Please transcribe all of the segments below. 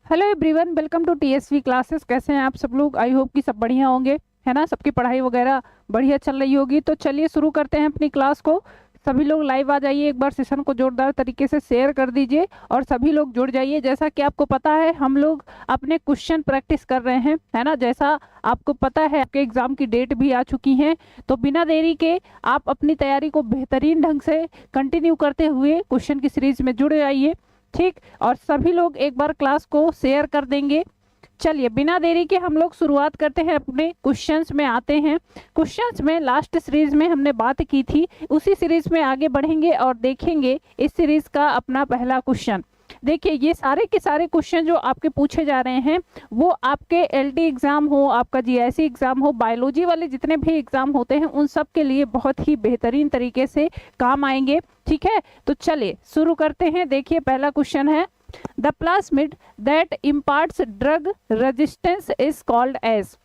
Hello everyone, welcome to TSV classes. कैसे हैं आप सब लोग? आई होप कि सब बढ़िया होंगे, है ना। सबकी पढ़ाई वगैरह बढ़िया चल रही होगी। तो चलिए शुरू करते हैं अपनी क्लास को। सभी लोग लाइव आ जाइए, एक बार सेशन को जोरदार तरीके से शेयर कर दीजिए और सभी लोग जुड़ जाइए। जैसा कि आपको पता है हम लोग अपने क्वेश्चन प्रैक्टिस कर रहे हैं, है ना। जैसा आपको पता है आपके एग्जाम की डेट भी आ चुकी है, तो बिना देरी के आप अपनी तैयारी को बेहतरीन ढंग से कंटिन्यू करते हुए क्वेश्चन की सीरीज में जुड़ जाइए, ठीक। और सभी लोग एक बार क्लास को शेयर कर देंगे। चलिए बिना देरी के हम लोग शुरुआत करते हैं, अपने क्वेश्चंस में आते हैं। क्वेश्चंस में लास्ट सीरीज में हमने बात की थी, उसी सीरीज में आगे बढ़ेंगे और देखेंगे इस सीरीज का अपना पहला क्वेश्चन। देखिए ये सारे के सारे क्वेश्चन जो आपके पूछे जा रहे हैं वो आपके एलटी एग्जाम हो, आपका जीआईसी एग्जाम हो, बायोलॉजी वाले जितने भी एग्जाम होते हैं उन सब के लिए बहुत ही बेहतरीन तरीके से काम आएंगे, ठीक है। तो चलिए शुरू करते हैं। देखिए पहला क्वेश्चन है, the plasmid that imparts drug resistance is called as.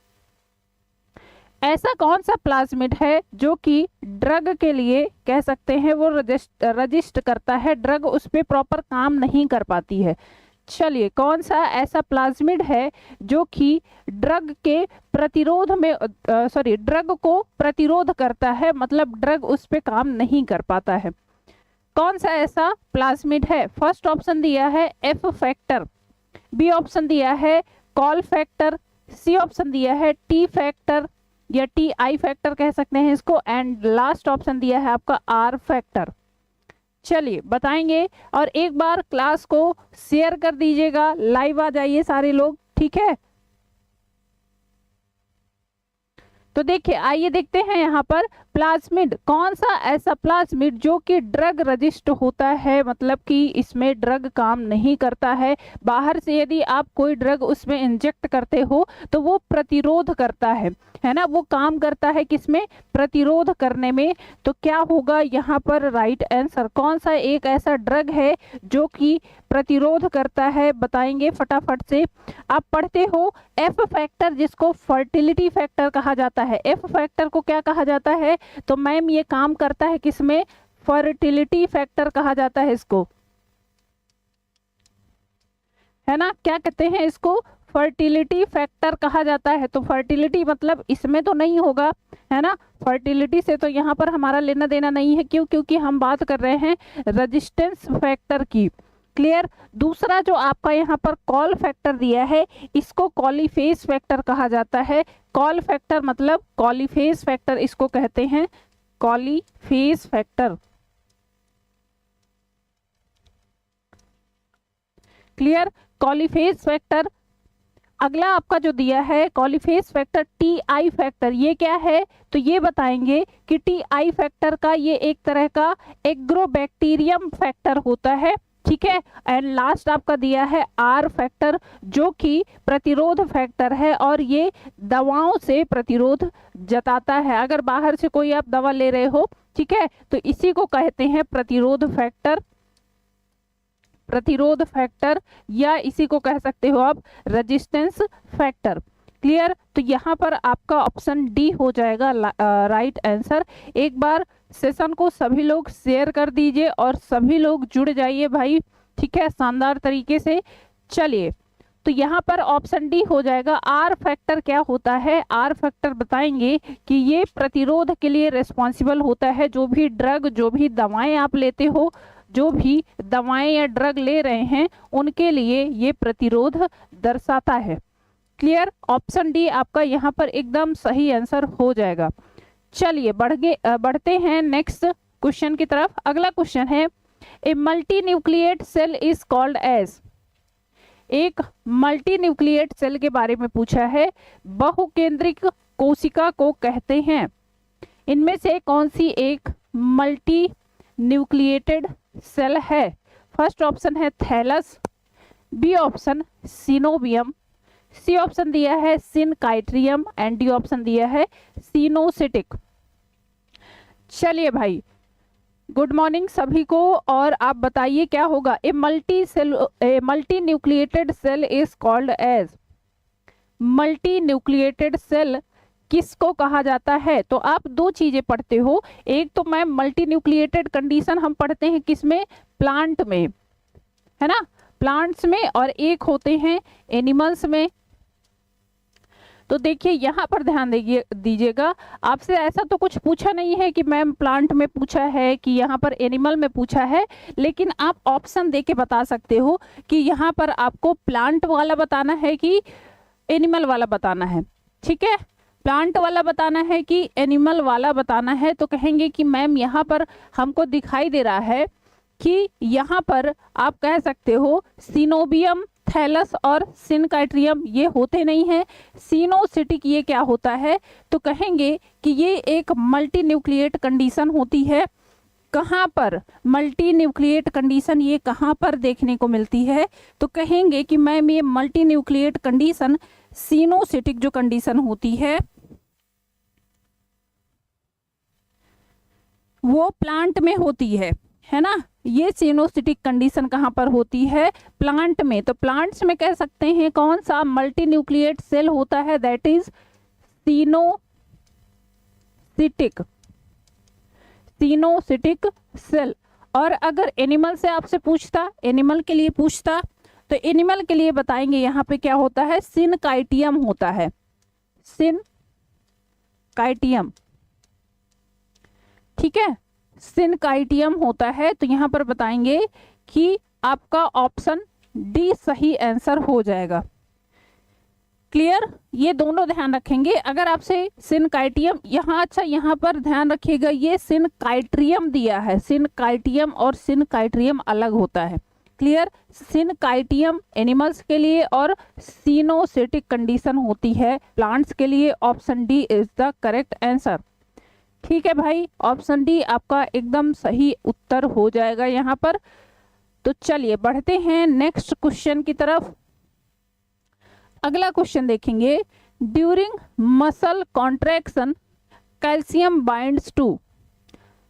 ऐसा कौन सा प्लाज्मिड है जो कि ड्रग के लिए कह सकते हैं वो रजिस्ट करता है, ड्रग उस पर प्रॉपर काम नहीं कर पाती है। चलिए कौन सा ऐसा प्लाज्मिड है जो कि ड्रग के प्रतिरोध में ड्रग को प्रतिरोध करता है, मतलब ड्रग उस पर काम नहीं कर पाता है। कौन सा ऐसा प्लाज्मिड है? फर्स्ट ऑप्शन दिया है एफ फैक्टर, बी ऑप्शन दिया है कॉल फैक्टर, सी ऑप्शन दिया है टी फैक्टर या टी आई फैक्टर कह सकते हैं इसको, एंड लास्ट ऑप्शन दिया है आपका आर फैक्टर। चलिए बताएंगे और एक बार क्लास को शेयर कर दीजिएगा, लाइव आ जाइए सारे लोग, ठीक है। तो देखिए आइए देखते हैं यहाँ पर प्लाज्मिड, कौन सा ऐसा प्लाज्मिड जो कि ड्रग रजिस्ट होता है, मतलब कि इसमें ड्रग काम नहीं करता है। बाहर से यदि आप कोई ड्रग उसमें इंजेक्ट करते हो तो वो प्रतिरोध करता है ना, वो काम करता है किसमें? प्रतिरोध करने में। तो क्या होगा यहाँ पर राइट आंसर? कौन सा एक ऐसा ड्रग है जो कि प्रतिरोध करता है, बताएंगे फटाफट से। आप पढ़ते हो एफ फैक्टर, जिसको फर्टिलिटी फैक्टर कहा जाता है। एफ फैक्टर को क्या कहा जाता है? तो मैम ये काम करता है किसमें? फर्टिलिटी फैक्टर कहा जाता है इसको, है ना। क्या कहते हैं इसको? फर्टिलिटी फैक्टर कहा जाता है। तो फर्टिलिटी मतलब इसमें तो नहीं होगा, है ना। फर्टिलिटी से तो यहाँ पर हमारा लेना देना नहीं है, क्यों? क्योंकि हम बात कर रहे हैं रेजिस्टेंस फैक्टर की। क्लियर। दूसरा जो आपका यहाँ पर कॉल फैक्टर दिया है, इसको कॉलीफेज फैक्टर कहा जाता है। कॉल फैक्टर मतलब कॉलीफेज फैक्टर इसको कहते हैं, कॉलीफेज फैक्टर। क्लियर। कॉलीफेज फैक्टर। अगला आपका जो दिया है कॉलीफेज फैक्टर टी आई फैक्टर, ये क्या है? तो ये बताएंगे कि टी आई फैक्टर का ये एक तरह का एग्रोबैक्टीरियम फैक्टर होता है, ठीक है। एंड लास्ट आपका दिया है आर फैक्टर, जो कि प्रतिरोध फैक्टर है और ये दवाओं से प्रतिरोध जताता है। अगर बाहर से कोई आप दवा ले रहे हो, ठीक है, तो इसी को कहते हैं प्रतिरोध फैक्टर, प्रतिरोध फैक्टर, या इसी को कह सकते हो आप रेजिस्टेंस फैक्टर। क्लियर। तो यहाँ पर आपका ऑप्शन डी हो जाएगा राइट आंसर। एक बार सेशन को सभी लोग शेयर कर दीजिए और सभी लोग जुड़ जाइए भाई, ठीक है, शानदार तरीके से। चलिए तो यहाँ पर ऑप्शन डी हो जाएगा। आर फैक्टर क्या होता है? आर फैक्टर बताएंगे कि ये प्रतिरोध के लिए रिस्पॉन्सिबल होता है। जो भी ड्रग, जो भी दवाएं आप लेते हो, जो भी दवाएं या ड्रग ले रहे हैं, उनके लिए ये प्रतिरोध दर्शाता है। क्लियर। ऑप्शन डी आपका यहाँ पर एकदम सही आंसर हो जाएगा। चलिए बढ़ते हैं नेक्स्ट क्वेश्चन की तरफ। अगला क्वेश्चन है, a multinucleate cell is called as. एक मल्टी न्यूक्लिएट सेल के बारे में पूछा है, बहुकेंद्रिक कोशिका को कहते हैं। इनमें से कौन सी एक मल्टी न्यूक्लिएटेड सेल है? फर्स्ट ऑप्शन है thallus, B option coenobium, C option दिया है सिनकाइट्रियम एंड डी ऑप्शन दिया है सिनोसिटिक। चलिए भाई गुड मॉर्निंग सभी को, और आप बताइए क्या होगा? A multinucleated cell is called as. Multinucleated cell किसको कहा जाता है? तो आप दो चीजें पढ़ते हो, एक तो मैम मल्टी न्यूक्लिएटेड कंडीशन हम पढ़ते हैं किसमें? प्लांट में, है ना। प्लांट्स में और 1 होते हैं एनिमल्स में। तो देखिए यहाँ पर ध्यान दीजिएगा, आपसे ऐसा तो कुछ पूछा नहीं है कि मैम प्लांट में पूछा है कि यहाँ पर एनिमल में पूछा है, लेकिन आप ऑप्शन देके बता सकते हो कि यहाँ पर आपको प्लांट वाला बताना है कि एनिमल वाला बताना है। ठीक है, प्लांट वाला बताना है कि एनिमल वाला बताना है, तो कहेंगे कि मैम यहाँ पर हमको दिखाई दे रहा है कि यहाँ पर आप कह सकते हो सिनोबियम, थैलस और सिनकाइट्रियम ये होते नहीं हैं। सिनोसिटिक ये क्या होता है, तो कहेंगे कि ये एक मल्टी न्यूक्लिएट कंडीशन होती है। कहाँ पर मल्टी न्यूक्लिएट कंडीशन, ये कहाँ पर देखने को मिलती है, तो कहेंगे कि मैम ये मल्टी न्यूक्लिएट कंडीशन सिनोसिटिक जो कंडीशन होती है वो प्लांट में होती है ना। ये सिनोसिटिक कंडीशन कहाँ पर होती है, प्लांट में। तो प्लांट्स में कह सकते हैं कौन सा मल्टी न्यूक्लिएट सेल होता है, दैट इज सिनोसिटिक सेल। और अगर एनिमल से आपसे पूछता, एनिमल के लिए पूछता, तो एनिमल के लिए बताएंगे यहाँ पे क्या होता है, सिनकाइटियम होता है, सिनकाइटियम। ठीक है, सिनकाइटियम होता है। तो यहाँ पर बताएंगे कि आपका ऑप्शन डी सही आंसर हो जाएगा। क्लियर, ये दोनों ध्यान रखेंगे। अगर आपसे सिनकाइटियम यहाँ, अच्छा यहाँ पर ध्यान रखिएगा, ये सिनकाइट्रियम दिया है, सिनकाइटियम और सिनकाइट्रियम अलग होता है। क्लियर, सिनकाइटियम एनिमल्स के लिए और सिनोसिटिक कंडीशन होती है प्लांट्स के लिए। Option D is the correct answer. ठीक है भाई, ऑप्शन डी आपका एकदम सही उत्तर हो जाएगा यहाँ पर। तो चलिए बढ़ते हैं नेक्स्ट क्वेश्चन की तरफ। अगला क्वेश्चन देखेंगे, during muscle contraction calcium binds to.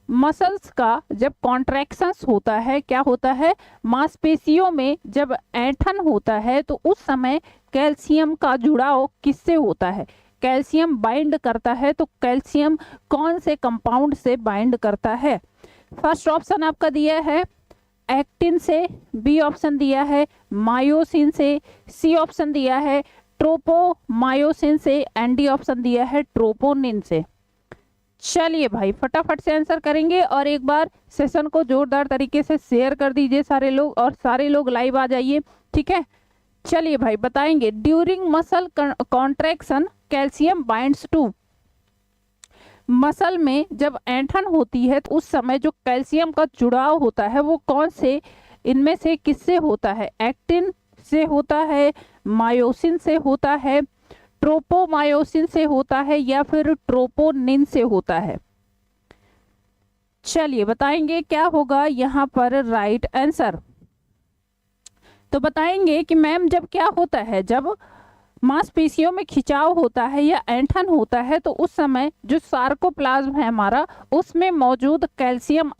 Muscles का जब कॉन्ट्रैक्शंस होता है, क्या होता है, मांसपेशियों में जब ऐंठन होता है तो उस समय कैल्शियम का जुड़ाव किससे होता है, कैल्शियम बाइंड करता है। तो कैल्शियम कौन से कंपाउंड से बाइंड करता है। फर्स्ट ऑप्शन आपका दिया है एक्टिन से, बी ऑप्शन दिया है मायोसिन से, सी ऑप्शन दिया है ट्रोपोमायोसिन से, एंड डी ऑप्शन दिया है ट्रोपोनिन से। चलिए भाई फटाफट से आंसर करेंगे और एक बार सेशन को जोरदार तरीके से शेयर कर दीजिए सारे लोग, और सारे लोग लाइव आ जाइए। ठीक है, चलिए भाई बताएंगे, during muscle contraction calcium binds to. Muscle में जब ऐंठन होती है तो उस समय जो कैल्शियम का जुड़ाव होता है वो कौन से इनमें से किससे होता है, एक्टिन से होता है, मायोसिन से होता है, ट्रोपोमायोसिन से होता है, या फिर ट्रोपोनिन से होता है। चलिए बताएंगे क्या होगा यहाँ पर राइट आंसर। तो बताएंगे कि मैम जब क्या होता है, जब मांसपेशियों में खिंचाव होता है या ऐंठन होता है तो उस समय जो सार्कोप्लाज्म है हमारा, उसमें मौजूद कैल्शियम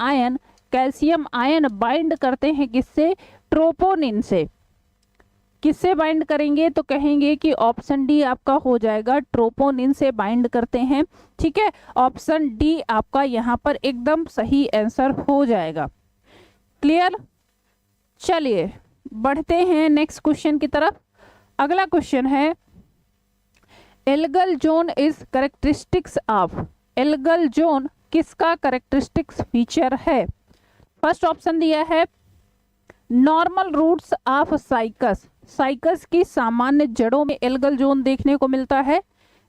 आयन बाइंड करते हैं किससे, ट्रोपोनिन से। किससे बाइंड करेंगे, तो कहेंगे कि ऑप्शन डी आपका हो जाएगा, ट्रोपोनिन से बाइंड करते हैं। ठीक है, ऑप्शन डी आपका यहाँ पर एकदम सही आंसर हो जाएगा। क्लियर, चलिए बढ़ते हैं नेक्स्ट क्वेश्चन की तरफ। अगला क्वेश्चन है, algal zone is characteristics of. Algal zone किसका कैरेक्टरिस्टिक्स फीचर है। फर्स्ट ऑप्शन दिया है normal roots of Cycas, Cycas की सामान्य जड़ों में एल्गल जोन देखने को मिलता है।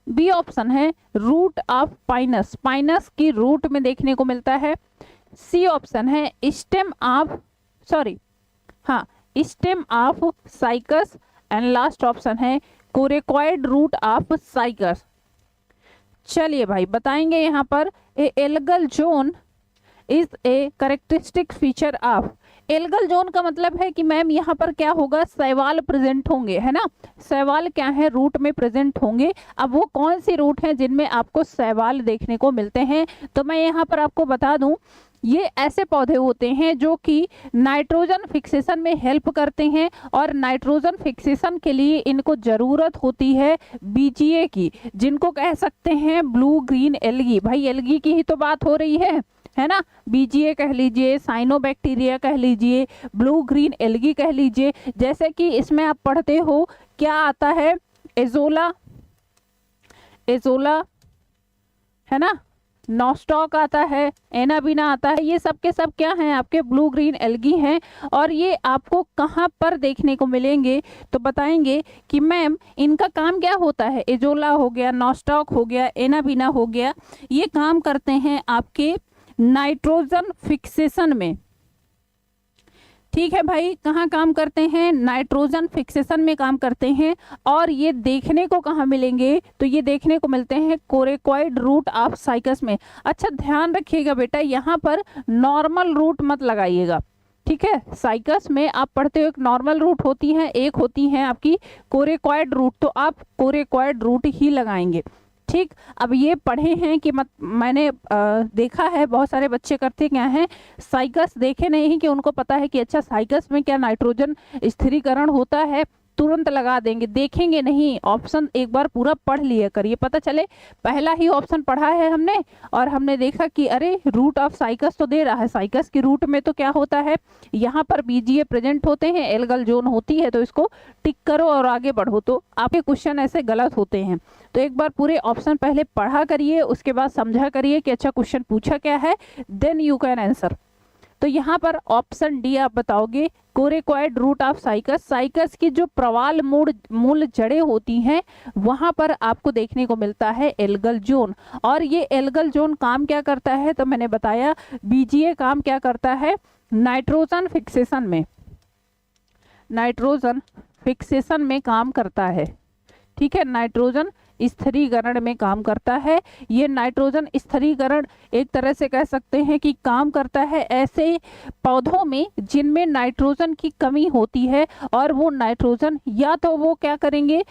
बी ऑप्शन है रूट ऑफ पाइनस, पाइनस की रूट में देखने को मिलता है। सी ऑप्शन है stem of cycas, and last option है कोरेकॉइड रूट ऑफ साइकस। चलिए भाई बताएंगे यहाँ पर, A algal zone is a characteristic feature of. Algal zone का मतलब है कि मैम यहाँ पर क्या होगा, शैवाल प्रेजेंट होंगे, है ना। शैवाल क्या है, रूट में प्रेजेंट होंगे। अब वो कौन सी रूट हैं जिनमें आपको शैवाल देखने को मिलते हैं, तो मैं यहाँ पर आपको बता दूं, ये ऐसे पौधे होते हैं जो कि नाइट्रोजन फिक्सेशन में हेल्प करते हैं, और नाइट्रोजन फिक्सेशन के लिए इनको जरूरत होती है बीजीए की, जिनको कह सकते हैं ब्लू ग्रीन एल्गी। भाई एल्गी की ही तो बात हो रही है, है ना, बीजीए कह लीजिए, साइनोबैक्टीरिया कह लीजिए, ब्लू ग्रीन एल्गी कह लीजिए। जैसे कि इसमें आप पढ़ते हो क्या आता है, एजोला, एजोला है ना, नॉस्टॉक आता है, एनाबीना आता है, ये सब के सब क्या हैं, आपके ब्लू ग्रीन एल्गी हैं। और ये आपको कहाँ पर देखने को मिलेंगे, तो बताएंगे कि मैम इनका काम क्या होता है। एजोला हो गया, नॉस्टॉक हो गया, एनाबीना हो गया, ये काम करते हैं आपके नाइट्रोजन फिक्सेशन में। ठीक है भाई, कहाँ काम करते हैं, नाइट्रोजन फिक्सेशन में काम करते हैं। और ये देखने को कहाँ मिलेंगे, तो ये देखने को मिलते हैं कोरेकॉइड रूट ऑफ साइकस में। अच्छा ध्यान रखिएगा बेटा, यहाँ पर नॉर्मल रूट मत लगाइएगा, ठीक है। साइकस में आप पढ़ते हो एक नॉर्मल रूट होती है, एक होती है आपकी कोरेकॉइड रूट, तो आप कोरेकॉइड रूट ही लगाएंगे, ठीक। अब ये पढ़े हैं कि मैंने देखा है बहुत सारे बच्चे करते क्या हैं, साइकस देखे नहीं कि उनको पता है कि अच्छा साइकस में क्या नाइट्रोजन स्थिरीकरण होता है, तुरंत लगा देंगे, देखेंगे नहीं, ऑप्शन एक बार पूरा पढ़ लिया करिए, पता चले पहला ही ऑप्शन पढ़ा है हमने और हमने देखा कि अरे रूट ऑफ साइकस तो दे रहा है, साइकस की रूट में तो क्या होता है, यहाँ पर बीजीए प्रेजेंट होते हैं, एल्गल जोन होती है, तो इसको टिक करो और आगे बढ़ो, तो आपके क्वेश्चन ऐसे गलत होते हैं। तो एक बार पूरे ऑप्शन पहले पढ़ा करिए, उसके बाद समझा करिए कि अच्छा क्वेश्चन पूछा क्या है, देन यू कैन आंसर। तो यहाँ पर ऑप्शन डी आप बताओगे, coralloid root of Cycas. Cycas की जो प्रवाल मूल जड़ें होती हैं वहां पर आपको देखने को मिलता है एल्गल जोन। और ये एल्गल जोन काम क्या करता है, तो मैंने बताया बीजीए काम क्या करता है, नाइट्रोजन फिक्सेशन में, नाइट्रोजन फिक्सेशन में काम करता है, ठीक है, नाइट्रोजन स्थिरीकरण में काम करता है। ये नाइट्रोजन स्थिरीकरण एक तरह से कह सकते हैं कि काम करता है ऐसे पौधों में जिनमें नाइट्रोजन की कमी होती है, और वो नाइट्रोजन या तो वो क्या करेंगे,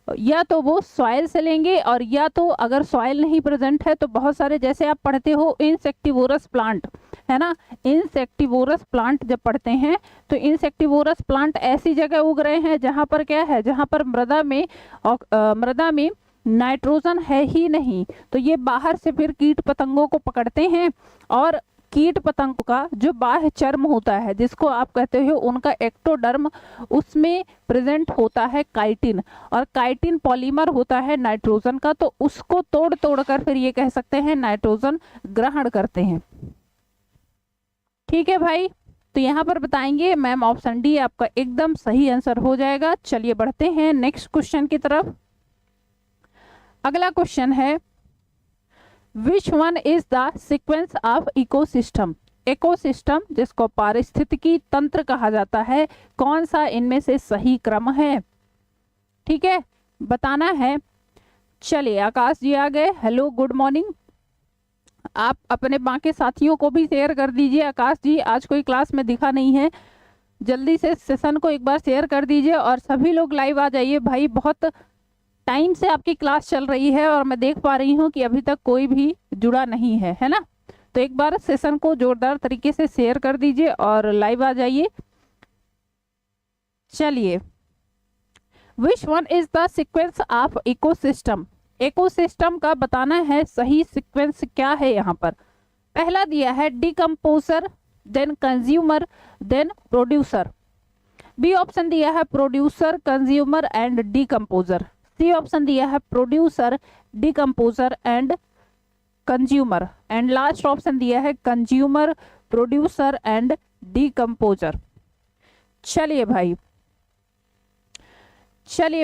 या तो वो सॉइल से लेंगे, और या तो अगर सॉइल नहीं प्रेजेंट है तो बहुत सारे, जैसे आप पढ़ते हो इंसेक्टिवोरस प्लांट, है ना, इंसेक्टिवोरस प्लांट जब पढ़ते हैं तो इंसेक्टिवोरस प्लांट ऐसी जगह उग रहे हैं जहां पर क्या है, जहां पर मृदा में नाइट्रोजन है ही नहीं, तो ये बाहर से फिर कीट पतंगों को पकड़ते हैं, और कीट पतंग का जो बाह्य चर्म होता है जिसको आप कहते हो उनका एक्टोडर्म, उसमें प्रेजेंट होता है काइटिन, और काइटिन पॉलीमर होता है नाइट्रोजन का, तो उसको तोड़ तोड़ कर फिर ये कह सकते हैं नाइट्रोजन ग्रहण करते हैं। ठीक है भाई, तो यहाँ पर बताएंगे मैम ऑप्शन डी आपका एकदम सही आंसर हो जाएगा। चलिए बढ़ते हैं नेक्स्ट क्वेश्चन की तरफ। अगला क्वेश्चन है, which one is the sequence of ecosystem. Ecosystem जिसको पारिस्थितिकी तंत्र कहा जाता है, कौन सा इनमें से सही क्रम है, ठीक है, बताना है। चलिए आकाश जी आ गए, हेलो गुड मॉर्निंग। आप अपने बाकी साथियों को भी शेयर कर दीजिए। आकाश जी आज कोई क्लास में दिखा नहीं है, जल्दी से सेशन को एक बार शेयर कर दीजिए, और सभी लोग लाइव आ जाइए भाई, बहुत टाइम से आपकी क्लास चल रही है और मैं देख पा रही हूँ कि अभी तक कोई भी जुड़ा नहीं है ना। तो एक बार सेशन को जोरदार तरीके से शेयर कर दीजिए और लाइव आ जाइए। चलिए, which one is the sequence of ecosystem. Ecosystem का बताना है सही सीक्वेंस क्या है। यहाँ पर पहला दिया है decomposer, then consumer, then producer. B option दिया है producer, consumer and decomposer. C option दिया है producer, decomposer and consumer, and last option दिया है कंज्यूमर, प्रोड्यूसर एंड डिकम्पोजर। चलिए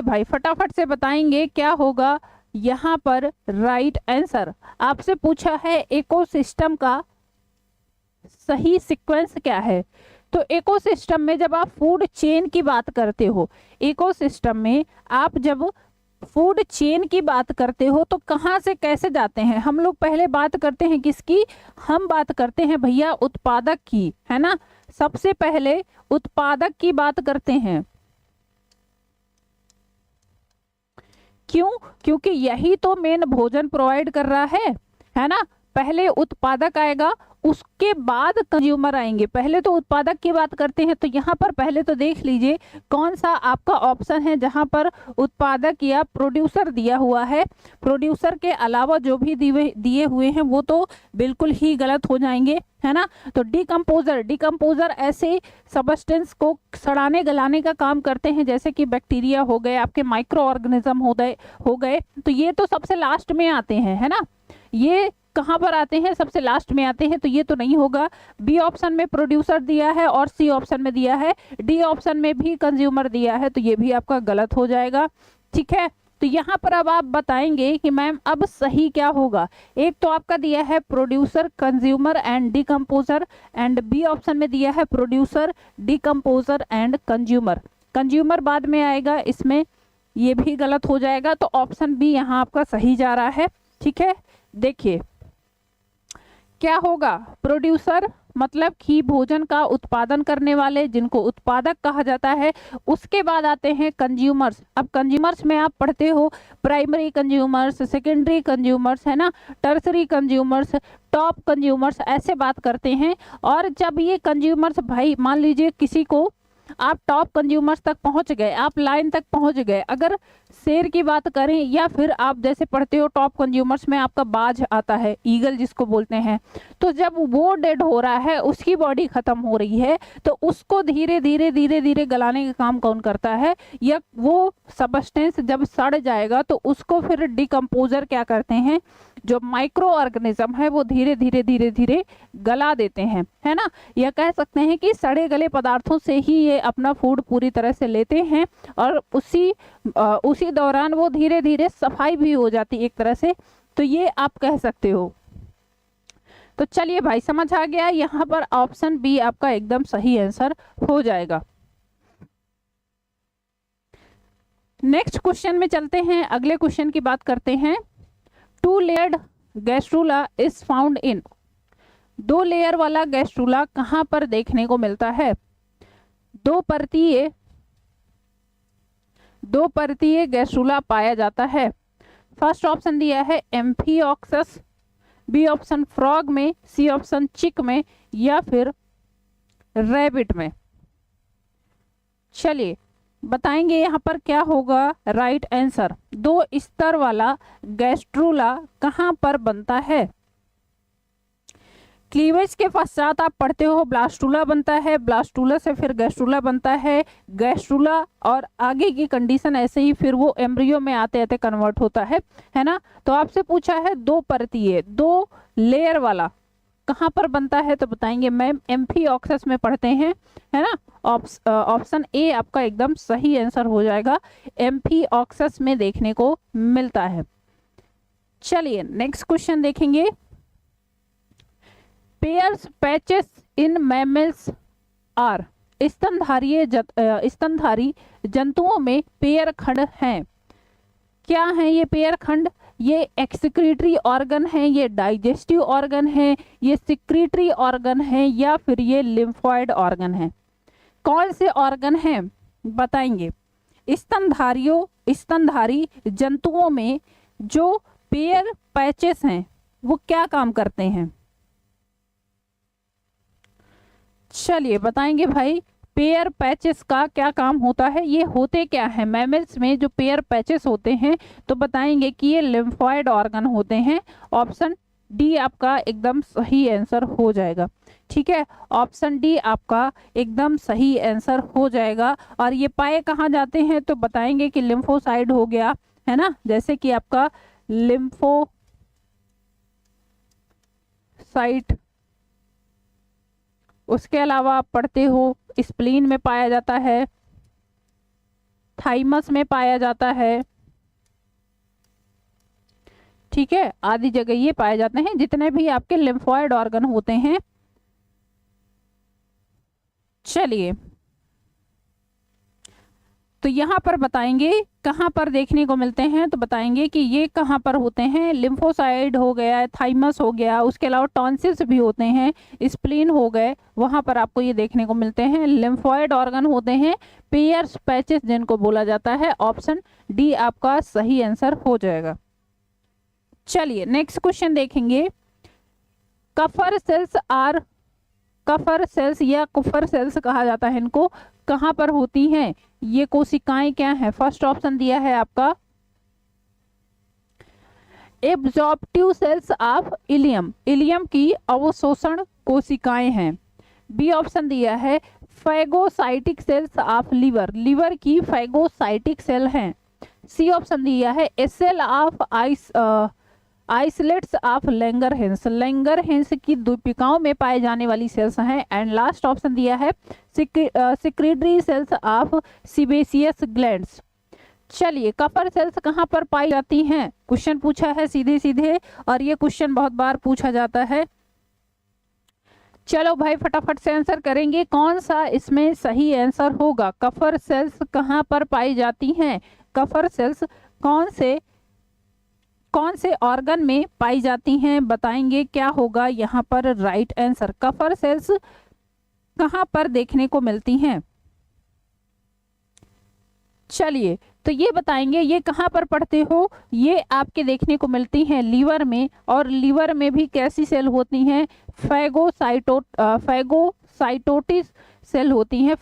भाई फटाफट से बताएंगे क्या होगा यहाँ पर राइट आंसर। आपसे पूछा है इकोसिस्टम का सही सीक्वेंस क्या है। तो इकोसिस्टम में जब आप फूड चेन की बात करते हो, इकोसिस्टम में आप जब फूड चेन की बात करते हो तो कहाँ से कैसे जाते हैं। हम लोग पहले बात करते हैं किसकी, हम बात करते हैं भैया उत्पादक की, है ना। सबसे पहले उत्पादक की बात करते हैं। क्यों? क्योंकि यही तो मेन भोजन प्रोवाइड कर रहा है ना। पहले उत्पादक आएगा, उसके बाद कंज्यूमर आएंगे। पहले तो उत्पादक की बात करते हैं, तो यहाँ पर पहले तो देख लीजिए कौन सा आपका ऑप्शन है जहाँ पर उत्पादक या प्रोड्यूसर दिया हुआ है। प्रोड्यूसर के अलावा जो भी दिए हुए हैं वो तो बिल्कुल ही गलत हो जाएंगे, है ना। तो डिकम्पोजर ऐसे सबस्टेंस को सड़ाने गलाने का काम करते हैं, जैसे कि बैक्टीरिया हो गए, आपके माइक्रो ऑर्गेनिज्म हो गए, तो ये तो सबसे लास्ट में आते हैं, है ना। ये कहाँ पर आते हैं, सबसे लास्ट में आते हैं, तो ये तो नहीं होगा। बी ऑप्शन में प्रोड्यूसर दिया है और सी ऑप्शन में दिया है, डी ऑप्शन में भी कंज्यूमर दिया है, तो ये भी आपका गलत हो जाएगा। ठीक है, तो यहाँ पर अब आप बताएंगे कि मैम अब सही क्या होगा। एक तो आपका दिया है producer, consumer and decomposer, and B option में दिया है producer, decomposer and consumer. Consumer बाद में आएगा इसमें, ये भी गलत हो जाएगा। तो ऑप्शन बी यहाँ आपका सही जा रहा है। ठीक है, देखिए क्या होगा, प्रोड्यूसर मतलब कि भोजन का उत्पादन करने वाले, जिनको उत्पादक कहा जाता है। उसके बाद आते हैं कंज्यूमर्स। अब कंज्यूमर्स में आप पढ़ते हो प्राइमरी कंज्यूमर्स, सेकेंडरी कंज्यूमर्स, है ना, टर्सरी कंज्यूमर्स, टॉप कंज्यूमर्स, ऐसे बात करते हैं। और जब ये कंज्यूमर्स, भाई मान लीजिए किसी को आप टॉप कंज्यूमर्स तक पहुंच गए, आप लाइन तक पहुंच गए, अगर शेर की बात करें या फिर आप जैसे पढ़ते हो टॉप कंज्यूमर्स में आपका बाज आता है, ईगल जिसको बोलते हैं, तो जब वो डेड हो रहा है, उसकी बॉडी खत्म हो रही है, तो उसको धीरे धीरे गलाने का काम कौन करता है, या वो सबस्टेंस जब सड़ जाएगा तो उसको फिर डिकम्पोजर क्या करते हैं, जो माइक्रो ऑर्गेनिज्म है वो धीरे धीरे गला देते हैं, है ना। या कह सकते हैं कि सड़े गले पदार्थों से ही ये अपना फूड पूरी तरह से लेते हैं, और उसी दौरान वो धीरे धीरे सफाई भी हो जाती है एक तरह से, तो ये आप कह सकते हो। तो चलिए भाई, समझ आ गया, यहाँ पर ऑप्शन बी आपका एकदम सही आंसर हो जाएगा। नेक्स्ट क्वेश्चन में चलते हैं, अगले क्वेश्चन की बात करते हैं। 2 layered gastrula is found in, 2 layer वाला गैस्ट्रूला कहां पर देखने को मिलता है। दो परतीय गैस्ट्रूला पाया जाता है। फर्स्ट ऑप्शन दिया है एम्फिओक्सस, बी ऑप्शन फ्रॉग में, सी ऑप्शन चिक में, या फिर रैबिट में। चलिए बताएंगे यहाँ पर क्या होगा राइट आंसर। 2 स्तर वाला गैस्ट्रूला कहाँ पर बनता है। क्लीवेज के पश्चात आप पढ़ते हो ब्लास्टूला बनता है, ब्लास्टूला से फिर गैस्ट्रूला बनता है, गैस्ट्रूला और आगे की कंडीशन ऐसे ही फिर वो एम्ब्रियो में आते आते कन्वर्ट होता है ना। तो आपसे पूछा है 2 परतीय 2 लेयर वाला कहाँ पर बनता है, तो बताएंगे मैम एम्फिओक्सस में पढ़ते हैं, है ना। ऑप्शन ए आपका एकदम सही आंसर हो जाएगा, एम्फिओक्सस में देखने को मिलता है। चलिए नेक्स्ट क्वेश्चन देखेंगे। Peyer's patches in mammals are, स्तनधारी जंतुओं में पेयर खंड हैं। क्या है ये पेयर खंड, ये एक्सक्रीटरी ऑर्गन है, ये डाइजेस्टिव ऑर्गन है, ये सिक्रीटरी ऑर्गन है, या फिर ये लिम्फॉइड ऑर्गन है। कौन से ऑर्गन हैं बताएंगे। स्तनधारी जंतुओं में जो पेयर पैचेस हैं वो क्या काम करते हैं। चलिए बताएंगे भाई, पेयर पैचेस का क्या काम होता है, ये होते क्या है। मैमल्स में जो पेयर पैचेस होते हैं तो बताएंगे कि ये लिम्फॉइड ऑर्गन होते हैं। ऑप्शन डी आपका एकदम सही आंसर हो जाएगा। ठीक है, ऑप्शन डी आपका एकदम सही आंसर हो जाएगा। और ये पाए कहाँ जाते हैं, तो बताएंगे कि लिम्फोसाइड हो गया, है ना, जैसे कि आपका लिम्फोसाइट। उसके अलावा आप पढ़ते हो स्प्लीन में पाया जाता है, थाइमस में पाया जाता है, ठीक है, आदि जगह ये पाए जाते हैं जितने भी आपके लिम्फॉइड ऑर्गन होते हैं। चलिए तो यहाँ पर बताएंगे कहाँ पर देखने को मिलते हैं, तो बताएंगे कि ये कहाँ पर होते हैं। लिम्फोसाइड हो गया, थाइमस हो गया, उसके अलावा टॉन्सिल्स भी होते हैं, स्प्लीन हो गए, वहाँ पर आपको ये देखने को मिलते हैं। लिम्फॉइड ऑर्गन होते हैं, पेयर्स पैचेस जिनको बोला जाता है। ऑप्शन डी आपका सही आंसर हो जाएगा। चलिए नेक्स्ट क्वेश्चन देखेंगे। Kupffer cells are, Kupffer cells या कुफर सेल्स कहा जाता है इनको, कहाँ पर होती हैं ये कोशिकाएं क्या है? फर्स्ट ऑप्शन दिया है आपका absorptive cells of ileum, ileum की अवशोषण कोशिकाएं हैं। बी ऑप्शन दिया है phagocytic cells of liver, liver की फैगोसाइटिक सेल हैं। सी ऑप्शन दिया है a cell of islets of Langerhans, Langerhans की द्वीपिकाओं में पाए जाने वाली सेल्स हैं। एंड लास्ट ऑप्शन दिया है secretory cells of sebaceous glands. चलिए कफर सेल्स कहाँ पर पाई जाती हैं? क्वेश्चन पूछा है सीधे सीधे, और ये क्वेश्चन बहुत बार पूछा जाता है। चलो भाई फटाफट से आंसर करेंगे, कौन सा इसमें सही आंसर होगा? कफर सेल्स कहाँ पर पाई जाती हैं? कफर सेल्स कौन से ऑर्गन में पाई जाती हैं? बताएंगे क्या होगा यहाँ पर राइट आंसर। कफर सेल्स कहाँ पर देखने को मिलती हैं? चलिए तो ये बताएंगे ये कहाँ पर पढ़ते हो? ये आपके देखने को मिलती हैं लीवर में, और लीवर में भी कैसी सेल होती हैं? फैगोसाइटोटिस सेल होती हैं,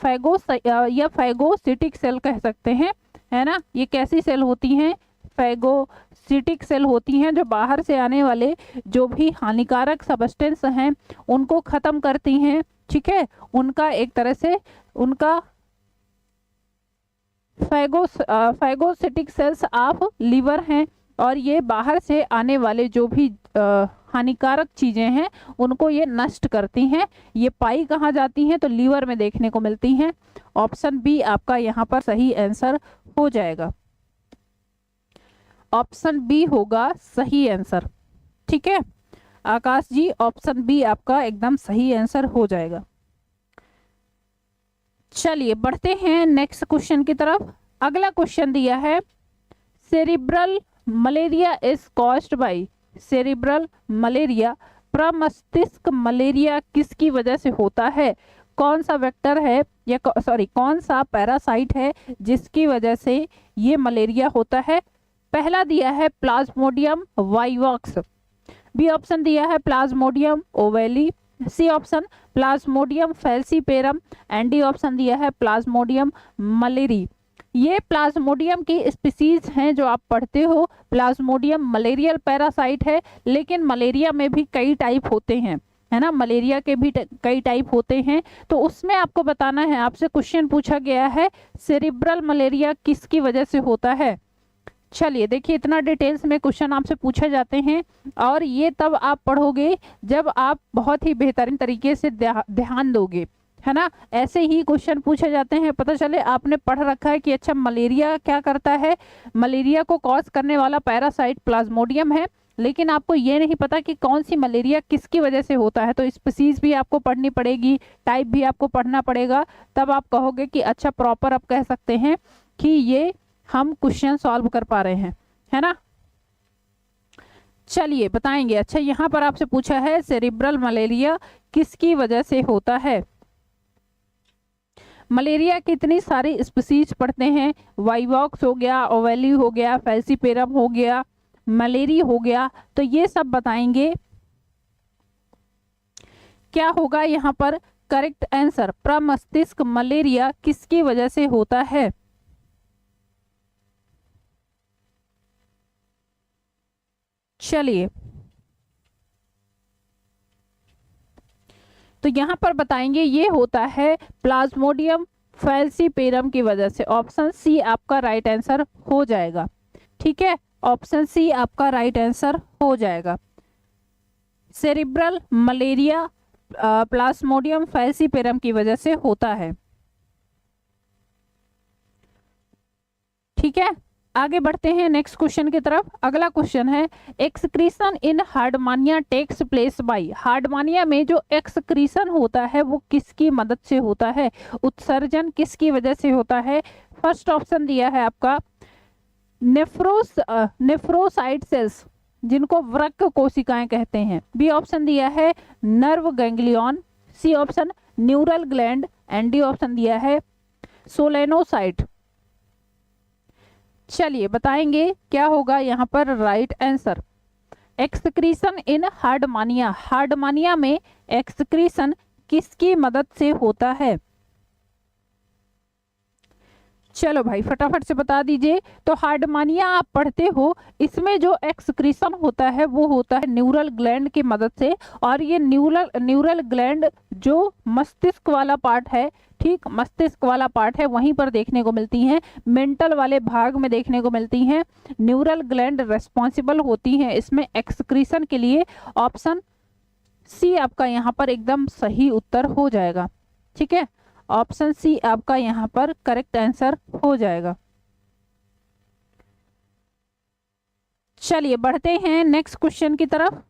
या फैगोसिटिक सेल कह सकते हैं, है ना। ये कैसी सेल होती हैं? फैगोसिटिक सेल होती हैं, जो बाहर से आने वाले जो भी हानिकारक सब्सटेंस हैं उनको खत्म करती हैं, ठीक है। उनका एक तरह से उनका फैगोसिटिक सेल्स ऑफ लिवर हैं, और ये बाहर से आने वाले जो भी हानिकारक चीजें हैं उनको ये नष्ट करती हैं। ये पाई कहाँ जाती हैं? तो लीवर में देखने को मिलती हैं। ऑप्शन बी आपका यहाँ पर सही आंसर हो जाएगा, ऑप्शन बी होगा सही आंसर, ठीक है आकाश जी, ऑप्शन बी आपका एकदम सही आंसर हो जाएगा। चलिए बढ़ते हैं नेक्स्ट क्वेश्चन की तरफ। अगला क्वेश्चन दिया है cerebral malaria is caused by, cerebral malaria प्रमस्तिष्क मलेरिया किसकी वजह से होता है? कौन सा वेक्टर है या कौन सा पैरासाइट है जिसकी वजह से ये मलेरिया होता है? पहला दिया है प्लाज्मोडियम वाइवॉक्स, बी ऑप्शन दिया है Plasmodium ovale, C option Plasmodium falciparum, and D option दिया है प्लाज्मोडियम मलेरी। ये प्लाज्मोडियम की स्पीसीज हैं जो आप पढ़ते हो। प्लाज्मोडियम मलेरियल पैरासाइट है, लेकिन मलेरिया में भी कई टाइप होते हैं, है ना, मलेरिया के भी कई टाइप होते हैं। तो उसमें आपको बताना है, आपसे क्वेश्चन पूछा गया है सेरिब्रल मलेरिया किसकी वजह से होता है। चलिए देखिए इतना डिटेल्स में क्वेश्चन आपसे पूछे जाते हैं, और ये तब आप पढ़ोगे जब आप बहुत ही बेहतरीन तरीके से ध्यान दोगे, है ना। ऐसे ही क्वेश्चन पूछे जाते हैं, पता चले आपने पढ़ रखा है कि अच्छा मलेरिया क्या करता है, मलेरिया को कॉज करने वाला पैरासाइट प्लाज्मोडियम है, लेकिन आपको ये नहीं पता कि कौन सी मलेरिया किसकी वजह से होता है। तो स्पीसीज भी आपको पढ़नी पड़ेगी, टाइप भी आपको पढ़ना पड़ेगा, तब आप कहोगे कि अच्छा प्रॉपर आप कह सकते हैं कि ये हम क्वेश्चन सॉल्व कर पा रहे हैं, है ना। चलिए बताएंगे। अच्छा यहाँ पर आपसे पूछा है सेरिब्रल मलेरिया किसकी वजह से होता है। मलेरिया कितनी सारी स्पीसीज पढ़ते हैं, वाइवॉक्स हो गया, ओवेली हो गया, फैल्सीपेरम हो गया, मलेरी हो गया, तो ये सब बताएंगे क्या होगा यहाँ पर करेक्ट आंसर। प्रमस्तिष्क मलेरिया किसकी वजह से होता है? चलिए तो यहां पर बताएंगे ये होता है प्लाज्मोडियम फैल्सीपेरम की वजह से। ऑप्शन सी आपका राइट आंसर हो जाएगा, ठीक है, ऑप्शन सी आपका राइट आंसर हो जाएगा। सेरिब्रल मलेरिया प्लाज्मोडियम फैल्सीपेरम की वजह से होता है, ठीक है। आगे बढ़ते हैं नेक्स्ट क्वेश्चन की तरफ। अगला क्वेश्चन है excretion in Herdmania takes place by, Herdmania में जो एक्सक्रीशन होता है वो किसकी मदद से होता है, उत्सर्जन किसकी वजह से होता है। फर्स्ट ऑप्शन दिया है आपका नेफ्रोसाइट सेल्स, जिनको वृक्क कोशिकाएं कहते हैं, बी ऑप्शन दिया है nerve ganglion, C option neural gland, and D option दिया है सोलेनोसाइट। चलिए बताएंगे क्या होगा यहाँ पर right answer. Excretion in Herdmania, Herdmania में एक्सक्रीशन किसकी मदद से होता है? चलो भाई फटाफट से बता दीजिए। तो हार्डमानिया आप पढ़ते हो, इसमें जो एक्सक्रीशन होता है वो होता है न्यूरल ग्लैंड की मदद से, और ये न्यूरल ग्लैंड जो मस्तिष्क वाला पार्ट है, ठीक, मस्तिष्क वाला पार्ट है, वहीं पर देखने को मिलती हैं, मेंटल वाले भाग में देखने को मिलती हैं। न्यूरल ग्लैंड रेस्पॉन्सिबल होती हैं इसमें एक्सक्रीशन के लिए। ऑप्शन सी आपका यहाँ पर एकदम सही उत्तर हो जाएगा। ठीक है, ऑप्शन सी आपका यहाँ पर करेक्ट आंसर हो जाएगा। चलिए बढ़ते हैं नेक्स्ट क्वेश्चन की तरफ।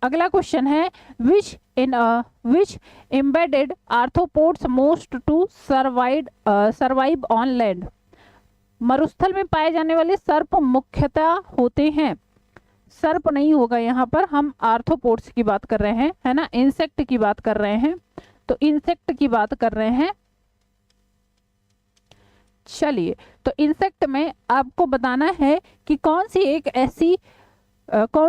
अगला क्वेश्चन है which embedded arthropods most to survive on land. मरुस्थल में पाए जाने वाले सर्प मुख्यतः होते हैं, सर्प नहीं होगा यहाँ पर, हम आर्थ्रोपोड्स की बात कर रहे हैं, है ना, इंसेक्ट की बात कर रहे हैं, तो इंसेक्ट की बात कर रहे हैं। चलिए, तो इंसेक्ट में आपको बताना है कि कौन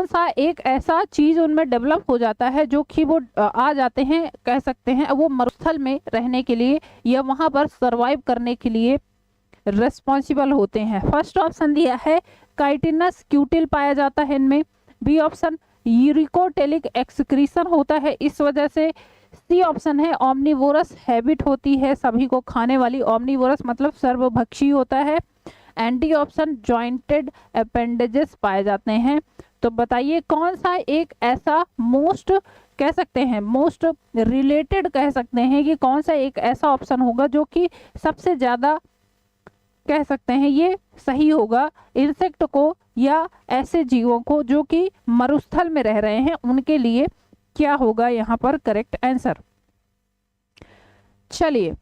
सा एक ऐसा चीज उनमें डेवलप हो जाता है जो कि वो आ जाते हैं, कह सकते हैं वो मरुस्थल में रहने के लिए या वहां पर सरवाइव करने के लिए रेस्पॉन्सिबल होते हैं। फर्स्ट ऑप्शन दिया है काइटिनस क्यूटिल पाया जाता है इनमें। बी ऑप्शन यूरिकोटेलिक एक्सक्रीशन होता है इस वजह से। सी ऑप्शन है ओमनिवोरस हैबिट होती है, सभी को खाने वाली, ओमनिवोरस मतलब सर्वभक्षी होता है। And D option jointed appendages पाए जाते हैं। तो बताइए कौन सा एक ऐसा मोस्ट कह सकते हैं, मोस्ट रिलेटेड कह सकते हैं कि कौन सा एक ऐसा ऑप्शन होगा जो कि सबसे ज्यादा कह सकते हैं ये सही होगा इंसेक्ट को या ऐसे जीवों को जो कि मरुस्थल में रह रहे हैं उनके लिए, क्या होगा यहाँ पर करेक्ट आंसर। चलिए,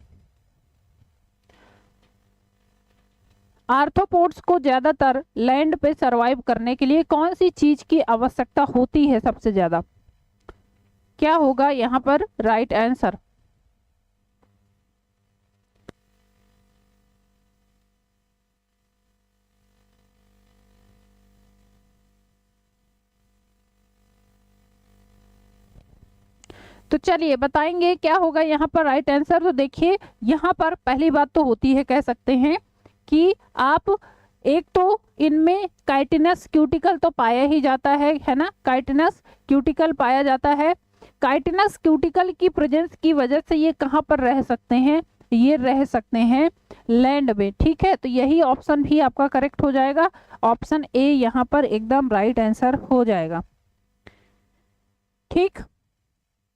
आर्थ्रोपोड्स को ज्यादातर लैंड पे सरवाइव करने के लिए कौन सी चीज की आवश्यकता होती है सबसे ज्यादा, क्या होगा यहाँ पर राइट आंसर। तो चलिए बताएंगे क्या होगा यहाँ पर राइट आंसर। तो देखिए यहाँ पर पहली बात तो होती है, कह सकते हैं कि आप एक तो इनमें काइटिनस क्यूटिकल तो पाया ही जाता है ना, काइटिनस क्यूटिकल पाया जाता है। काइटिनस क्यूटिकल की प्रेजेंस की वजह से ये कहाँ पर रह सकते हैं, ये रह सकते हैं लैंड में। ठीक है, तो यही ऑप्शन भी आपका करेक्ट हो जाएगा, ऑप्शन ए यहाँ पर एकदम राइट आंसर हो जाएगा। ठीक,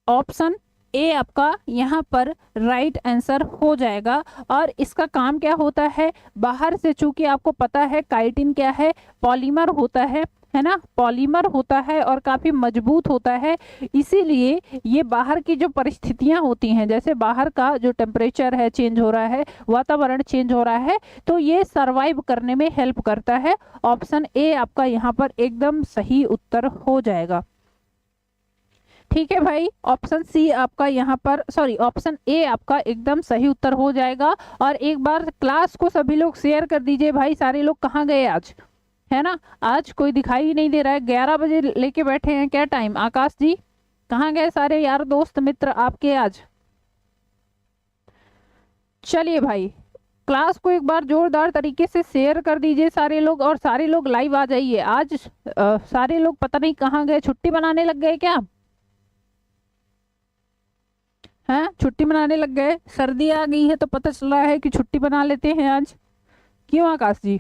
ऑप्शन ए आपका यहाँ पर राइट आंसर हो जाएगा। और इसका काम क्या होता है, बाहर से, चूंकि आपको पता है काइटिन क्या है, पॉलीमर होता है ना, पॉलीमर होता है और काफी मजबूत होता है, इसीलिए ये बाहर की जो परिस्थितियां होती हैं, जैसे बाहर का जो टेम्परेचर है चेंज हो रहा है, वातावरण चेंज हो रहा है, तो ये सरवाइव करने में हेल्प करता है। ऑप्शन ए आपका यहाँ पर एकदम सही उत्तर हो जाएगा। ठीक है भाई, ऑप्शन सी आपका यहाँ पर, सॉरी, ऑप्शन ए आपका एकदम सही उत्तर हो जाएगा। और एक बार क्लास को सभी लोग शेयर कर दीजिए भाई, सारे लोग कहाँ गए आज, है ना, आज कोई दिखाई ही नहीं दे रहा है, 11 बजे लेके बैठे हैं क्या टाइम, आकाश जी कहाँ गए सारे यार दोस्त मित्र आपके आज। चलिए भाई क्लास को एक बार जोरदार तरीके से शेयर कर दीजिए सारे लोग, और सारे लोग लाइव आ जाइए। आज सारे लोग पता नहीं कहाँ गए, छुट्टी बनाने लग गए क्या, हैं, छुट्टी मनाने लग गए, सर्दी आ गई है तो पता चल रहा है कि छुट्टी बना लेते हैं आज, क्यों आकाश जी।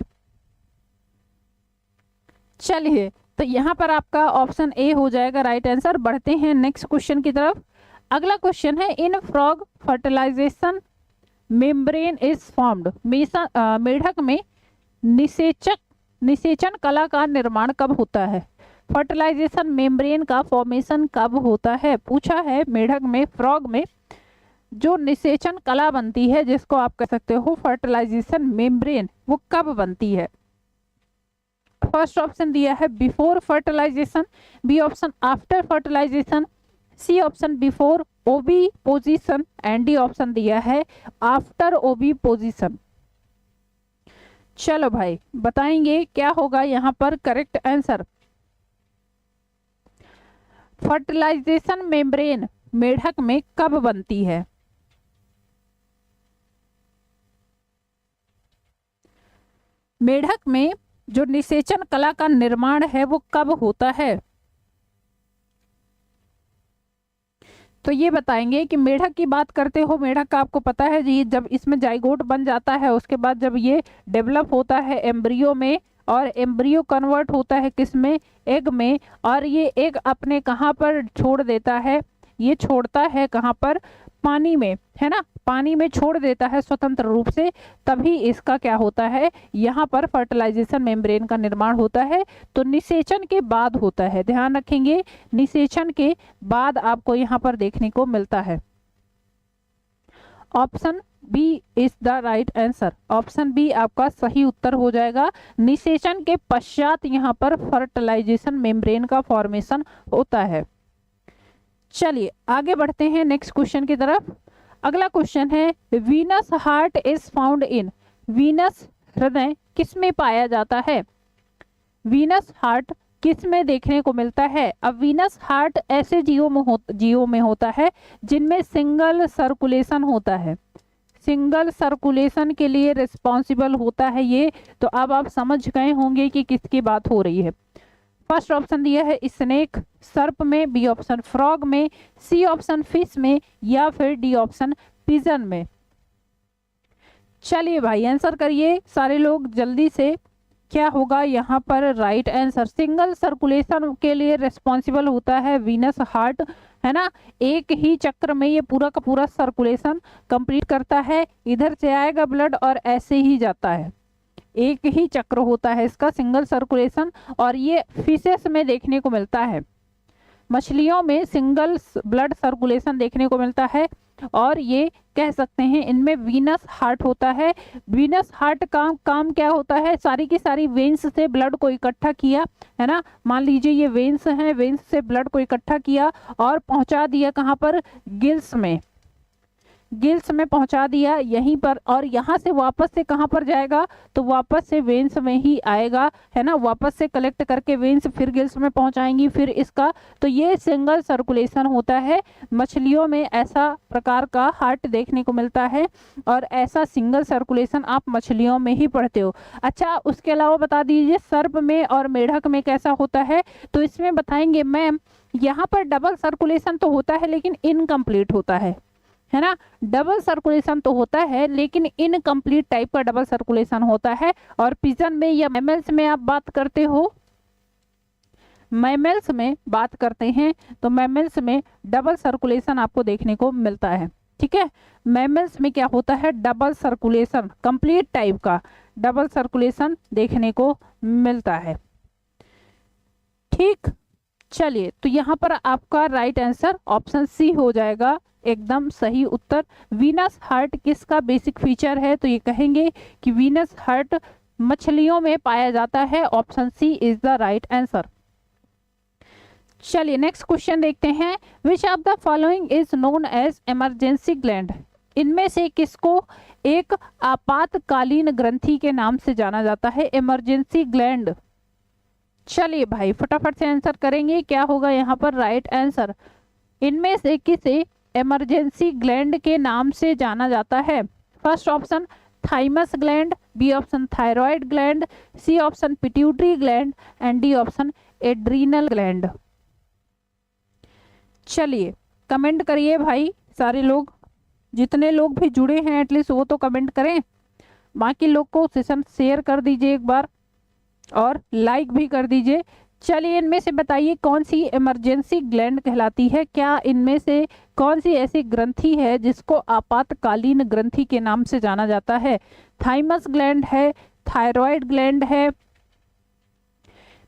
चलिए, तो यहाँ पर आपका ऑप्शन ए हो जाएगा राइट आंसर। बढ़ते हैं नेक्स्ट क्वेश्चन की तरफ। अगला क्वेश्चन है in frog fertilization membrane is formed. मेढक में निषेचन कला का निर्माण कब होता है, फर्टिलाइजेशन मेम्ब्रेन का फॉर्मेशन कब होता है, पूछा है मेढक में, फ्रॉग में जो निषेचन कला बनती है जिसको आप कह सकते हो फर्टिलाइजेशन मेम्ब्रेन, वो कब बनती है। फर्स्ट ऑप्शन दिया है before fertilization, B option after fertilization, C option before oviposition, and D option दिया है आफ्टर ओबी पोजिशन। चलो भाई बताएंगे क्या होगा यहाँ पर करेक्ट आंसर। फर्टिलाइजेशन मेम्ब्रेन मेढक में कब बनती है? मेढक में जो निषेचन कला का निर्माण है वो कब होता है? तो ये बताएंगे कि मेढक की बात करते हो, मेढक का आपको पता है जी, जब इसमें जाइगोट बन जाता है उसके बाद जब ये डेवलप होता है एम्ब्रियो में, और एम्ब्रियो कन्वर्ट होता है किस में? एग में, और ये एग अपने कहाँ पर छोड़ देता है? ये छोड़ता है कहाँ पर? पानी में, है ना, पानी में छोड़ देता है स्वतंत्र रूप से, तभी इसका क्या होता है? यहाँ पर फर्टिलाइजेशन मेम्ब्रेन का निर्माण होता है। तो निषेचन के बाद होता है, ध्यान रखेंगे, निषेचन के बाद आपको यहाँ पर देखने को मिलता है। Option B is the right answer, option B आपका सही उत्तर हो जाएगा। निषेचन के पश्चात यहाँ पर फर्टिलाइजेशन मेम्ब्रेन का फॉर्मेशन होता है। चलिए आगे बढ़ते हैं नेक्स्ट क्वेश्चन की तरफ। अगला क्वेश्चन है, venous heart is found in, Venus हृदय किस में पाया जाता है? वीनस हार्ट किस में देखने को मिलता है? अब वीनस हार्ट ऐसे जीवों में होता है जिनमें सिंगल सर्कुलेशन होता है, सिंगल सर्कुलेशन के लिए रिस्पॉन्सिबल होता है ये। तो अब आप समझ गए होंगे कि किसकी बात हो रही है। फर्स्ट ऑप्शन दिया है स्नेक, सर्प में, बी ऑप्शन फ्रॉग में, सी ऑप्शन फिश में, या फिर डी ऑप्शन पिजन में। चलिए भाई आंसर करिए सारे लोग जल्दी से, क्या होगा यहाँ पर राइट आंसर? सिंगल सर्कुलेशन के लिए रिस्पॉन्सिबल होता है वीनस हार्ट, है ना, एक ही चक्र में ये पूरा का पूरा सर्कुलेशन कंप्लीट करता है, इधर से आएगा ब्लड और ऐसे ही जाता है, एक ही चक्र होता है इसका, सिंगल सर्कुलेशन। और ये फिशेस में देखने को मिलता है, मछलियों में सिंगल ब्लड सर्कुलेशन देखने को मिलता है, और ये कह सकते हैं इनमें वीनस हार्ट होता है। वीनस हार्ट का काम क्या होता है? सारी की सारी वेन्स से ब्लड को इकट्ठा किया, है ना, मान लीजिए ये वेन्स हैं, वेन्स से ब्लड को इकट्ठा किया और पहुंचा दिया कहाँ पर? गिल्स में, गिल्स में पहुंचा दिया यहीं पर, और यहाँ से वापस से कहाँ पर जाएगा? तो वापस से वेन्स में ही आएगा, है ना, वापस से कलेक्ट करके वेन्स फिर गिल्स में पहुंचाएंगी, फिर इसका, तो ये सिंगल सर्कुलेशन होता है। मछलियों में ऐसा प्रकार का हार्ट देखने को मिलता है, और ऐसा सिंगल सर्कुलेशन आप मछलियों में ही पढ़ते हो। अच्छा, उसके अलावा बता दीजिए सर्प में और मेढक में कैसा होता है? तो इसमें बताएंगे मैम, यहाँ पर डबल सर्कुलेशन तो होता है लेकिन इनकम्प्लीट होता है ना, डबल सर्कुलेशन तो होता है लेकिन इनकम्प्लीट टाइप का डबल सर्कुलेशन होता है। और पिजन में या मैमल्स में आप बात करते हो, मैमल्स में बात करते हैं तो मैमल्स में डबल सर्कुलेशन आपको देखने को मिलता है, ठीक है। मैमल्स में क्या होता है? डबल सर्कुलेशन, कंप्लीट टाइप का डबल सर्कुलेशन देखने को मिलता है, ठीक। चलिए, तो यहाँ पर आपका राइट आंसर ऑप्शन सी हो जाएगा, एकदम सही उत्तर। वीनस हार्ट किसका बेसिक फीचर है? तो ये कहेंगे कि वीनस हार्ट मछलियों में पाया जाता है, option C is the right answer. चलिए नेक्स्ट क्वेश्चन देखते हैं, which of the following is known as emergency gland, इनमें से किसको एक आपातकालीन ग्रंथि के नाम से जाना जाता है? Emergency gland. चलिए भाई फटाफट से आंसर करेंगे, क्या होगा यहाँ पर राइट आंसर? इनमें से किसे इमरजेंसी ग्लैंड के नाम से जाना जाता है? First option thymus gland, B option thyroid gland, C option pituitary gland, and D option adrenal gland. चलिए कमेंट करिए भाई सारे लोग, जितने लोग भी जुड़े हैं एटलीस्ट वो तो कमेंट करें, बाकी लोग को सेशन शेयर कर दीजिए एक बार और लाइक भी कर दीजिए। चलिए इनमें से बताइए कौन सी इमरजेंसी ग्लैंड कहलाती है? क्या इनमें से कौन सी ऐसी ग्रंथि है जिसको आपातकालीन ग्रंथि के नाम से जाना जाता है? थाइमस ग्लैंड है, थायराइड ग्लैंड है,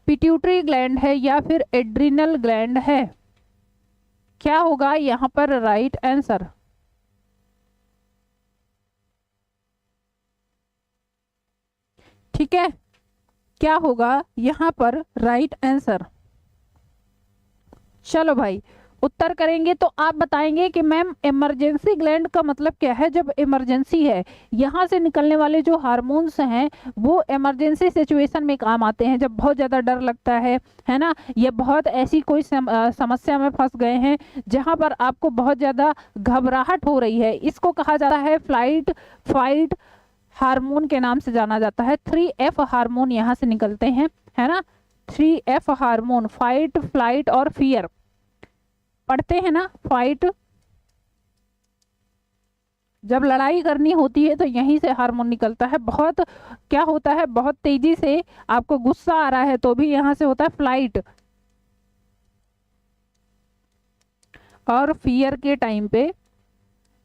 पिट्यूटरी ग्लैंड है, या फिर एड्रिनल ग्लैंड है? क्या होगा यहाँ पर राइट आंसर? ठीक है, क्या होगा यहाँ पर राइट आंसर? चलो भाई उत्तर करेंगे तो आप बताएंगे कि मैम इमरजेंसी ग्लैंड का मतलब क्या है। जब इमरजेंसी है, यहाँ से निकलने वाले जो हार्मोन्स हैं वो इमरजेंसी सिचुएशन में काम आते हैं, जब बहुत ज़्यादा डर लगता है ना, ये बहुत ऐसी कोई समस्या में फंस गए हैं जहाँ पर आपको बहुत ज़्यादा घबराहट हो रही है, इसको कहा जाता है फ्लाइट फाइट हार्मोन के नाम से जाना जाता है। 3F हार्मोन यहाँ से निकलते हैं, है ना, 3F हार्मोन, फाइट फ्लाइट और फियर पढ़ते हैं ना। फाइट, जब लड़ाई करनी होती है तो यहीं से हार्मोन निकलता है। बहुत क्या होता है, बहुत तेजी से आपको गुस्सा आ रहा है तो भी यहाँ से होता है फ्लाइट, और फियर के टाइम पे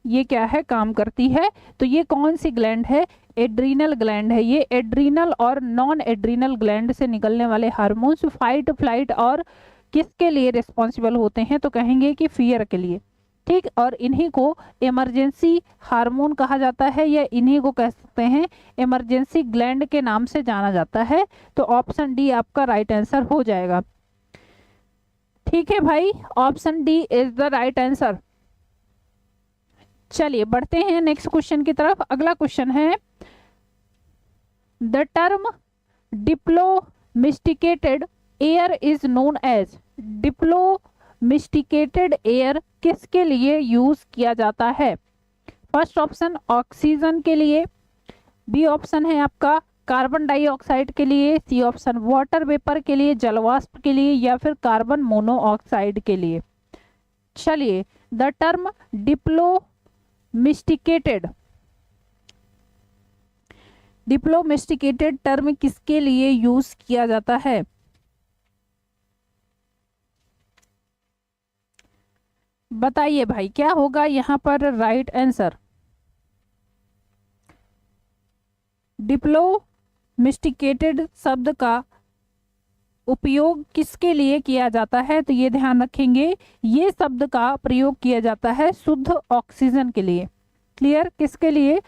ये क्या है, काम करती है। तो ये कौन सी ग्लैंड है, एड्रीनल ग्लैंड है। ये एड्रीनल और नॉन एड्रीनल ग्लैंड से निकलने वाले हार्मोन्स फाइट फ्लाइट और किसके लिए रिस्पॉन्सिबल होते हैं, तो कहेंगे कि फियर के लिए, ठीक। और इन्हीं को इमरजेंसी हार्मोन कहा जाता है, या इन्हीं को कह सकते हैं इमरजेंसी ग्लैंड के नाम से जाना जाता है। तो ऑप्शन डी आपका राइट आंसर हो जाएगा। ठीक है भाई, option D is the right answer. चलिए बढ़ते हैं नेक्स्ट क्वेश्चन की तरफ। अगला क्वेश्चन है, the term diplomisticated air is known as. Diplomisticated air किसके लिए यूज किया जाता है। फर्स्ट ऑप्शन ऑक्सीजन के लिए, बी ऑप्शन है आपका कार्बन डाइऑक्साइड के लिए, सी ऑप्शन वाटर वेपर के लिए, जलवाष्प के लिए, या फिर कार्बन मोनोऑक्साइड के लिए। चलिए, द टर्म डिप्लोमिस्टिकेटेड टर्म किसके लिए यूज किया जाता है। बताइए भाई क्या होगा यहाँ पर राइट आंसर। डिप्लोमिस्टिकेटेड शब्द का उपयोग किसके लिए किया जाता है, तो ये ध्यान रखेंगे, ये शब्द का प्रयोग किया जाता है शुद्ध ऑक्सीजन के लिए। क्लियर, किसके लिए,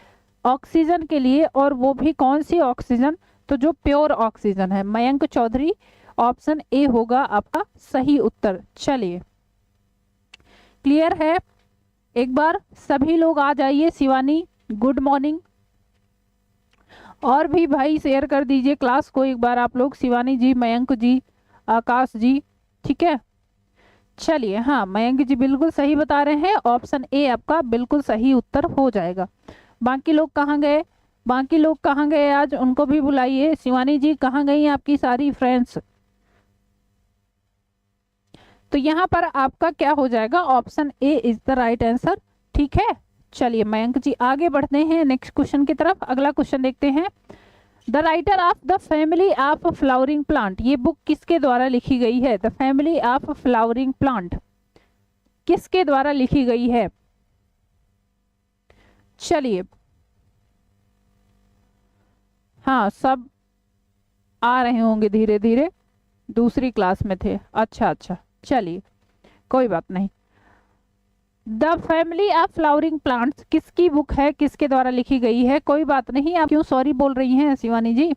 ऑक्सीजन के लिए, और वो भी कौन सी ऑक्सीजन, तो जो प्योर ऑक्सीजन है। मयंक चौधरी, ऑप्शन ए होगा आपका सही उत्तर। चलिए, क्लियर है, एक बार सभी लोग आ जाइए। शिवानी गुड मॉर्निंग, और भी भाई शेयर कर दीजिए क्लास को एक बार आप लोग, शिवानी जी, मयंक जी, आकाश जी, ठीक है। चलिए, हाँ मयंक जी बिल्कुल सही बता रहे हैं, ऑप्शन ए आपका बिल्कुल सही उत्तर हो जाएगा। बाकी लोग कहाँ गए, बाकी लोग कहाँ गए, आज उनको भी बुलाइए। शिवानी जी कहाँ गई आपकी सारी फ्रेंड्स। तो यहाँ पर आपका क्या हो जाएगा, option A is the right answer. ठीक है, चलिए मयंक जी आगे बढ़ते हैं नेक्स्ट क्वेश्चन की तरफ। अगला क्वेश्चन देखते हैं, the writer of the family of flowering plant, ये बुक किसके द्वारा लिखी गई है। The family of flowering plant किसके द्वारा लिखी गई है। चलिए, हाँ सब आ रहे होंगे धीरे धीरे, दूसरी क्लास में थे। अच्छा अच्छा, चलिए कोई बात नहीं। The family of flowering plants किसकी बुक है, किसके द्वारा लिखी गई है। कोई बात नहीं, आप क्यों सॉरी बोल रही हैं शिवानी जी।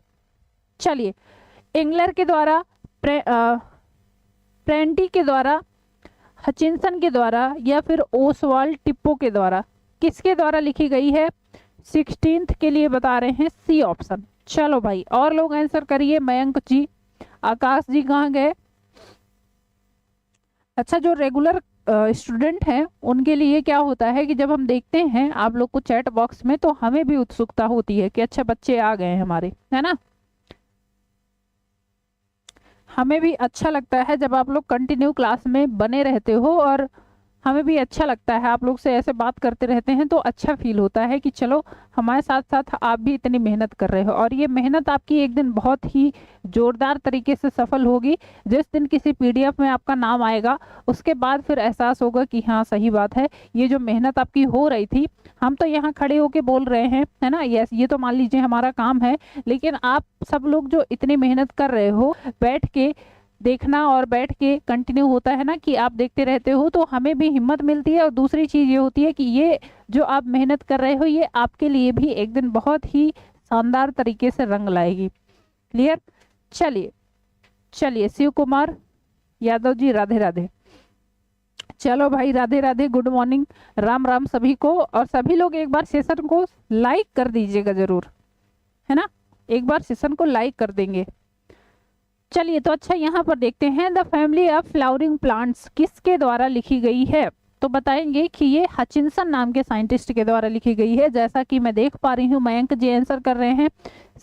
चलिए, एंगलर के द्वारा, प्रेंटी के द्वारा, हचिंसन के द्वारा, या फिर ओसवाल्ड टिप्पो के द्वारा, किसके द्वारा लिखी गई है। 16th के लिए बता रहे हैं सी ऑप्शन। चलो भाई और लोग आंसर करिए। मयंक जी, आकाश जी कहाँ गए। अच्छा, जो रेगुलर स्टूडेंट हैं उनके लिए क्या होता है कि जब हम देखते हैं आप लोग को चैट बॉक्स में, तो हमें भी उत्सुकता होती है कि अच्छा बच्चे आ गए हैं हमारे, है ना। हमें भी अच्छा लगता है जब आप लोग कंटिन्यू क्लास में बने रहते हो, और हमें भी अच्छा लगता है आप लोग से ऐसे बात करते रहते हैं, तो अच्छा फील होता है कि चलो हमारे साथ साथ आप भी इतनी मेहनत कर रहे हो, और ये मेहनत आपकी एक दिन बहुत ही जोरदार तरीके से सफल होगी। जिस दिन किसी पीडीएफ में आपका नाम आएगा उसके बाद फिर एहसास होगा कि हाँ सही बात है, ये जो मेहनत आपकी हो रही थी, हम तो यहाँ खड़े होके बोल रहे हैं, है ना, यस ये तो मान लीजिए हमारा काम है, लेकिन आप सब लोग जो इतनी मेहनत कर रहे हो, बैठ के देखना और बैठ के कंटिन्यू होता है ना कि आप देखते रहते हो, तो हमें भी हिम्मत मिलती है। और दूसरी चीज़ ये होती है कि ये जो आप मेहनत कर रहे हो ये आपके लिए भी एक दिन बहुत ही शानदार तरीके से रंग लाएगी। क्लियर, चलिए चलिए, शिव कुमार यादव जी राधे राधे। चलो भाई, राधे राधे, गुड मॉर्निंग, राम राम सभी को। और सभी लोग एक बार सेशन को लाइक कर दीजिएगा जरूर, है ना, एक बार सेशन को लाइक कर देंगे। चलिए तो अच्छा, यहाँ पर देखते हैं the family of flowering plants किसके द्वारा लिखी गई है। तो बताएंगे कि ये हचिंसन नाम के साइंटिस्ट के द्वारा लिखी गई है। जैसा कि मैं देख पा रही हूँ मयंक जी आंसर कर रहे हैं,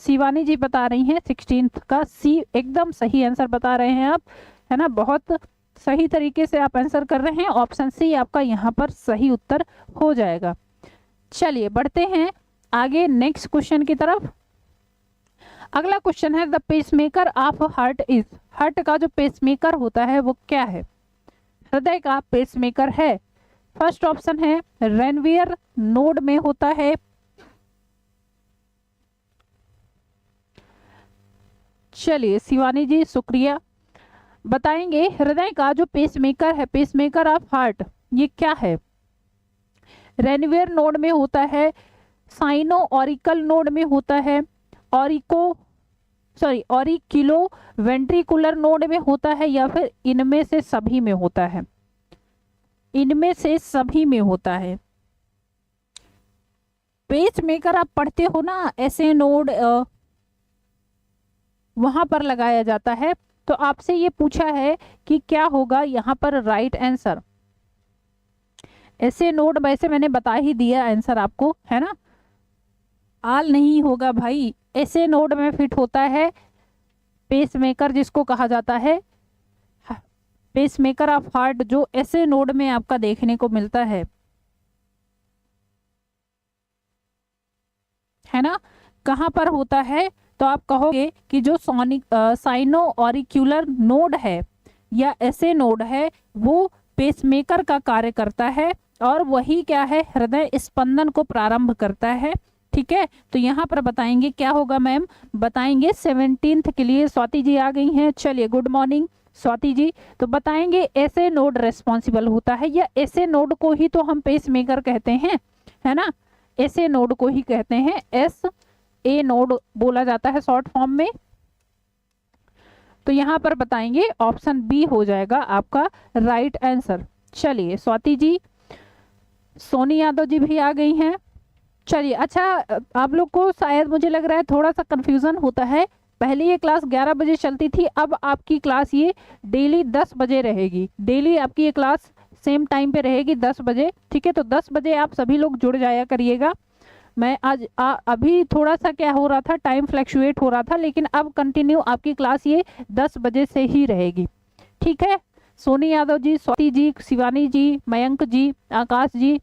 शिवानी जी बता रही हैं 16th का सी एकदम सही आंसर बता रहे हैं आप, है ना, बहुत सही तरीके से आप आंसर कर रहे हैं। ऑप्शन सी आपका यहाँ पर सही उत्तर हो जाएगा। चलिए बढ़ते हैं आगे नेक्स्ट क्वेश्चन की तरफ। अगला क्वेश्चन है the pacemaker of heart is, heart का जो पेसमेकर होता है वो क्या है, हृदय का पेसमेकर है। फर्स्ट ऑप्शन है रेनवियर नोड में होता है, चलिए शिवानी जी शुक्रिया, बताएंगे हृदय का जो पेसमेकर है, पेसमेकर ऑफ हार्ट, ये क्या है। रेनवियर नोड में होता है, साइनो ऑरिकल नोड में होता है, ऑरिक्यूलो वेंट्रिकुलर नोड में होता है, या फिर इनमें से सभी में होता है, इनमें से सभी में होता है। पेसमेकर आप पढ़ते हो ना, ऐसे नोड वहां पर लगाया जाता है। तो आपसे ये पूछा है कि क्या होगा यहाँ पर राइट आंसर। ऐसे नोड वैसे मैंने बता ही दिया आंसर आपको, है ना, आल नहीं होगा भाई, ऐसे नोड में फिट होता है पेसमेकर जिसको कहा जाता है पेसमेकर ऑफ हार्ट, जो ऐसे नोड में आपका देखने को मिलता है ना, कहाँ पर होता है। तो आप कहोगे कि जो साइनो ऑरिक्यूलर नोड है या ऐसे नोड है वो पेसमेकर का कार्य करता है, और वही क्या है, हृदय स्पंदन को प्रारंभ करता है। ठीक है, तो यहाँ पर बताएंगे क्या होगा मैम, बताएंगे 17th के लिए स्वाति जी आ गई हैं। चलिए गुड मॉर्निंग स्वाति जी, तो बताएंगे ऐसे नोड रेस्पॉन्सिबल होता है, या ऐसे नोड को ही तो हम पेसमेकर कहते हैं, है ना, ऐसे नोड को ही कहते हैं, एस ए नोड बोला जाता है शॉर्ट फॉर्म में। तो यहाँ पर बताएंगे ऑप्शन बी हो जाएगा आपका राइट आंसर। चलिए स्वाति जी, सोनी यादव जी भी आ गई हैं। चलिए अच्छा, आप लोग को शायद मुझे लग रहा है थोड़ा सा कंफ्यूजन होता है, पहले ये क्लास 11 बजे चलती थी, अब आपकी क्लास ये डेली 10 बजे रहेगी, डेली आपकी ये क्लास सेम टाइम पे रहेगी 10 बजे। ठीक है, तो 10 बजे आप सभी लोग जुड़ जाया करिएगा। मैं आज अभी थोड़ा सा क्या हो रहा था, टाइम फ्लैक्चुएट हो रहा था, लेकिन अब कंटिन्यू आपकी क्लास ये 10 बजे से ही रहेगी। ठीक है, सोनी यादव जी, स्वाति जी, शिवानी जी, मयंक जी, आकाश जी,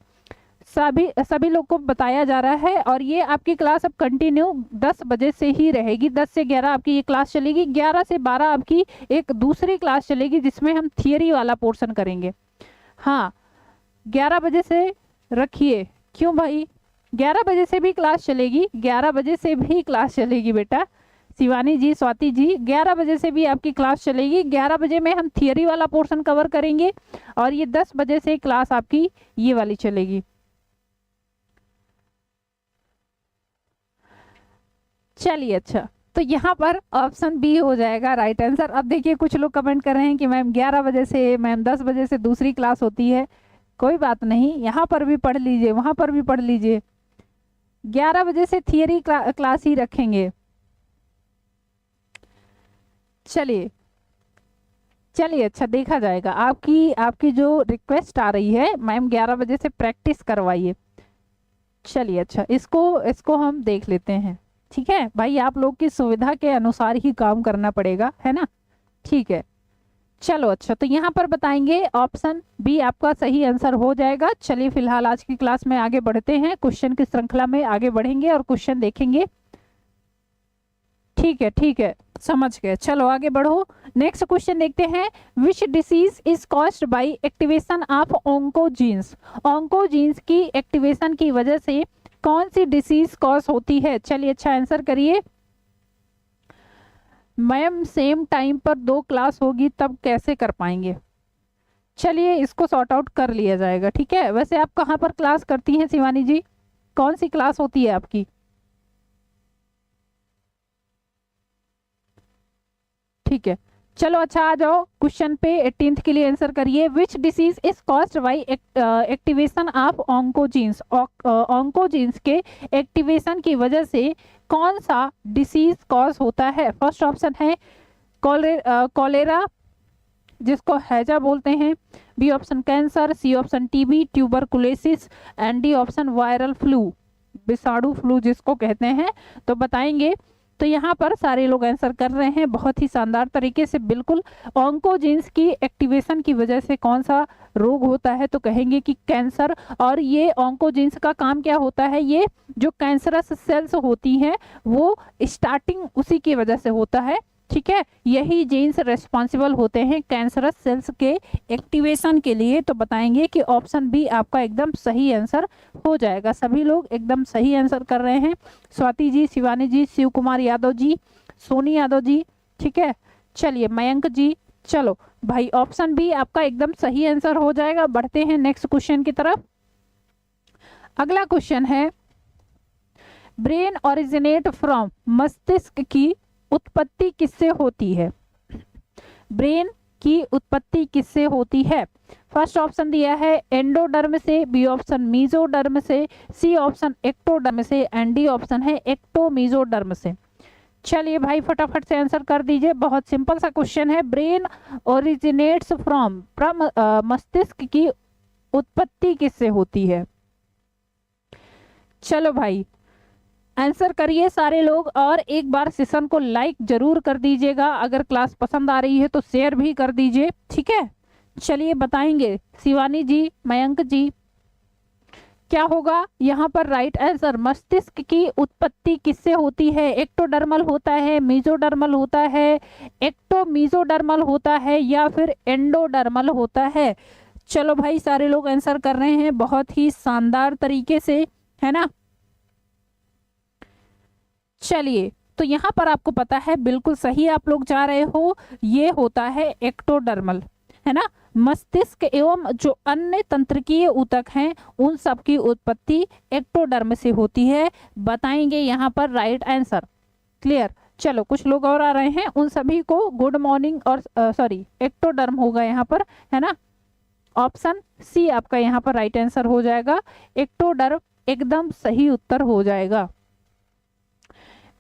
सभी लोग को बताया जा रहा है। और ये आपकी क्लास अब कंटिन्यू 10 बजे से ही रहेगी, 10 से 11 आपकी ये क्लास चलेगी, 11 से 12 आपकी एक दूसरी क्लास चलेगी जिसमें हम थियरी वाला पोर्शन करेंगे। हाँ 11 बजे से रखिए, क्यों भाई, 11 बजे से भी क्लास चलेगी, 11 बजे से भी क्लास चलेगी बेटा, शिवानी जी, स्वाति जी, 11 बजे से भी आपकी क्लास चलेगी। 11 बजे में हम थियरी वाला पोर्शन कवर करेंगे, और ये 10 बजे से क्लास आपकी ये वाली चलेगी। चलिए अच्छा, तो यहाँ पर ऑप्शन बी हो जाएगा राइट आंसर। अब देखिए कुछ लोग कमेंट कर रहे हैं कि मैम 11 बजे से, मैम 10 बजे से दूसरी क्लास होती है, कोई बात नहीं, यहाँ पर भी पढ़ लीजिए, वहाँ पर भी पढ़ लीजिए, 11 बजे से थियरी क्लास ही रखेंगे। चलिए चलिए अच्छा, देखा जाएगा, आपकी जो रिक्वेस्ट आ रही है मैम 11 बजे से प्रैक्टिस करवाइए। चलिए अच्छा, इसको हम देख लेते हैं। ठीक है भाई, आप लोग की सुविधा के अनुसार ही काम करना पड़ेगा, है ना, ठीक है। चलो अच्छा, तो यहाँ पर बताएंगे ऑप्शन बी आपका सही आंसर हो जाएगा। चलिए फिलहाल आज की क्लास में आगे बढ़ते हैं, क्वेश्चन की श्रृंखला में आगे बढ़ेंगे और क्वेश्चन देखेंगे। ठीक है समझ गए, चलो आगे बढ़ो। नेक्स्ट क्वेश्चन देखते हैं, which disease is caused bye activation of oncogenes, oncogenes की एक्टिवेशन की वजह से कौन सी डिसीज कॉज होती है। चलिए अच्छा आंसर करिए। मैम सेम टाइम पर 2 क्लास होगी तब कैसे कर पाएंगे, चलिए इसको सॉर्ट आउट कर लिया जाएगा। ठीक है, वैसे आप कहाँ पर क्लास करती हैं शिवानी जी, कौन सी क्लास होती है आपकी। ठीक है चलो अच्छा आ जाओ क्वेश्चन पे 18th के लिए आंसर करिए। Which disease is caused bye activation of oncogenes. Oncogenes के एक्टिवेशन की वजह से कौन सा डिसीज कॉज होता है? फर्स्ट ऑप्शन है कॉलेरा जिसको हैजा बोलते हैं, B option cancer, C option TB, tuberculosis and D option viral flu, विषाणु फ्लू जिसको कहते हैं। तो बताएंगे। तो यहाँ पर सारे लोग आंसर कर रहे हैं बहुत ही शानदार तरीके से, बिल्कुल। ऑन्कोजीन्स की एक्टिवेशन की वजह से कौन सा रोग होता है? तो कहेंगे कि कैंसर। और ये ऑन्कोजीन्स का काम क्या होता है? ये जो कैंसरस सेल्स होती हैं वो स्टार्टिंग उसी की वजह से होता है, ठीक है। यही जीन्स रेस्पॉन्सिबल होते हैं कैंसरस सेल्स के एक्टिवेशन के लिए। तो बताएंगे कि ऑप्शन बी आपका एकदम सही आंसर हो जाएगा। सभी लोग एकदम सही आंसर कर रहे हैं। स्वाति जी, शिवानी जी, शिव कुमार यादव जी, सोनी यादव जी, ठीक है। चलिए मयंक जी, चलो भाई ऑप्शन बी आपका एकदम सही आंसर हो जाएगा। बढ़ते हैं नेक्स्ट क्वेश्चन की तरफ। अगला क्वेश्चन है, ब्रेन ओरिजिनेट फ्रॉम, मस्तिष्क की उत्पत्ति किससे होती है? ब्रेन की उत्पत्ति किससे होती है? फर्स्ट ऑप्शन दिया है एंडोडर्म से, बी ऑप्शन मीजोडर्म से, सी ऑप्शन एक्टोडर्म से एंड डी ऑप्शन है एक्टोमीजोडर्म से। चलिए भाई फटाफट से आंसर कर दीजिए। बहुत सिंपल सा क्वेश्चन है। ब्रेन ओरिजिनेट्स फ्रॉम, मस्तिष्क की उत्पत्ति किससे होती है? चलो भाई आंसर करिए सारे लोग, और एक बार सेशन को लाइक जरूर कर दीजिएगा। अगर क्लास पसंद आ रही है तो शेयर भी कर दीजिए, ठीक है। चलिए बताएंगे शिवानी जी, मयंक जी, क्या होगा यहाँ पर राइट आंसर? मस्तिष्क की उत्पत्ति किससे होती है? एक्टोडर्मल होता है, मीजोडर्मल होता है, एक्टोमीजोडर्मल होता है या फिर एंडोडर्मल होता है? चलो भाई सारे लोग आंसर कर रहे हैं बहुत ही शानदार तरीके से, है ना। चलिए तो यहाँ पर आपको पता है, बिल्कुल सही आप लोग जा रहे हो, ये होता है एक्टोडर्मल, है ना। मस्तिष्क एवं जो अन्य तंत्रिकीय ऊतक हैं उन सब की उत्पत्ति एक्टोडर्म से होती है। बताएंगे यहाँ पर राइट आंसर। क्लियर? चलो कुछ लोग और आ रहे हैं, उन सभी को गुड मॉर्निंग। और सॉरी एक्टोडर्म होगा यहाँ पर, है ना। ऑप्शन सी आपका यहाँ पर राइट आंसर हो जाएगा। एक्टोडर्म एकदम सही उत्तर हो जाएगा,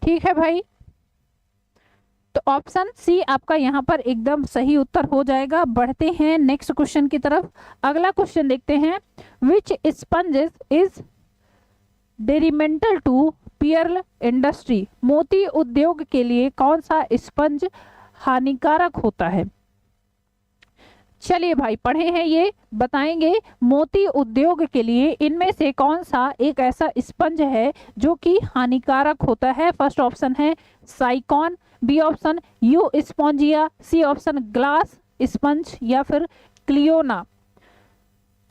ठीक है भाई। तो ऑप्शन सी आपका यहाँ पर एकदम सही उत्तर हो जाएगा। बढ़ते हैं नेक्स्ट क्वेश्चन की तरफ। अगला क्वेश्चन देखते हैं। विच sponges is डेरिमेंटल to Pearl industry? मोती उद्योग के लिए कौन सा स्पंज हानिकारक होता है? चलिए भाई पढ़े हैं ये, बताएंगे। मोती उद्योग के लिए इनमें से कौन सा एक ऐसा स्पंज है जो कि हानिकारक होता है? फर्स्ट ऑप्शन है Sycon, B option Euspongia, C option glass sponge या फिर क्लियोना।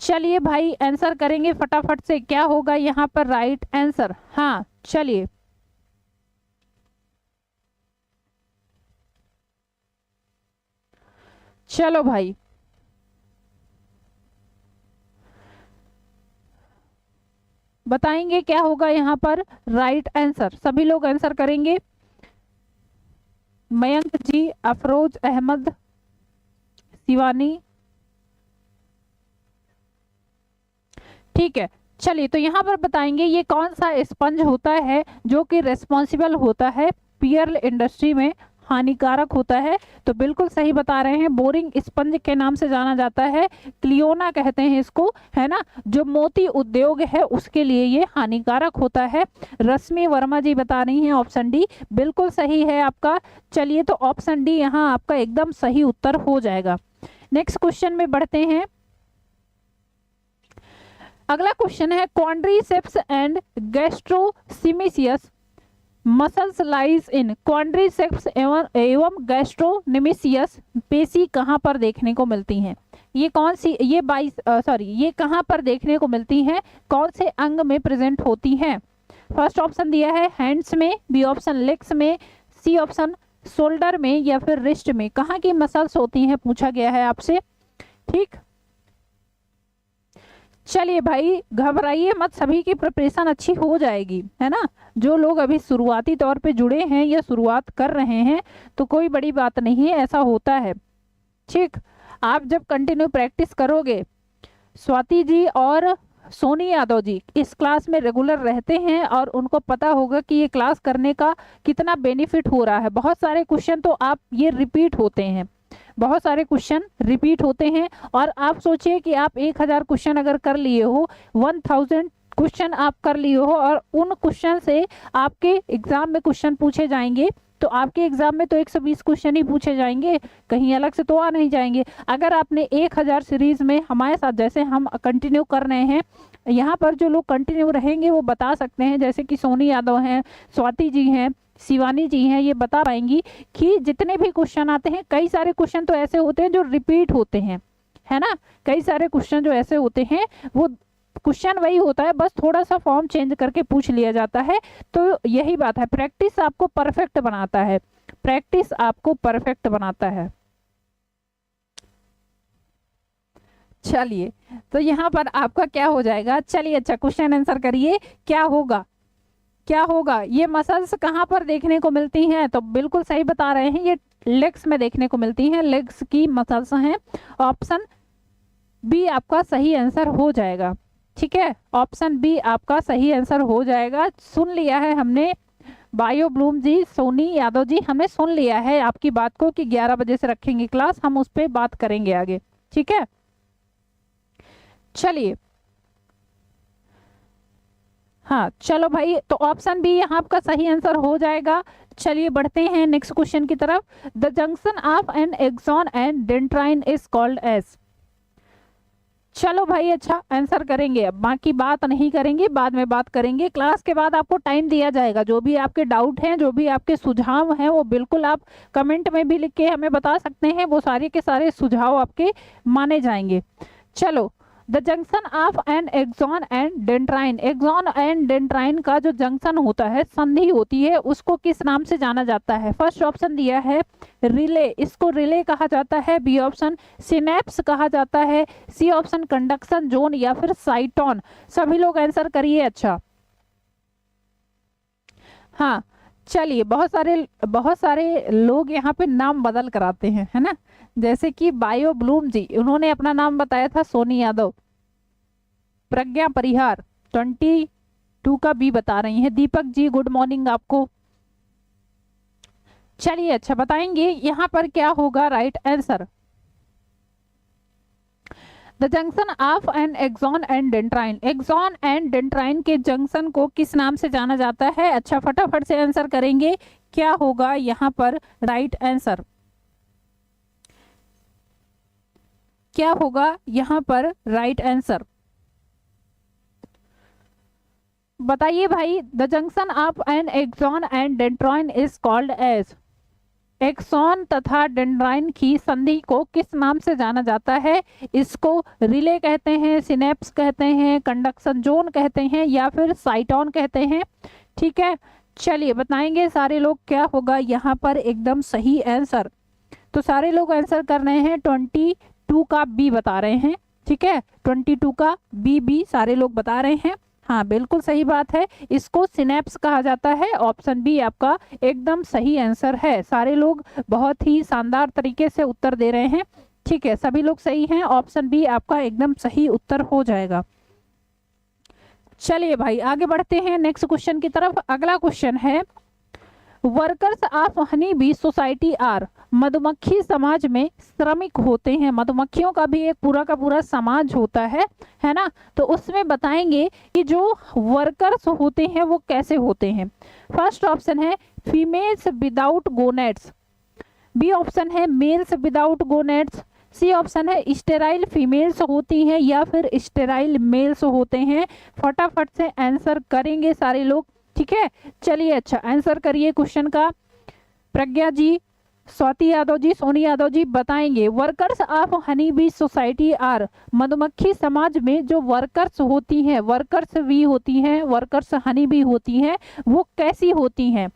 चलिए भाई आंसर करेंगे फटाफट से, क्या होगा यहाँ पर राइट आंसर? हाँ चलिए चलो भाई बताएंगे क्या होगा यहाँ पर राइट आंसर। सभी लोग आंसर करेंगे। मयंक जी, अफरोज अहमद, शिवानी, ठीक है। चलिए तो यहाँ पर बताएंगे ये कौन सा स्पंज होता है जो कि रेस्पॉन्सिबल होता है पियर्ल इंडस्ट्री में हानिकारक होता है। तो बिल्कुल सही बता रहे हैं, बोरिंग स्पंज के नाम से जाना जाता है, क्लियोना कहते हैं इसको, है ना। जो मोती उद्योग है उसके लिए ये हानिकारक होता है। रश्मि वर्मा जी बता रही हैं ऑप्शन डी, बिल्कुल सही है आपका। चलिए तो ऑप्शन डी यहाँ आपका एकदम सही उत्तर हो जाएगा। नेक्स्ट क्वेश्चन में बढ़ते हैं। अगला क्वेश्चन है quadriceps and gastrocnemius muscles lies in. Quadriceps एवं गैस्ट्रोनिमिसियस पेशी कहाँ पर देखने को मिलती हैं? ये कौन सी, ये ये कहाँ पर देखने को मिलती हैं? कौन से अंग में प्रेजेंट होती हैं? फर्स्ट ऑप्शन दिया है हैंड्स में, बी ऑप्शन लेग्स में, सी ऑप्शन शोल्डर में या फिर रिस्ट में। कहाँ की मसल्स होती हैं पूछा गया है आपसे, ठीक। चलिए भाई घबराइए मत, सभी की प्रिपरेशन अच्छी हो जाएगी, है ना। जो लोग अभी शुरुआती तौर पे जुड़े हैं या शुरुआत कर रहे हैं तो कोई बड़ी बात नहीं है, ऐसा होता है। ठीक, आप जब कंटिन्यू प्रैक्टिस करोगे, स्वाति जी और सोनी यादव जी इस क्लास में रेगुलर रहते हैं और उनको पता होगा कि ये क्लास करने का कितना बेनिफिट हो रहा है। बहुत सारे क्वेश्चन तो आप ये रिपीट होते हैं, बहुत सारे क्वेश्चन रिपीट होते हैं। और आप सोचिए कि आप 1000 क्वेश्चन अगर कर लिए हो, 1000 क्वेश्चन आप कर लिए हो और उन क्वेश्चन से आपके एग्जाम में क्वेश्चन पूछे जाएंगे, तो आपके एग्जाम में तो 120 क्वेश्चन ही पूछे जाएंगे, कहीं अलग से तो आ नहीं जाएंगे। अगर आपने 1000 सीरीज में हमारे साथ, जैसे हम कंटिन्यू कर रहे हैं, यहाँ पर जो लोग कंटिन्यू रहेंगे वो बता सकते हैं, जैसे कि सोनी यादव हैं, स्वाति जी हैं, शिवानी जी हैं, ये बता पाएंगी कि जितने भी क्वेश्चन आते हैं, कई सारे क्वेश्चन तो ऐसे होते हैं जो रिपीट होते हैं, है ना। कई सारे क्वेश्चन जो ऐसे होते हैं वो क्वेश्चन वही होता है, बस थोड़ा सा फॉर्म चेंज करके पूछ लिया जाता है। तो यही बात है, प्रैक्टिस आपको परफेक्ट बनाता है, प्रैक्टिस आपको परफेक्ट बनाता है। चलिए, तो यहाँ पर आपका क्या हो जाएगा, चलिए अच्छा क्वेश्चन आंसर करिए। क्या होगा, क्या होगा, ये मसल्स कहाँ पर देखने को मिलती हैं? तो बिल्कुल सही बता रहे हैं, ये लेग्स में देखने को मिलती हैं, लेग्स की मसल्स हैं। ऑप्शन बी आपका सही आंसर हो जाएगा। ठीक है, ऑप्शन बी आपका सही आंसर हो जाएगा। सुन लिया है हमने, बायो ब्लूम जी, सोनी यादव जी, हमें सुन लिया है आपकी बात को कि 11 बजे से रखेंगे क्लास, हम उस पर बात करेंगे आगे। ठीक है, चलिए हाँ चलो भाई, तो ऑप्शन बी यहाँ आपका सही आंसर हो जाएगा। चलिए बढ़ते हैं नेक्स्ट क्वेश्चन की तरफ। The junction of an axon and dendrite is called as. चलो भाई अच्छा आंसर करेंगे, अब बाकी बात नहीं करेंगे, बाद में बात करेंगे। क्लास के बाद आपको टाइम दिया जाएगा, जो भी आपके डाउट हैं, जो भी आपके सुझाव हैं, वो बिल्कुल आप कमेंट में भी लिख के हमें बता सकते हैं, वो सारे के सारे सुझाव आपके माने जाएंगे। चलो, the junction of an axon and dendrite, axon and dendrite का जो जंक्शन होता है, संधि होती है, उसको किस नाम से जाना जाता है? फर्स्ट ऑप्शन दिया है रिले, इसको रिले कहा जाता है। बी ऑप्शन सिनेप्स कहा जाता है। सी ऑप्शन कंडक्शन जोन या फिर साइटोन। सभी लोग आंसर करिए। अच्छा हाँ चलिए, बहुत सारे लोग यहाँ पे नाम बदल कराते हैं, है ना। जैसे कि बायो ब्लूम जी, उन्होंने अपना नाम बताया था सोनी यादव। प्रज्ञा परिहार 22 का बी बता रही हैं। दीपक जी गुड मॉर्निंग आपको। चलिए अच्छा बताएंगे यहाँ पर क्या होगा right answer. The junction of an axon and dendrite, axon and dendrite के जंक्शन को किस नाम से जाना जाता है? अच्छा फटाफट से आंसर करेंगे, क्या होगा यहाँ पर राइट आंसर, क्या होगा यहाँ पर राइट आंसर, बताइए भाई। The junction of an axon and dendrite is called as, axon तथा डेंड्राइन की संधि को किस नाम से जाना जाता है? इसको रिले कहते हैं, सिनेप्स कहते हैं, कंडक्शन जोन कहते हैं या फिर साइटोन कहते हैं। ठीक है, चलिए बताएंगे सारे लोग क्या होगा यहाँ पर एकदम सही आंसर। तो सारे लोग आंसर कर रहे हैं 22 का बी बता रहे हैं। ठीक है, 22 का बी सारे लोग बता रहे हैं। हाँ बिल्कुल सही बात है, इसको सिनेप्स कहा जाता है। ऑप्शन बी आपका एकदम सही आंसर है। सारे लोग बहुत ही शानदार तरीके से उत्तर दे रहे हैं। ठीक है, सभी लोग सही हैं, ऑप्शन बी आपका एकदम सही उत्तर हो जाएगा। चलिए भाई आगे बढ़ते हैं नेक्स्ट क्वेश्चन की तरफ। अगला क्वेश्चन है, workers of honey bee society are, मधुमक्खी समाज में श्रमिक होते हैं। मधुमक्खियों का भी एक पूरा का पूरा समाज होता है ना। तो उसमें बताएंगे कि जो वर्कर्स होते हैं वो कैसे होते हैं। फर्स्ट ऑप्शन है females without gonads, B option है males without gonads, C option है स्टेराइल फीमेल्स होती हैं या फिर स्टेराइल मेल्स होते हैं। फटाफट से आंसर करेंगे सारे लोग। ठीक है, चलिए अच्छा आंसर करिए क्वेश्चन का। प्रज्ञा जी, स्वाति यादव जी, सोनी यादव जी बताएंगे workers of honey bee society are, मधुमक्खी समाज में जो वर्कर्स होती हैं, वर्कर्स वी होती हैं, वर्कर्स हनी बी होती हैं, वो कैसी होती हैं?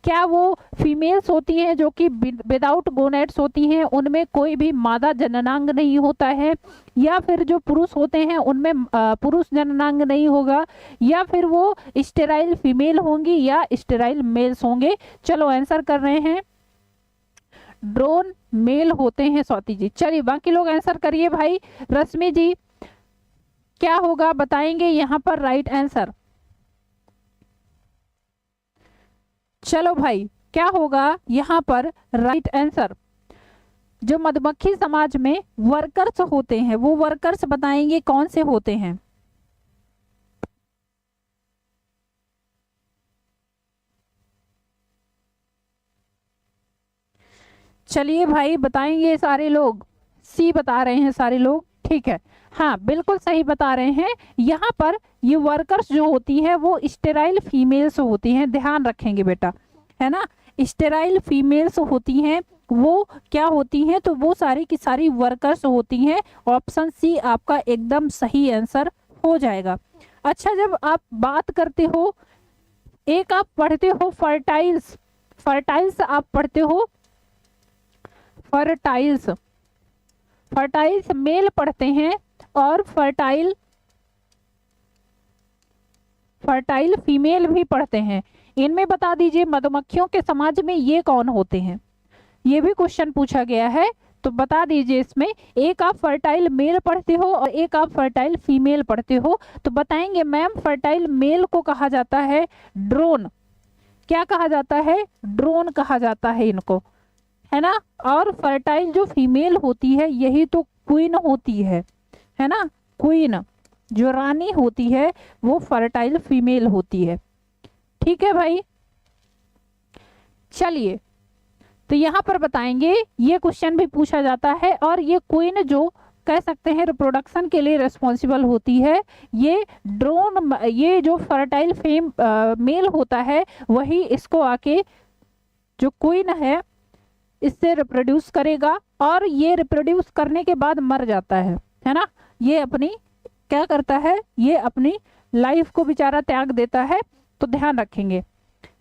क्या वो फीमेल्स होती हैं जो कि विदाउट गोनेट्स होती हैं, उनमें कोई भी मादा जननांग नहीं होता है, या फिर जो पुरुष होते हैं उनमें पुरुष जननांग नहीं होगा, या फिर वो स्टेराइल फीमेल होंगी या स्टेराइल मेल्स होंगे। चलो आंसर कर रहे हैं, ड्रोन मेल होते हैं स्वाति जी। चलिए बाकी लोग आंसर करिए भाई। रश्मि जी क्या होगा बताएंगे यहाँ पर राइट आंसर। चलो भाई क्या होगा यहाँ पर राइट आंसर। जो मधुमक्खी समाज में वर्कर्स होते हैं वो वर्कर्स बताएंगे कौन से होते हैं। चलिए भाई बताएंगे सारे लोग। सी बता रहे हैं सारे लोग, ठीक है, हाँ बिल्कुल सही बता रहे हैं। यहाँ पर ये वर्कर्स जो होती है वो स्टेराइल फीमेल्स होती हैं, ध्यान रखेंगे बेटा, है ना। स्टेराइल फीमेल्स होती हैं वो क्या होती हैं, तो वो सारी की सारी वर्कर्स होती हैं। ऑप्शन सी आपका एकदम सही आंसर हो जाएगा। अच्छा जब आप बात करते हो, एक आप पढ़ते हो फर्टाइल्स, फर्टाइल्स आप पढ़ते हो, फर्टाइल्स, फर्टाइल्स मेल पढ़ते हैं और फर्टाइल फर्टाइल फीमेल भी पढ़ते हैं। इनमें बता दीजिए मधुमक्खियों के समाज में ये कौन होते हैं, ये भी क्वेश्चन पूछा गया है, तो बता दीजिए इसमें। एक आप फर्टाइल मेल पढ़ते हो और एक आप फर्टाइल फीमेल पढ़ते हो, तो बताएंगे मैम फर्टाइल मेल को कहा जाता है ड्रोन। क्या कहा जाता है, ड्रोन कहा जाता है इनको, है ना। और फर्टाइल जो फीमेल होती है यही तो क्वीन होती है ना। क्वीन जो रानी होती है वो फर्टाइल फीमेल होती है, ठीक है भाई। चलिए तो यहाँ पर बताएंगे, ये क्वेश्चन भी पूछा जाता है, और ये क्वीन जो कह सकते हैं रिप्रोडक्शन के लिए रिस्पॉन्सिबल होती है, ये ड्रोन, ये जो फर्टाइल मेल होता है वही इसको आके जो क्वीन है इससे रिप्रोड्यूस करेगा, और ये रिप्रोड्यूस करने के बाद मर जाता है ना। ये अपनी क्या करता है, ये अपनी लाइफ को बेचारा त्याग देता है, तो ध्यान रखेंगे।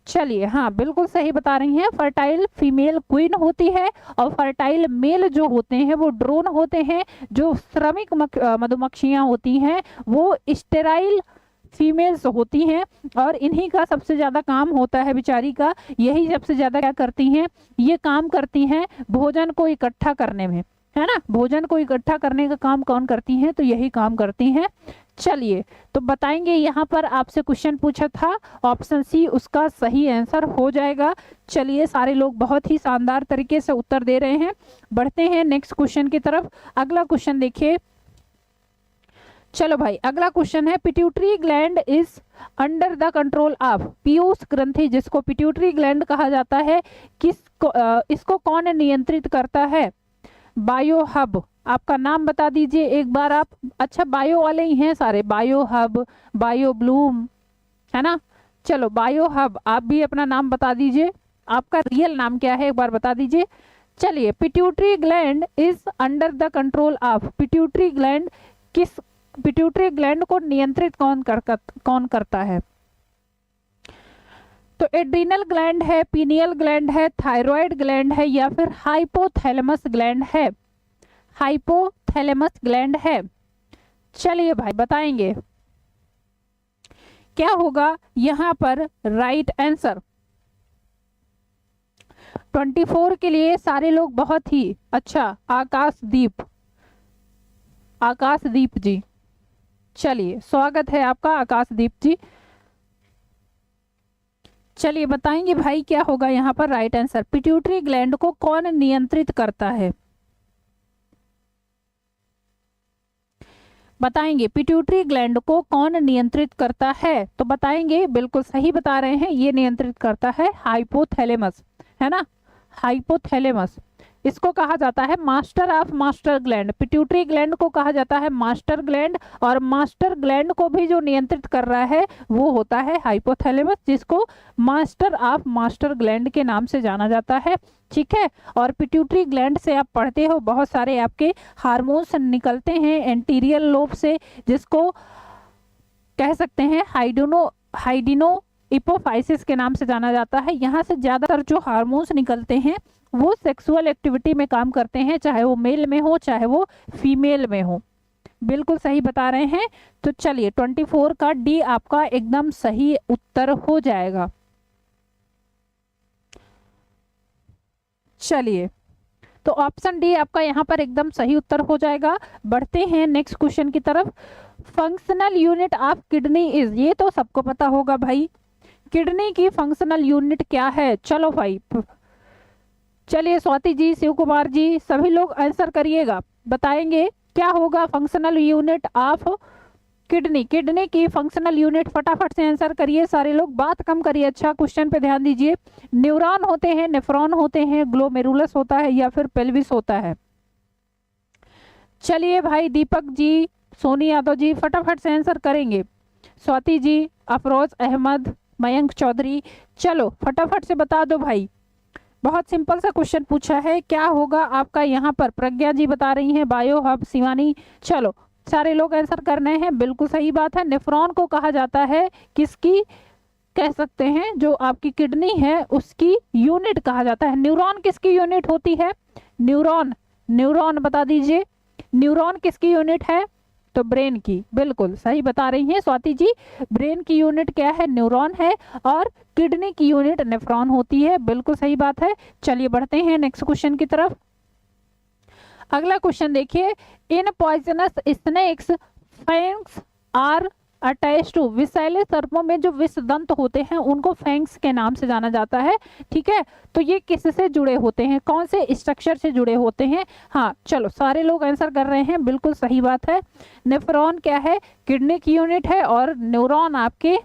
चलिए हाँ बिल्कुल सही बता रही हैं, फर्टाइल फीमेल क्वीन होती है और फर्टाइल मेल जो होते हैं वो ड्रोन होते हैं। जो श्रमिक मधुमक्खियां होती हैं वो स्टेराइल फीमेल्स होती हैं, और इन्हीं का सबसे ज्यादा काम होता है बेचारी का, यही सबसे ज्यादा क्या करती हैं, ये काम करती हैं भोजन को इकट्ठा करने में, है ना। भोजन को इकट्ठा करने का काम कौन करती हैं, तो यही काम करती हैं। चलिए तो बताएंगे, यहाँ पर आपसे क्वेश्चन पूछा था, ऑप्शन सी उसका सही आंसर हो जाएगा। चलिए सारे लोग बहुत ही शानदार तरीके से उत्तर दे रहे हैं। बढ़ते हैं नेक्स्ट क्वेश्चन की तरफ। अगला क्वेश्चन देखिए। चलो भाई अगला क्वेश्चन है, pituitary gland is under the control of, Piyush ग्रंथि जिसको पिट्यूटरी ग्लैंड कहा जाता है, इसको कौन नियंत्रित करता है। बायो हब, आपका नाम बता दीजिए एक बार आप। अच्छा बायो वाले ही हैं सारे, बायो हब, बायो ब्लूम, है ना। चलो बायो हब, आप भी अपना नाम बता दीजिए, आपका रियल नाम क्या है एक बार बता दीजिए। चलिए pituitary gland is under the control of, pituitary gland किस, पिट्यूटरी ग्लैंड को नियंत्रित कौन करता है, तो एड्रीनल ग्लैंड है, पीनियल ग्लैंड है, थायराइड ग्लैंड है, या फिर हाइपोथैलेमस ग्लैंड है, हाइपोथैलेमस ग्लैंड है। चलिए भाई बताएंगे क्या होगा यहाँ पर राइट आंसर। 24 के लिए सारे लोग बहुत ही अच्छा, आकाशदीप, आकाशदीप जी, चलिए स्वागत है आपका आकाशदीप जी। चलिए बताएंगे भाई क्या होगा यहाँ पर राइट आंसर। पिट्यूटरी ग्लैंड को कौन नियंत्रित करता है, बताएंगे पिट्यूटरी ग्लैंड को कौन नियंत्रित करता है, तो बताएंगे बिल्कुल सही बता रहे हैं, ये नियंत्रित करता है हाइपोथैलेमस, है ना। हाइपोथैलेमस इसको कहा जाता है master of master gland, pituitary gland को कहा जाता है मास्टर ग्लैंड, और मास्टर ग्लैंड को भी जो नियंत्रित कर रहा है वो होता है हाइपोथैलेमस, जिसको मास्टर ऑफ मास्टर ग्लैंड के नाम से जाना जाता है, ठीक है। और पिट्यूटरी ग्लैंड से आप पढ़ते हो बहुत सारे आपके हार्मोन्स निकलते हैं एंटीरियर लोब से, जिसको कह सकते हैं हाइडिनो इपोफाइसिस के नाम से जाना जाता है। यहाँ से ज्यादातर जो हार्मोन्स निकलते हैं वो सेक्सुअल एक्टिविटी में काम करते हैं, चाहे वो मेल में हो चाहे वो फीमेल में हो। बिल्कुल सही बता रहे हैं। तो चलिए 24 का डी आपका एकदम सही उत्तर हो जाएगा। चलिए तो ऑप्शन डी आपका यहाँ पर एकदम सही उत्तर हो जाएगा। बढ़ते हैं नेक्स्ट क्वेश्चन की तरफ। Functional unit of kidney is, ये तो सबको पता होगा भाई, किडनी की फंक्शनल यूनिट क्या है। चलो भाई, चलिए स्वाति जी, शिव कुमार जी, सभी लोग आंसर करिएगा, बताएंगे क्या होगा functional unit of kidney. Kidney की फंक्शनल यूनिट फटाफट से आंसर करिए सारे लोग, बात कम करिए। अच्छा क्वेश्चन पे ध्यान दीजिए। न्यूरॉन होते हैं, नेफ्रॉन होते हैं, ग्लोमेरुलस होता है या फिर पेल्विस होता है। चलिए भाई दीपक जी, सोनी यादव जी फटाफट से आंसर करेंगे। स्वाति जी, अफरोज अहमद, मयंक चौधरी, चलो फटाफट से बता दो भाई। बहुत सिंपल सा क्वेश्चन पूछा है, क्या होगा आपका यहाँ पर। प्रज्ञा जी बता रही हैं बायो हब, शिवानी, चलो सारे लोग आंसर करने हैं। बिल्कुल सही बात है। नेफ्रॉन को कहा जाता है किसकी, कह सकते हैं जो आपकी किडनी है उसकी यूनिट कहा जाता है। न्यूरॉन किसकी यूनिट होती है, न्यूरॉन, न्यूरॉन बता दीजिए, न्यूरॉन किसकी यूनिट है, तो ब्रेन की। बिल्कुल सही बता रही हैं स्वाति जी, ब्रेन की यूनिट क्या है, न्यूरॉन है, और किडनी की यूनिट नेफ्रॉन होती है। बिल्कुल सही बात है। चलिए बढ़ते हैं नेक्स्ट क्वेश्चन की तरफ। अगला क्वेश्चन देखिए, in poisonous snakes fangs are attach to, विषैले सर्पों में जो विषदंत होते हैं उनको फैंग्स के नाम से जाना जाता है। ठीक है, तो ये किससे जुड़े होते हैं, कौन से स्ट्रक्चर से जुड़े होते हैं। हाँ चलो सारे लोग आंसर कर रहे हैं, बिल्कुल सही बात है। नेफ्रॉन क्या है, किडनी की यूनिट है, और न्यूरॉन आपके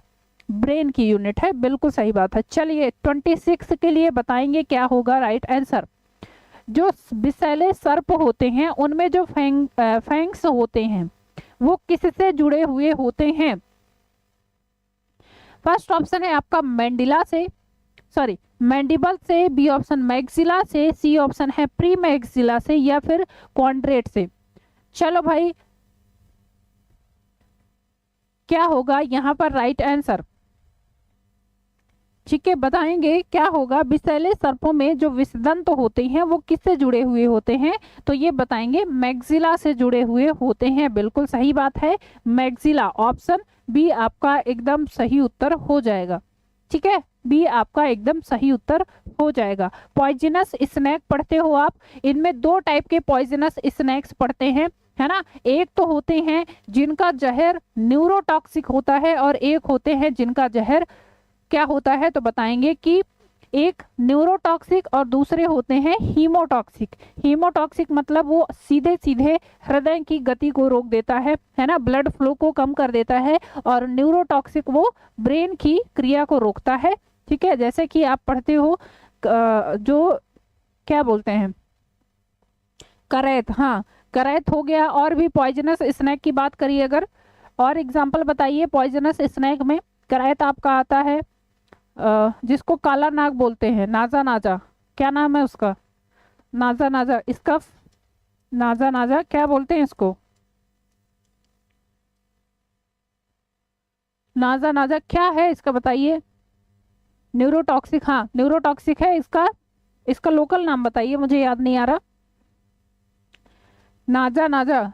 ब्रेन की यूनिट है। बिल्कुल सही बात है। चलिए 26 के लिए बताएंगे क्या होगा राइट आंसर। जो विषैले सर्प होते हैं उनमें जो फैंग्स होते हैं वो किससे जुड़े हुए होते हैं। फर्स्ट ऑप्शन है आपका मैंडिला से, सॉरी मैंडिबल से, बी ऑप्शन मैक्सिला से, सी ऑप्शन है प्री मैक्सिला से, या फिर क्वाड्रेट से। चलो भाई क्या होगा यहाँ पर राइट आंसर, ठीक है बताएंगे क्या होगा। विषैले सर्पों में जो विषदंत होते हैं वो किससे जुड़े हुए होते हैं, तो ये बताएंगे मैक्सिला से जुड़े हुए होते हैं। बिल्कुल सही बात है, मैक्सिला, ऑप्शन बी आपका एकदम सही उत्तर हो जाएगा। ठीक है, बी आपका एकदम सही उत्तर हो जाएगा। पॉइजनस स्नैक पढ़ते हो आप, इनमें दो टाइप के पॉइजनस स्नैक्स पढ़ते हैं, है ना। एक तो होते हैं जिनका जहर न्यूरोटॉक्सिक होता है, और एक होते हैं जिनका जहर क्या होता है, तो बताएंगे कि एक न्यूरोटॉक्सिक और दूसरे होते हैं हीमोटॉक्सिक। हीमोटॉक्सिक मतलब वो सीधे सीधे हृदय की गति को रोक देता है ना, ब्लड फ्लो को कम कर देता है, और न्यूरोटॉक्सिक वो ब्रेन की क्रिया को रोकता है। ठीक है, जैसे कि आप पढ़ते हो जो क्या बोलते हैं करैत, हाँ करैत हो गया। और भी पॉइजनस स्नैक की बात करिए अगर, और एग्जाम्पल बताइए पॉइजनस स्नैक में। करैत आपका आता है जिसको काला नाग बोलते हैं, नाजा नाजा, क्या नाम है उसका, नाजा नाजा, इसका नाजा नाजा क्या बोलते हैं इसको, नाजा नाजा क्या है इसका बताइए। न्यूरोटॉक्सिक, हाँ न्यूरोटॉक्सिक है इसका, इसका लोकल नाम बताइए, मुझे याद नहीं आ रहा। नाजा नाजा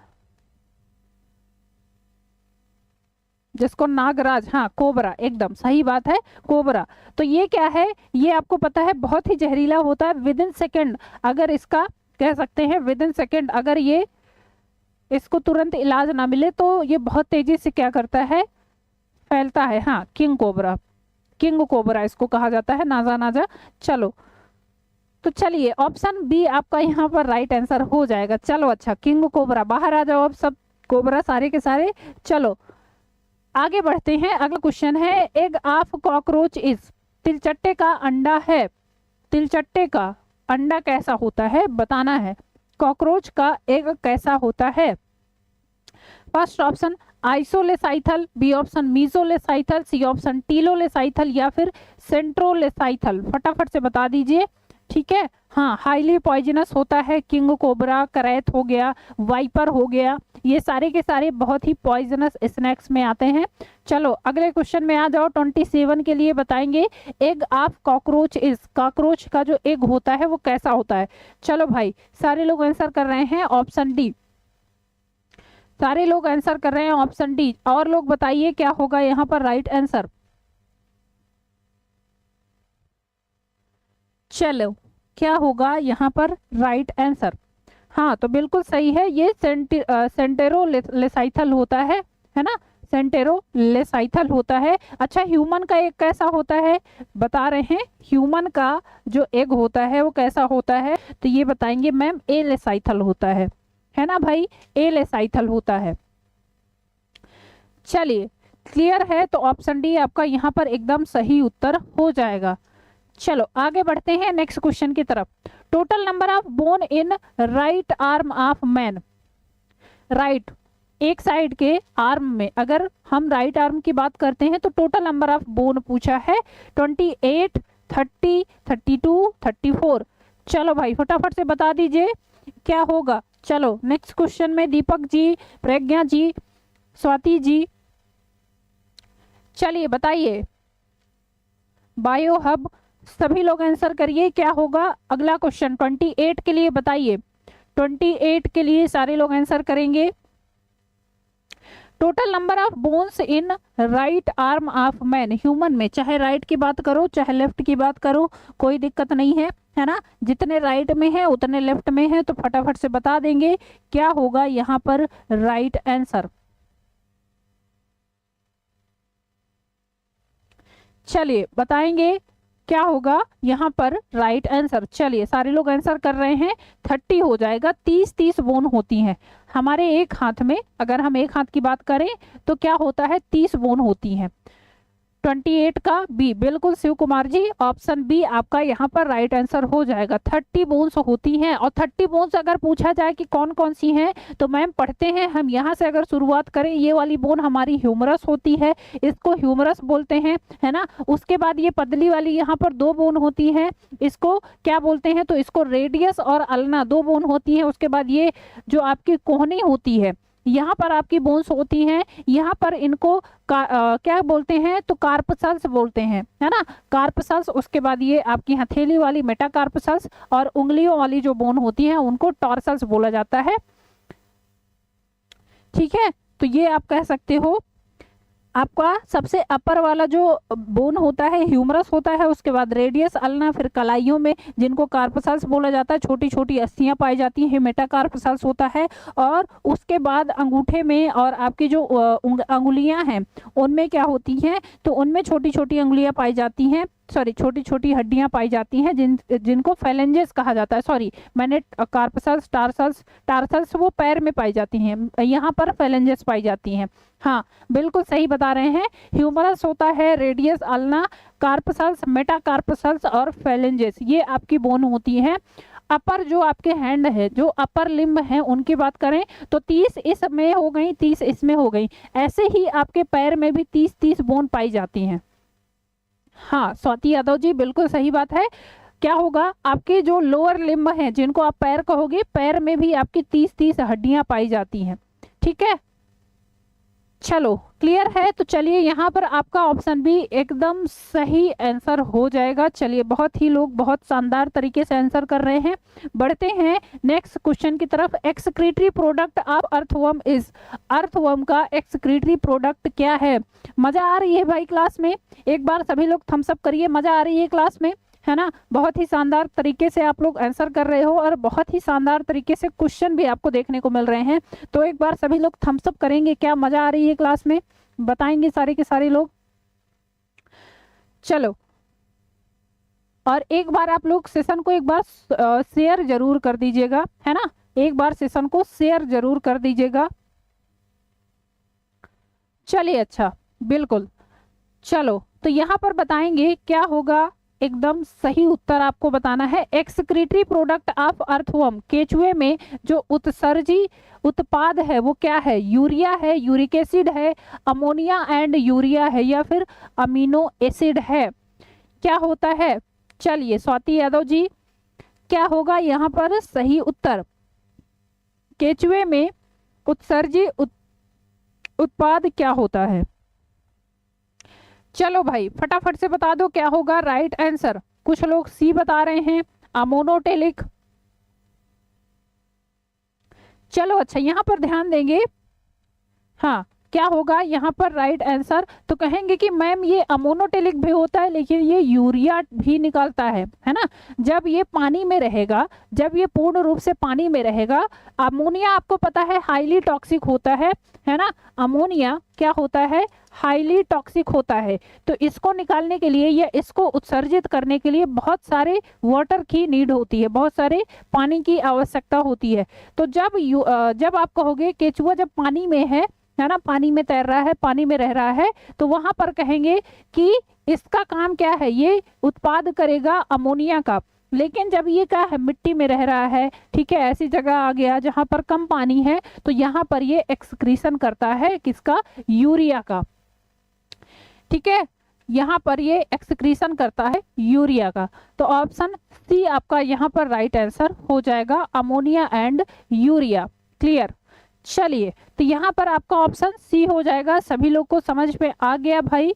जिसको नागराज, हाँ कोबरा, एकदम सही बात है कोबरा। तो ये क्या है, ये आपको पता है बहुत ही जहरीला होता है। विद इन सेकेंड अगर इसका कह सकते हैं, विद इन सेकेंड अगर ये इसको तुरंत इलाज ना मिले तो ये बहुत तेजी से क्या करता है, फैलता है। हाँ किंग कोबरा, किंग कोबरा इसको कहा जाता है, नाजा नाजा। चलो तो चलिए ऑप्शन बी आपका यहाँ पर राइट आंसर हो जाएगा। चलो अच्छा, किंग कोबरा, बाहर आ जाओ अब सब कोबरा सारे के सारे। चलो आगे बढ़ते हैं। अगला क्वेश्चन है, एग ऑफ कॉकरोच इज, तिलचट्टे का अंडा है, तिलचट्टे का अंडा कैसा होता है बताना है। कॉकरोच का एग कैसा होता है। First option isolecithal, B option mesolecithal, C option telolecithal, या फिर सेंट्रोलेसाइथल। फटाफट से बता दीजिए ठीक है। हाँ, हाईली पॉइजनस होता है, किंग कोबरा, करैत हो गया, वाइपर हो गया, ये सारे के सारे बहुत ही पॉइजनस स्नैक्स में आते हैं। चलो अगले क्वेश्चन में आ जाओ। 27 के लिए बताएंगे, egg of cockroach is, cockroach का जो एग होता है वो कैसा होता है। चलो भाई, सारे लोग आंसर कर रहे हैं ऑप्शन डी, सारे लोग आंसर कर रहे हैं ऑप्शन डी। और लोग बताइए क्या होगा यहाँ पर राइट आंसर। चलो क्या होगा यहाँ पर राइट आंसर। हाँ तो बिल्कुल सही है, ये सेंटेरोलेसाइथल होता है ना, सेंटेरोलेसाइथल होता है। अच्छा, ह्यूमन का एग कैसा होता है बता रहे हैं, ह्यूमन का जो एग होता है वो कैसा होता है, तो ये बताएंगे मैम एलेसाइथल होता है ना भाई, एलेसाइथल होता है। चलिए क्लियर है, तो ऑप्शन डी आपका यहाँ पर एकदम सही उत्तर हो जाएगा। चलो आगे बढ़ते हैं नेक्स्ट क्वेश्चन की तरफ। Total number of bone in right arm of man, right एक साइड के आर्म में, अगर हम राइट आर्म की बात करते हैं तो टोटल नंबर ऑफ बोन पूछा है 28, 30, 32, 34। चलो भाई फटाफट से बता दीजिए क्या होगा। चलो नेक्स्ट क्वेश्चन में दीपक जी, प्रज्ञा जी, स्वाति जी, चलिए बताइए। बायो हब, सभी लोग आंसर करिए क्या होगा अगला क्वेश्चन। 28 के लिए बताइए, 28 के लिए सारे लोग आंसर करेंगे। Total number of bones in right arm of man, human में चाहे राइट की बात करो चाहे लेफ्ट की बात करो कोई दिक्कत नहीं है ना, जितने राइट में है उतने लेफ्ट में है, तो फटाफट से बता देंगे क्या होगा यहाँ पर राइट आंसर। चलिए बताएंगे क्या होगा यहाँ पर राइट आंसर। चलिए सारे लोग आंसर कर रहे हैं, 30 हो जाएगा। 30 बोन होती हैं हमारे एक हाथ में, अगर हम एक हाथ की बात करें तो क्या होता है 30 बोन होती हैं। 28 का बी, बिल्कुल शिव कुमार जी, ऑप्शन बी आपका यहाँ पर राइट आंसर हो जाएगा। 30 बोन्स होती हैं, और 30 बोन्स अगर पूछा जाए कि कौन कौन सी हैं तो मैम पढ़ते हैं हम यहाँ से। अगर शुरुआत करें, ये वाली बोन हमारी ह्यूमरस होती है, इसको ह्यूमरस बोलते हैं, है ना। उसके बाद ये पतली वाली यहाँ पर 2 बोन होती है, इसको क्या बोलते हैं, तो इसको रेडियस और अल्ना 2 बोन होती है। उसके बाद ये जो आपकी कोहनी होती है, यहाँ पर आपकी बोन्स होती हैं, यहाँ पर इनको क्या बोलते हैं, तो कार्पसल्स बोलते हैं, है ना, कार्पसल्स। उसके बाद ये आपकी हथेली वाली मेटाकार्पसल्स, और उंगलियों वाली जो बोन होती है उनको टॉर्सल्स बोला जाता है। ठीक है, तो ये आप कह सकते हो आपका सबसे अपर वाला जो बोन होता है ह्यूमरस होता है, उसके बाद रेडियस, अल्ना, फिर कलाइयों में जिनको कार्पसल्स बोला जाता है, छोटी छोटी अस्थियां पाई जाती हैं, मेटाकार्पसल्स होता है। और उसके बाद अंगूठे में और आपकी जो अंगुलियां हैं उनमें क्या होती हैं, तो उनमें छोटी छोटी अंगुलियां पाई जाती हैं, सॉरी छोटी छोटी हड्डियां पाई जाती हैं जिनको फेलेंजेस कहा जाता है। सॉरी मैंने कार्पसल्स, टार्सल्स वो पैर में पाई जाती हैं, यहाँ पर फेलेंजेस पाई जाती हैं। हाँ बिल्कुल सही बता रहे हैं, ह्यूमरस होता है, रेडियस, अल्ना, कार्पसल्स, मेटाकार्पसल्स और फेलेंजेस, ये आपकी बोन होती हैं। अपर जो आपके हैंड है, जो अपर लिम्ब है उनकी बात करें तो 30 इसमें हो गई, 30 इसमें हो गई, ऐसे ही आपके पैर में भी 30 बोन पाई जाती हैं। हाँ स्वाति यादव जी बिल्कुल सही बात है। क्या होगा, आपके जो लोअर लिम्ब हैं जिनको आप पैर कहोगे, पैर में भी आपकी 30 हड्डियां पाई जाती हैं। ठीक है, चलो क्लियर है, तो चलिए यहाँ पर आपका ऑप्शन भी एकदम सही आंसर हो जाएगा। चलिए बहुत ही लोग बहुत शानदार तरीके से आंसर कर रहे हैं। बढ़ते हैं नेक्स्ट क्वेश्चन की तरफ। Excretory product of earthworm is, earthworm का एक्सक्रीटरी प्रोडक्ट क्या है। मजा आ रही है भाई क्लास में, एक बार सभी लोग थम्स अप करिए, मजा आ रही है क्लास में, है ना। बहुत ही शानदार तरीके से आप लोग आंसर कर रहे हो और बहुत ही शानदार तरीके से क्वेश्चन भी आपको देखने को मिल रहे हैं। तो एक बार सभी लोग थम्स अप करेंगे, क्या मजा आ रही है क्लास में, बताएंगे सारे के सारे लोग। चलो, और एक बार आप लोग सेशन को एक बार शेयर जरूर कर दीजिएगा, है ना, एक बार सेशन को शेयर जरूर कर दीजिएगा। चलिए अच्छा बिल्कुल, चलो तो यहाँ पर बताएंगे क्या होगा, एकदम सही उत्तर आपको बताना है। एक्सक्रीटरी प्रोडक्ट ऑफ अर्थवर्म, केचुए में जो उत्सर्जी उत्पाद है वो क्या है, यूरिया है, यूरिक एसिड है, अमोनिया एंड यूरिया है, या फिर अमीनो एसिड है, क्या होता है। चलिए स्वाति यादव जी, क्या होगा यहाँ पर सही उत्तर? केचुए में उत्सर्जित उत्पाद क्या होता है? चलो भाई फटाफट से बता दो क्या होगा राइट आंसर। कुछ लोग सी बता रहे हैं, अमोनोटेलिक। चलो अच्छा, यहां पर ध्यान देंगे। हाँ, क्या होगा यहाँ पर राइट आंसर? तो कहेंगे कि मैम ये अमोनोटेलिक भी होता है लेकिन ये यूरिया भी निकालता है ना। जब ये पानी में रहेगा, जब ये पूर्ण रूप से पानी में रहेगा, अमोनिया आपको पता है हाईली टॉक्सिक होता है ना। अमोनिया क्या होता है? हाईली टॉक्सिक होता है। तो इसको निकालने के लिए या इसको उत्सर्जित करने के लिए बहुत सारे वाटर की नीड होती है, बहुत सारे पानी की आवश्यकता होती है। तो जब आप कहोगे केचुआ जब पानी में है ना, पानी में तैर रहा है, पानी में रह रहा है, तो वहां पर कहेंगे कि इसका काम क्या है? ये उत्पाद करेगा अमोनिया का। लेकिन जब ये क्या है? मिट्टी में रह रहा है, ठीक है, ऐसी जगह आ गया जहां पर कम पानी है, तो यहाँ पर ये एक्सक्रीशन करता है किसका? यूरिया का। ठीक है, यहाँ पर ये एक्सक्रीशन करता है यूरिया का। तो ऑप्शन सी आपका यहाँ पर राइट आंसर हो जाएगा, अमोनिया एंड यूरिया। क्लियर? चलिए, तो यहाँ पर आपका ऑप्शन सी हो जाएगा। सभी लोग को समझ में आ गया भाई?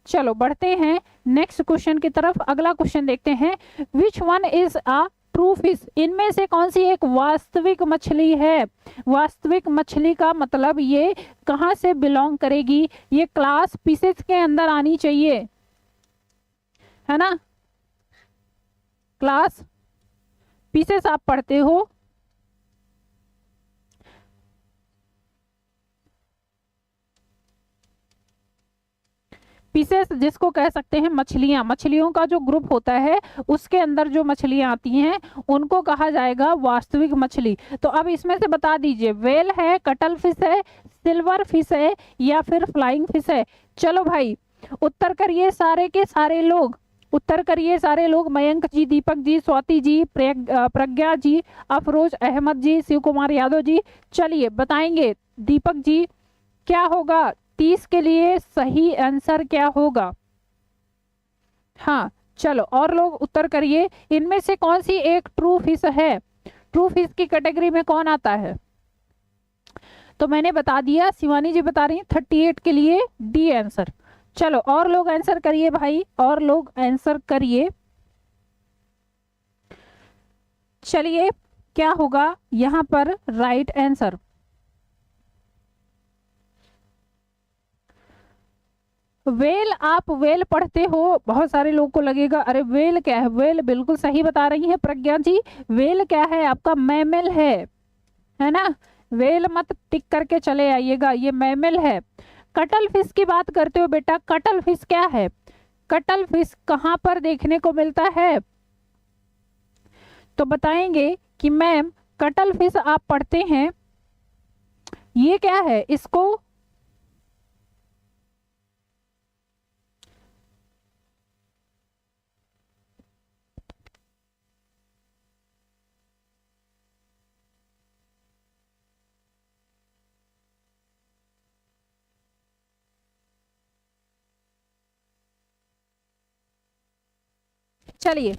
चलो बढ़ते हैं नेक्स्ट क्वेश्चन की तरफ। अगला क्वेश्चन देखते हैं, which one is a true fish? इनमें से कौन सी एक वास्तविक मछली है? वास्तविक मछली का मतलब ये कहाँ से बिलोंग करेगी? ये क्लास फिशेस के अंदर आनी चाहिए, है ना। क्लास फिशेस आप पढ़ते हो, पीसेस जिसको कह सकते हैं मछलियां, मछलियों का जो ग्रुप होता है उसके अंदर जो मछलियां आती हैं उनको कहा जाएगा वास्तविक मछली। तो अब इसमें से बता दीजिए, वेल है, कटल फिश है, सिल्वर फिश है या फिर फ्लाइंग फिश है? चलो भाई उत्तर करिए सारे के सारे लोग, उत्तर करिए सारे लोग। मयंक जी, दीपक जी, स्वाति जी, प्रज्ञा जी, अफरोज अहमद जी, शिव कुमार यादव जी। चलिए बताएंगे दीपक जी क्या होगा? 30 के लिए सही आंसर क्या होगा? हाँ चलो और लोग उत्तर करिए, इनमें से कौन सी एक ट्रू फिश है? ट्रू फिश की कैटेगरी में कौन आता है? तो मैंने बता दिया, शिवानी जी बता रही हैं 38 के लिए डी आंसर। चलो और लोग आंसर करिए भाई, और लोग आंसर करिए। चलिए क्या होगा यहां पर राइट आंसर? वेल, आप वेल पढ़ते हो, बहुत सारे लोगों को लगेगा अरे वेल क्या है। वेल बिल्कुल सही बता रही है प्रज्ञा जी। वेल क्या है आपका? मैमल है ना। वेल मत टिक करके चले आइएगा, ये मैमल है। कटल फिश की बात करते हो बेटा, कटल फिश क्या है? कटल फिश कहाँ पर देखने को मिलता है? तो बताएंगे कि मैम कटल फिश आप पढ़ते हैं, ये क्या है? इसको चलिए,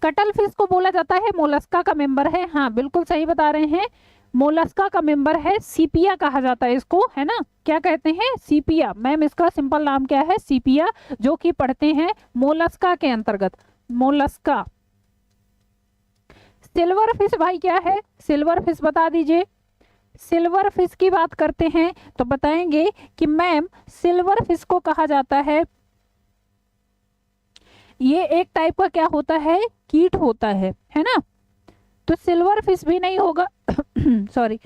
कटल फिश को बोला जाता है मोलस्का का मेंबर है। हाँ बिल्कुल सही बता रहे हैं, मोलस्का का मेंबर है, सीपिया कहा जाता है इसको, है ना। क्या कहते हैं? सीपिया। मैम इसका सिंपल नाम क्या है? सीपिया, जो कि पढ़ते हैं मोलस्का के अंतर्गत, मोलस्का। सिल्वर फिश भाई क्या है? सिल्वर फिश बता दीजिए। सिल्वर फिश की बात करते हैं तो बताएंगे कि मैम सिल्वर फिश को कहा जाता है, ये एक टाइप का क्या होता है? कीट होता है ना। तो सिल्वर फिश भी नहीं होगा सॉरी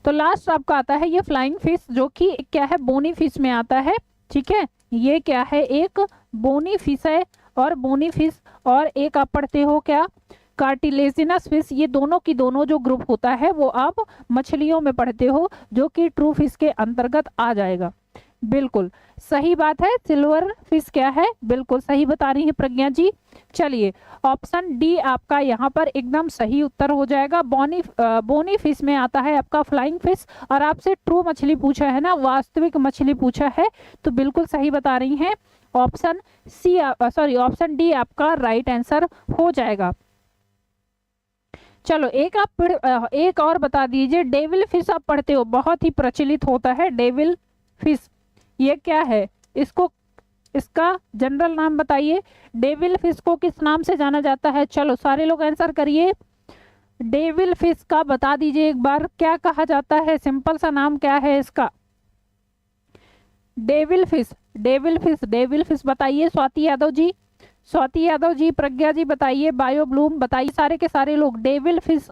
तो लास्ट आपका आता है ये फ्लाइंग फिश, जो कि क्या है? बोनी फिश में आता है। ठीक है, ये क्या है? एक बोनी फिश है। और बोनी फिश और एक आप पढ़ते हो क्या? Cartilaginous fish. ये दोनों की दोनों जो ग्रुप होता है वो आप मछलियों में पढ़ते हो, जो कि ट्रू फिश के अंतर्गत आ जाएगा। बिल्कुल सही बात है, सिल्वर फिश क्या है, बिल्कुल सही बता रही है प्रज्ञा जी। चलिए ऑप्शन डी आपका यहाँ पर एकदम सही उत्तर हो जाएगा। बोनी फिश में आता है आपका फ्लाइंग फिश, और आपसे ट्रू मछली पूछा है ना, वास्तविक मछली पूछा है, तो बिल्कुल सही बता रही हैं। Option C sorry option D आपका राइट आंसर हो जाएगा। चलो एक और बता दीजिए, डेविल फिश आप पढ़ते हो, बहुत ही प्रचलित होता है डेविल फिश, ये क्या है, इसका जनरल नाम बताइए। डेविल फिश को किस नाम से जाना जाता है? चलो सारे लोग आंसर करिए, डेविल फिश का बता दीजिए एक बार, क्या कहा जाता है, सिंपल सा नाम क्या है इसका? Devil fish, devil fish, devil fish बताइए। स्वाति यादव जी, स्वाति यादव जी, प्रज्ञा जी बताइए, बायो ब्लूम बताइए, सारे के सारे लोग डेविल फिश।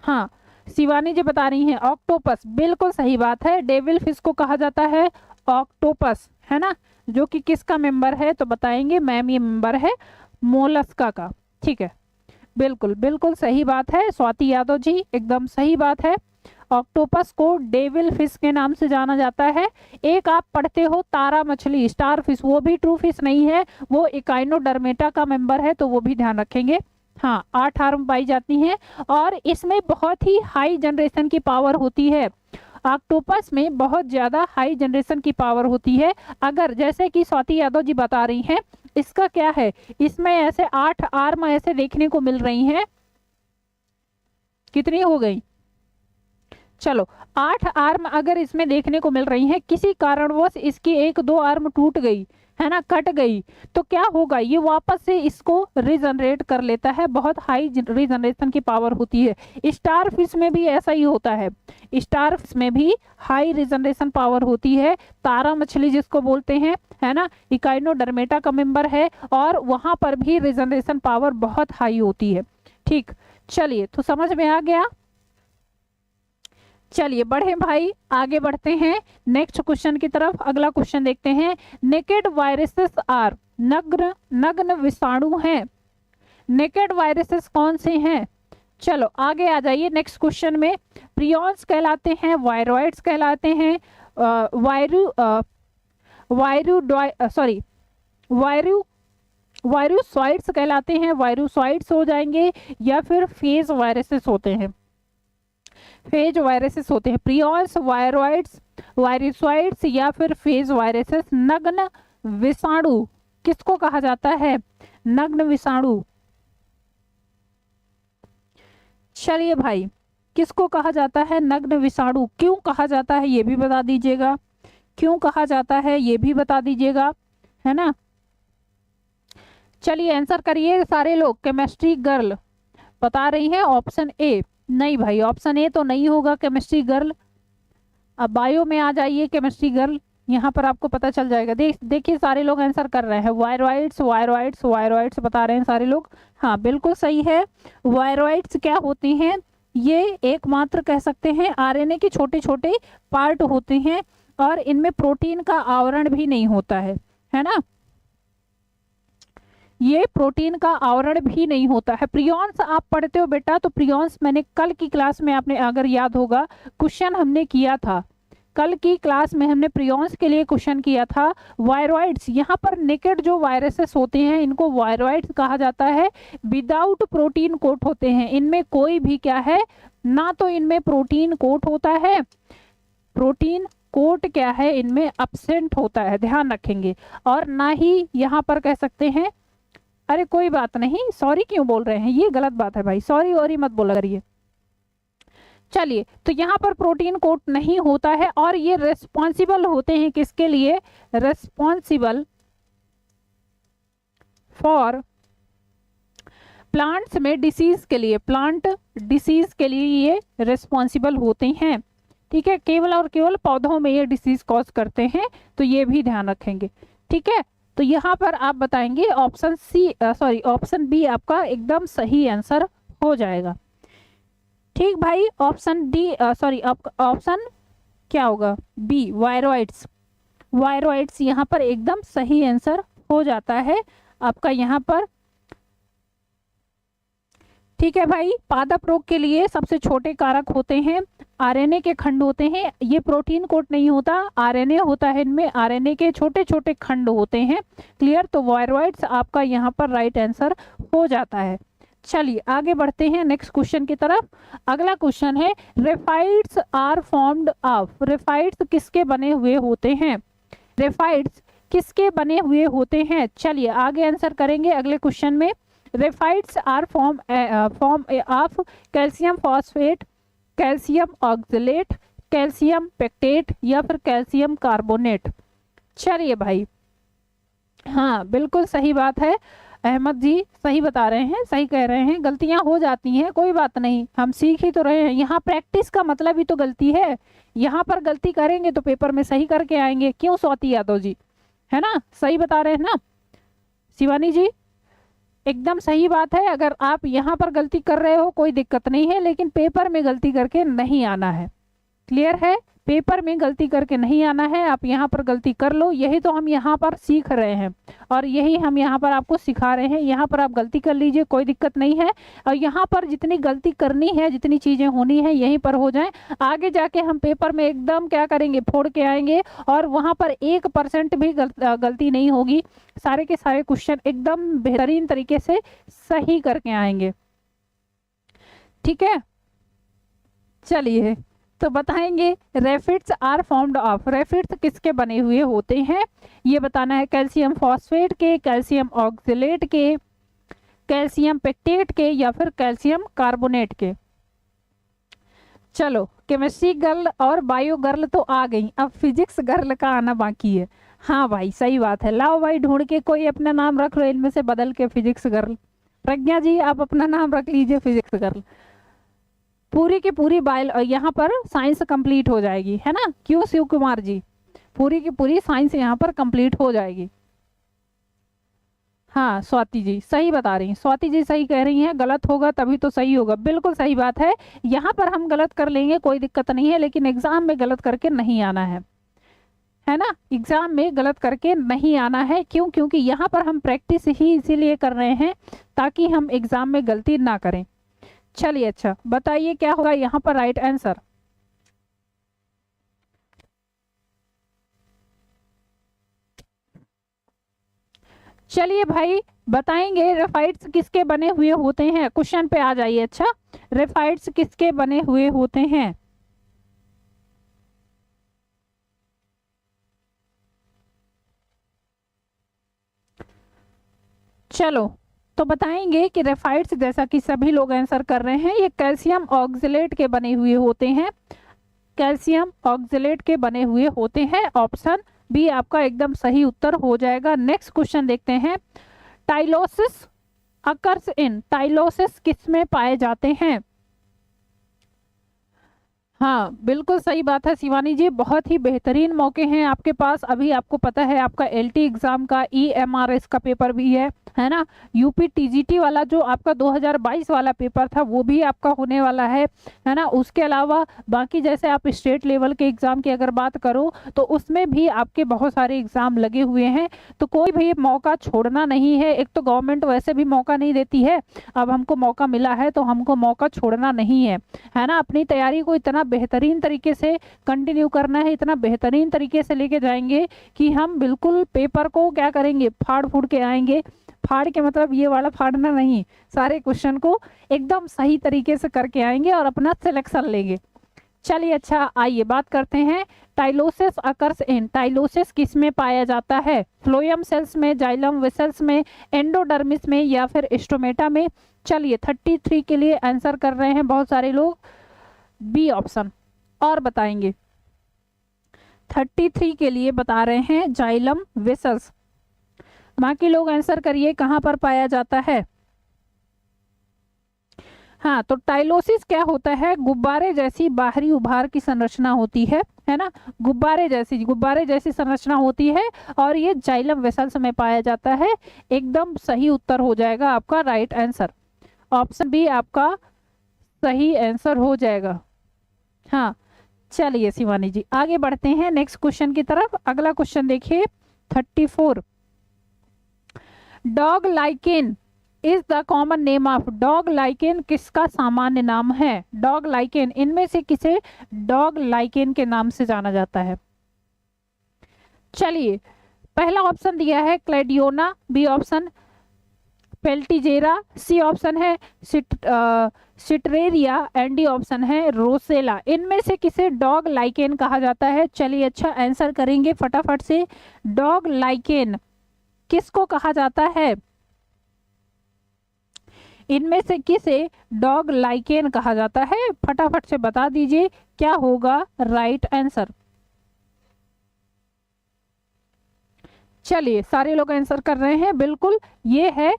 हाँ शिवानी जी बता रही हैं ऑक्टोपस, बिल्कुल सही बात है, डेविल फिश को कहा जाता है ऑक्टोपस, है ना, जो कि किसका मेंबर है तो बताएंगे मैम, ये मेंबर है मोलस्का का। ठीक है, बिल्कुल बिल्कुल सही बात है स्वाति यादव जी, एकदम सही बात है। ऑक्टोपस को डेविल फिश के नाम से जाना जाता है। एक आप पढ़ते हो तारा मछली, स्टार फिश, वो भी ट्रू फिश नहीं है, वो इकाइनोडर्मेटा का मेंबर है, तो वो भी ध्यान रखेंगे। हाँ 8 आर्म पाई जाती हैं, और इसमें बहुत ही हाई जनरेशन की पावर होती है। ऑक्टोपस में बहुत ज्यादा हाई जनरेशन की पावर होती है। अगर जैसे कि स्वाति यादव जी बता रही हैं, इसका क्या है, इसमें ऐसे 8 आर्म ऐसे देखने को मिल रही हैं, कितनी हो गई, चलो 8 आर्म अगर इसमें देखने को मिल रही हैं, किसी कारणवश इसकी 1-2 आर्म टूट गई है ना, कट गई, तो क्या होगा, ये वापस से इसको रीजनरेट कर लेता है, बहुत हाई रीजनरेशन की पावर होती है। स्टार फिश में भी ऐसा ही होता है, स्टार फिश में भी हाई रीजनरेशन पावर होती है। तारा मछली जिसको बोलते हैं, है ना, इकाइनोडर्मेटा का मेंबर है, और वहां पर भी रीजनरेशन पावर बहुत हाई होती है। ठीक, चलिए तो समझ में आ गया। चलिए बढ़े भाई, आगे बढ़ते हैं नेक्स्ट क्वेश्चन की तरफ। अगला क्वेश्चन देखते हैं, नेकेड वायरसेस आर, नग्न नग्न विषाणु हैं, नेकेड वायरसेस कौन से हैं? चलो आगे आ जाइए नेक्स्ट क्वेश्चन में। प्रियॉन्स कहलाते हैं, वायरॉइड्स कहलाते हैं, वायरुसॉइड्स कहलाते हैं, वायरुसॉइड्स हो जाएंगे, या फिर फेज वायरसेस होते हैं, फेज वायरसेस होते हैं। प्रियॉन्स, वायरॉइड्स, वायरुसॉइड्स या फिर फेज वायरसेस। नग्न विषाणु किसको कहा जाता है? नग्न विषाणु। चलिए भाई, किसको कहा जाता है नग्न विषाणु? क्यों कहा जाता है ये भी बता दीजिएगा, क्यों कहा जाता है ये भी बता दीजिएगा, है ना। चलिए आंसर करिए सारे लोग। केमिस्ट्री गर्ल बता रही है ऑप्शन ए। नहीं भाई, ऑप्शन ए तो नहीं होगा केमिस्ट्री गर्ल। अब बायो में आ जाइए केमिस्ट्री गर्ल, यहाँ पर आपको पता चल जाएगा। देखिए सारे लोग आंसर कर रहे हैं, वायरॉइड्स वायरॉइड्स वायरॉइड्स बता रहे हैं सारे लोग। हाँ बिल्कुल सही है। वायरॉइड्स क्या होती हैं? ये एकमात्र कह सकते हैं आरएनए के छोटे छोटे पार्ट होते हैं, और इनमें प्रोटीन का आवरण भी नहीं होता है ना, ये प्रोटीन का आवरण भी नहीं होता है। प्रियॉन्स आप पढ़ते हो बेटा, तो प्रियॉन्स मैंने कल की क्लास में, आपने अगर याद होगा क्वेश्चन हमने किया था, कल की क्लास में हमने प्रियॉन्स के लिए क्वेश्चन किया था। वायरॉइड्स, यहाँ पर नेकेड जो वायरसेस होते हैं इनको वायरॉइड्स कहा जाता है। विदाउट प्रोटीन कोट होते हैं, इनमें कोई भी क्या है ना, तो इनमें प्रोटीन कोट होता है, प्रोटीन कोट क्या है इनमें एब्सेंट होता है, ध्यान रखेंगे। और ना ही यहाँ पर कह सकते हैं, अरे कोई बात नहीं, सॉरी क्यों बोल रहे हैं, ये गलत बात है भाई, सॉरी और ही मत बोला करिए। चलिए तो यहाँ पर प्रोटीन कोट नहीं होता है, और ये रेस्पॉन्सिबल होते हैं किसके लिए? रेस्पॉन्सिबल फॉर प्लांट्स में डिसीज के लिए, प्लांट डिसीज के लिए ये रेस्पॉन्सिबल होते हैं। ठीक है, केवल और केवल पौधों में ये डिसीज कॉज करते हैं, तो ये भी ध्यान रखेंगे। ठीक है, तो यहाँ पर आप बताएंगे option C, sorry option B आपका एकदम सही आंसर हो जाएगा। ठीक भाई, ऑप्शन डी सॉरी ऑप्शन क्या होगा? B, viroids. वायरॉइड्स यहाँ पर एकदम सही आंसर हो जाता है आपका। यहाँ पर ठीक है भाई, पादप रोग के लिए सबसे छोटे कारक होते हैं आरएनए के खंड होते हैं। ये प्रोटीन कोट नहीं होता, आरएनए होता है इनमें, आरएनए के छोटे छोटे खंड होते हैं। क्लियर, तो वायरॉइड्स आपका यहाँ पर राइट आंसर हो जाता है। चलिए आगे बढ़ते हैं नेक्स्ट क्वेश्चन की तरफ। अगला क्वेश्चन है raphides are formed of. Raphides किसके बने हुए होते हैं? रेफाइड्स किसके बने हुए होते हैं? चलिए आगे आंसर करेंगे अगले क्वेश्चन में। Raphides are form of calcium phosphate, calcium oxalate, calcium pectate या फिर कैल्शियम कार्बोनेट। चलिए भाई, हाँ बिल्कुल सही बात है, अहमद जी सही बता रहे हैं, सही कह रहे हैं। गलतियां हो जाती हैं, कोई बात नहीं, हम सीख ही तो रहे हैं। यहाँ प्रैक्टिस का मतलब ही तो गलती है। यहाँ पर गलती करेंगे तो पेपर में सही करके आएंगे। क्यों स्वाति यादव जी, है ना, सही बता रहे हैं ना शिवानी जी? एकदम सही बात है। अगर आप यहाँ पर गलती कर रहे हो कोई दिक्कत नहीं है, लेकिन पेपर में गलती करके नहीं आना है। क्लियर है, पेपर में गलती करके नहीं आना है। आप यहाँ पर गलती कर लो, यही तो हम यहाँ पर सीख रहे हैं और यही हम यहाँ पर आपको सिखा रहे हैं। यहाँ पर आप गलती कर लीजिए, कोई दिक्कत नहीं है। और यहाँ पर जितनी गलती करनी है, जितनी चीज़ें होनी है यहीं पर हो जाएं। आगे जाके हम पेपर में एकदम क्या करेंगे, फोड़ के आएंगे और वहाँ पर 1% भी गलती नहीं होगी। सारे के सारे क्वेश्चन एकदम बेहतरीन तरीके से सही करके आएंगे। ठीक है, चलिए तो बताएंगे रेफिड्स आर फॉर्म्ड ऑफ। रेफिड्स किसके बने हुए होते हैं ये बताना है। कैल्शियम फॉस्फेट के, कैल्शियम ऑक्सलेट के, कैल्शियम पेक्टेट के या फिर कैल्शियम कार्बोनेट के। चलो केमिस्ट्री गर्ल और बायो गर्ल तो आ गई, अब फिजिक्स गर्ल का आना बाकी है। हाँ भाई सही बात है, लाओ भाई ढूंढ के कोई अपना नाम रख लो इनमें से बदल के फिजिक्स गर्ल। प्रज्ञा जी आप अपना नाम रख लीजिए फिजिक्स गर्ल। पूरी की पूरी बायो यहाँ पर साइंस कंप्लीट हो जाएगी, है ना? क्यों शिव कुमार जी, पूरी की पूरी साइंस यहाँ पर कंप्लीट हो जाएगी। हाँ स्वाति जी सही बता रही हैं, स्वाति जी सही कह रही हैं। गलत होगा तभी तो सही होगा, बिल्कुल सही बात है। यहाँ पर हम गलत कर लेंगे कोई दिक्कत नहीं है, लेकिन एग्जाम में गलत करके नहीं आना है ना? एग्जाम में गलत करके नहीं आना है। क्यों? क्योंकि यहाँ पर हम प्रैक्टिस ही इसीलिए कर रहे हैं ताकि हम एग्जाम में गलती ना करें। चलिए अच्छा बताइए क्या होगा यहाँ पर राइट आंसर। चलिए भाई बताएंगे रेफाइड्स किसके बने हुए होते हैं। क्वेश्चन पे आ जाइए। अच्छा, रेफाइड्स किसके बने हुए होते हैं? चलो तो बताएंगे कि रेफाइड्स, जैसा कि सभी लोग आंसर कर रहे हैं, ये कैल्शियम ऑक्सलेट के बने हुए होते हैं। कैल्शियम ऑक्सलेट के बने हुए होते हैं। ऑप्शन बी आपका एकदम सही उत्तर हो जाएगा। नेक्स्ट क्वेश्चन देखते हैं। Tylosis occurs in. टाइलोसिस किस में पाए जाते हैं? हाँ बिल्कुल सही बात है शिवानी जी, बहुत ही बेहतरीन मौके हैं आपके पास। अभी आपको पता है आपका एलटी एग्जाम का EMRS का पेपर भी है ना? यूपी टीजीटी वाला जो आपका 2022 वाला पेपर था वो भी आपका होने वाला है ना? उसके अलावा बाकी जैसे आप स्टेट लेवल के एग्जाम की अगर बात करो तो उसमें भी आपके बहुत सारे एग्जाम लगे हुए हैं। तो कोई भी मौका छोड़ना नहीं है। एक तो गवर्नमेंट वैसे भी मौका नहीं देती है, अब हमको मौका मिला है तो हमको मौका छोड़ना नहीं है ना? अपनी तैयारी को इतना बेहतरीन तरीके से कंटिन्यू करना है, इतना बेहतरीन तरीके से लेके जाएंगे कि हम बिल्कुल पेपर को क्या करेंगे, फाड़ फूड़ के आएंगे। फाड़ के मतलब ये वाला फाड़ना नहीं, सारे क्वेश्चन को एकदम सही तरीके से करके आएंगे और अपना सिलेक्शन लेंगे। चलिए अच्छा आइए बात करते हैं टाइलोसिस अकर्स इन। टाइलोसिस किस में पाया जाता है? फ्लोएम सेल्स में, जाइलम वेसल्स में, एंडोडर्मिस में या फिर स्टोमेटा में? चलिए 33 के लिए आंसर कर रहे हैं बहुत सारे लोग, बी ऑप्शन। और बताएंगे 33 के लिए बता रहे हैं जाइलम वेसल्स। बाकी लोग आंसर करिए कहां पर पाया जाता है। हाँ तो टाइलोसिस क्या होता है? गुब्बारे जैसी बाहरी उभार की संरचना होती है ना? गुब्बारे जैसी संरचना होती है और ये जाइलम वेसल्स में पाया जाता है। एकदम सही उत्तर हो जाएगा आपका राइट आंसर। ऑप्शन बी आपका सही आंसर हो जाएगा। हाँ चलिए शिवानी जी आगे बढ़ते हैं नेक्स्ट क्वेश्चन की तरफ। अगला क्वेश्चन देखिए 34। Dog lichen is the common name of dog lichen किसका सामान्य नाम है? डॉग लाइकेन, इनमें से किसे डॉग लाइकेन के नाम से जाना जाता है? चलिए, पहला ऑप्शन दिया है क्लेडियोना, बी ऑप्शन पेल्टिजेरा, सी ऑप्शन है सिट्रेरिया एंड डी ऑप्शन है रोसेला। इनमें से किसे डॉग लाइकेन कहा जाता है? चलिए अच्छा आंसर करेंगे फटाफट से। डॉग लाइकेन किसको कहा जाता है? इनमें से किसे डॉग लाइकेन कहा जाता है? फटाफट से बता दीजिए क्या होगा राइट आंसर। चलिए सारे लोग आंसर कर रहे हैं, बिल्कुल ये है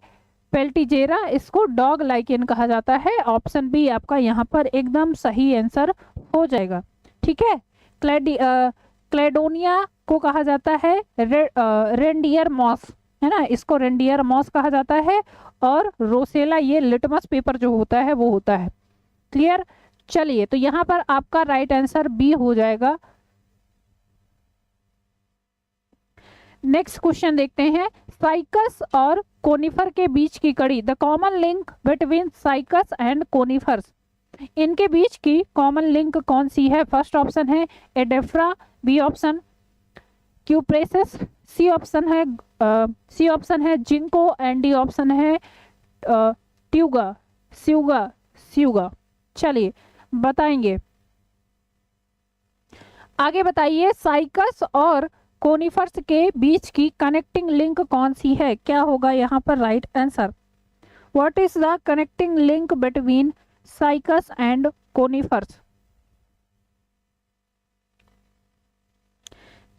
पेल्टिजेरा, इसको डॉग लाइकेन कहा जाता है। ऑप्शन बी आपका यहाँ पर एकदम सही आंसर हो जाएगा। ठीक है, क्लेडोनिया को कहा जाता है रेंडियर मॉस, है ना, इसको रेंडियर मॉस कहा जाता है। और रोसेला ये लिटमस पेपर जो होता है वो होता है। क्लियर? चलिए तो यहाँ पर आपका राइट आंसर बी हो जाएगा। नेक्स्ट क्वेश्चन देखते हैं, साइकस और कोनिफर के बीच की कड़ी, the common link between cycas and conifers, इनके बीच की कॉमन लिंक कौन सी है? फर्स्ट ऑप्शन है एडेफ्रा, बी ऑप्शन क्यूप्रेसिस, सी ऑप्शन है जिंको एंड डी ऑप्शन है ट्यूगा स्यूगा। चलिए बताएंगे, आगे बताइए साइकस और कोनिफर्स के बीच की कनेक्टिंग लिंक कौन सी है? क्या होगा यहाँ पर right answer? What is the connecting link between cycas and conifers?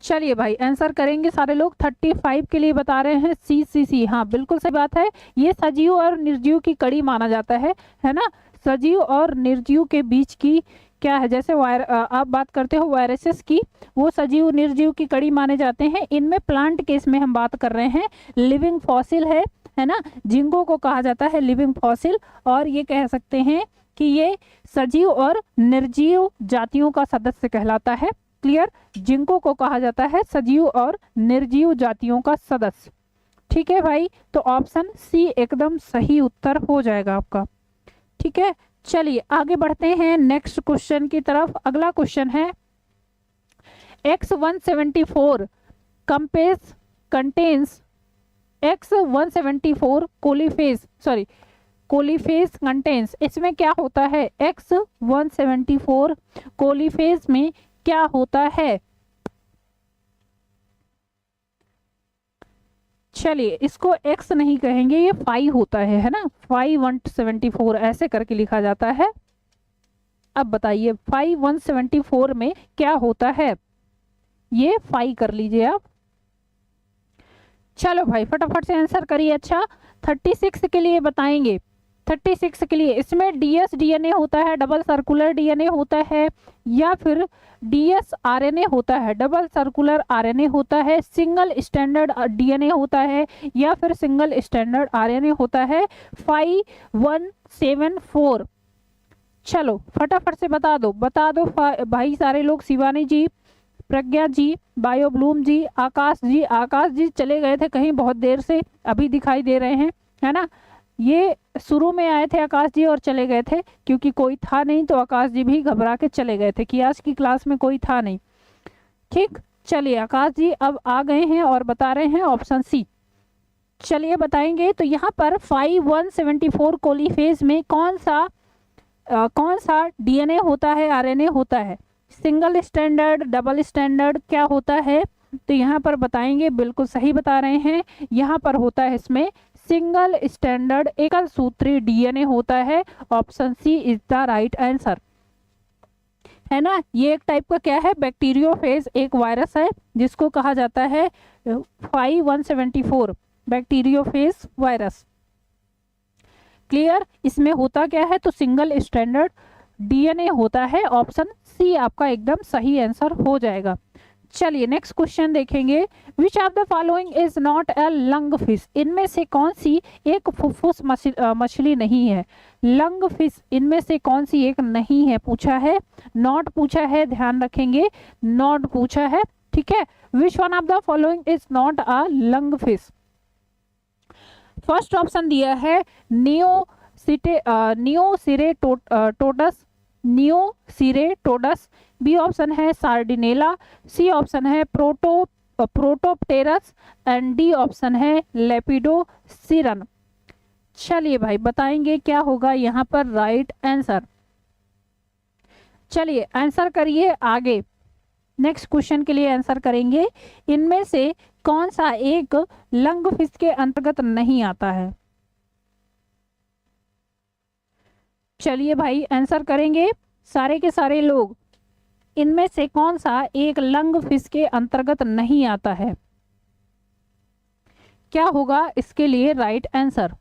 चलिए भाई आंसर करेंगे सारे लोग। 35 के लिए बता रहे हैं सी। हाँ बिल्कुल सही बात है, ये सजीव और निर्जीव की कड़ी माना जाता है ना। सजीव और निर्जीव के बीच की क्या है, जैसे आप बात करते हो वायरसेस की, वो सजीव निर्जीव की कड़ी माने जाते हैं। इनमें प्लांट केस में हम बात कर रहे हैं, लिविंग फॉसिल है ना, जिंको को कहा जाता है लिविंग फॉसिल। और ये कह सकते हैं कि ये सजीव और निर्जीव जातियों का सदस्य कहलाता है। क्लियर? जिंको को कहा जाता है सजीव और निर्जीव जातियों का सदस्य। ठीक है भाई, तो ऑप्शन सी एकदम सही उत्तर हो जाएगा आपका। ठीक है, चलिए आगे बढ़ते हैं नेक्स्ट क्वेश्चन की तरफ। अगला क्वेश्चन है X174 कंटेन्स X174 कोलीफेज कंटेन्स, इसमें क्या होता है? X174 कोलीफेज में क्या होता है? चलिए इसको X नहीं कहेंगे, ये 5 होता है ना, 5174 ऐसे करके लिखा जाता है। अब बताइए 5174 में क्या होता है? ये 5 कर लीजिए आप। चलो भाई फटाफट से आंसर करिए। अच्छा 36 के लिए बताएंगे। 36 के लिए इसमें DS DNA होता है, डबल सर्कुलर DNA होता है, या फिर DS RNA होता है, डबल सर्कुलर RNA होता है, सिंगल स्टैंडर्ड DNA होता है, या फिर सिंगल स्टैंडर्ड RNA होता है। 5174 चलो फटाफट से बता दो भाई सारे लोग। शिवानी जी, प्रज्ञा जी, बायो ब्लूम जी, आकाश जी चले गए थे कहीं बहुत देर से, अभी दिखाई दे रहे हैं, है ना। ये शुरू में आए थे आकाश जी और चले गए थे क्योंकि कोई था नहीं, तो आकाश जी भी घबरा के चले गए थे कि आज की क्लास में कोई था नहीं। ठीक, चलिए आकाश जी अब आ गए हैं और बता रहे हैं ऑप्शन सी। चलिए बताएंगे, तो यहाँ पर 5174 कोलीफेज में कौन सा DNA होता है, RNA होता है? सिंगल स्टैंडर्ड, डबल स्टैंडर्ड, क्या होता है? तो यहाँ पर बताएंगे, बिल्कुल सही बता रहे हैं, यहाँ पर होता है इसमें सिंगल स्टैंडर्ड एकल सूत्री DNA होता है। Option C is the right answer, है ना। ये एक टाइप का क्या है, बैक्टीरियोफेज, एक वायरस है जिसको कहा जाता है 5174 बैक्टीरियोफेज वायरस। क्लियर? इसमें होता क्या है, तो सिंगल स्टैंडर्ड DNA होता है। ऑप्शन सी आपका एकदम सही आंसर हो जाएगा। चलिए नेक्स्ट क्वेश्चन देखेंगे, विच of the following is not a lung fish, इनमें से कौन सी एक फुफ्फुस मछली नहीं है? लंग फिश इनमें से कौन सी एक नहीं है पूछा है, नॉट पूछा है, ध्यान रखेंगे नॉट पूछा है। ठीक है, which one of the following is not a lung fish? First option दिया है नियोसिरेटोडस, बी ऑप्शन है सार्डिनेला, सी ऑप्शन है प्रोटोप्टेरस एंड डी ऑप्शन है लेपिडोसिरन। चलिए भाई बताएंगे क्या होगा यहाँ पर राइट आंसर। चलिए आंसर करिए आगे, नेक्स्ट क्वेश्चन के लिए आंसर करेंगे। इनमें से कौन सा एक लंगफिश के अंतर्गत नहीं आता है? चलिए भाई आंसर करेंगे सारे के सारे लोग। इनमें से कौन सा एक लंगफिश के अंतर्गत नहीं आता है? क्या होगा इसके लिए राइट आंसर?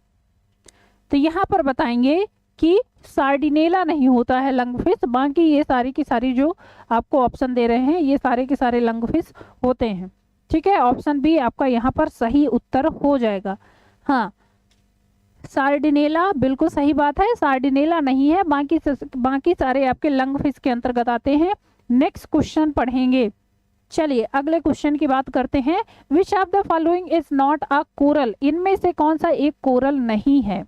तो यहाँ पर बताएंगे कि सार्डिनेला नहीं होता है लंगफिश, बाकी ये सारी की सारी जो आपको ऑप्शन दे रहे हैं ये सारे के सारे लंगफिश होते हैं। ठीक है, ऑप्शन बी आपका यहाँ पर सही उत्तर हो जाएगा। हाँ, सार्डिनेला बिल्कुल सही बात है, सार्डिनेला नहीं है, बाकी सारे आपके लंगफिश के अंतर्गत आते हैं। नेक्स्ट क्वेश्चन पढ़ेंगे। चलिए अगले क्वेश्चन की बात करते हैं। Which of the following is not a coral? इनमें से कौन सा एक कोरल नहीं है?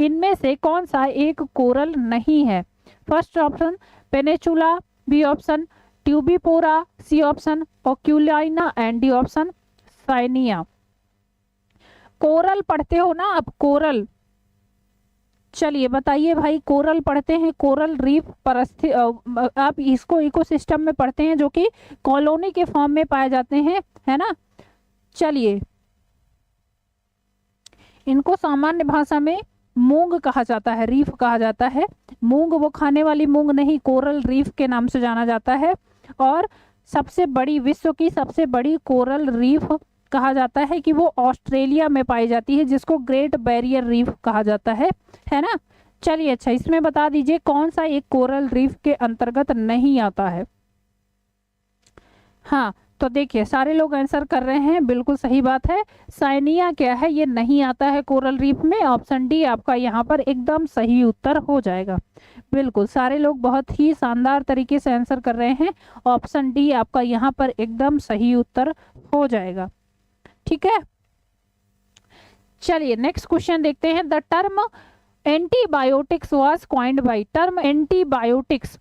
इनमें से कौन सा एक कोरल नहीं है? First option Pennatula, B option Tubipora, C option Oculina and D option Cyanea. Coral पढ़ते हो ना आप, कोरल? चलिए बताइए भाई, कोरल पढ़ते हैं, कोरल रीफ पर आप इसको इकोसिस्टम में पढ़ते हैं जो कि कॉलोनी के फॉर्म में पाए जाते हैं, है ना। चलिए इनको सामान्य भाषा में मूंग कहा जाता है, रीफ कहा जाता है। मूंग वो खाने वाली मूंग नहीं, कोरल रीफ के नाम से जाना जाता है। और सबसे बड़ी, विश्व की सबसे बड़ी कोरल रीफ कहा जाता है कि वो ऑस्ट्रेलिया में पाई जाती है, जिसको ग्रेट बैरियर रीफ कहा जाता है ना। चलिए अच्छा, इसमें बता दीजिए कौन सा एक कोरल रीफ के अंतर्गत नहीं आता है? हाँ, तो देखिए सारे लोग आंसर कर रहे हैं, बिल्कुल सही बात है। साइनिया क्या है, ये नहीं आता है कोरल रीफ में। ऑप्शन डी आपका यहाँ पर एकदम सही उत्तर हो जाएगा। बिल्कुल सारे लोग बहुत ही शानदार तरीके से आंसर कर रहे हैं। ऑप्शन डी आपका यहाँ पर एकदम सही उत्तर हो जाएगा। ठीक है, चलिए नेक्स्ट क्वेश्चन देखते हैं। The term antibiotics was coined bye. Term antibiotics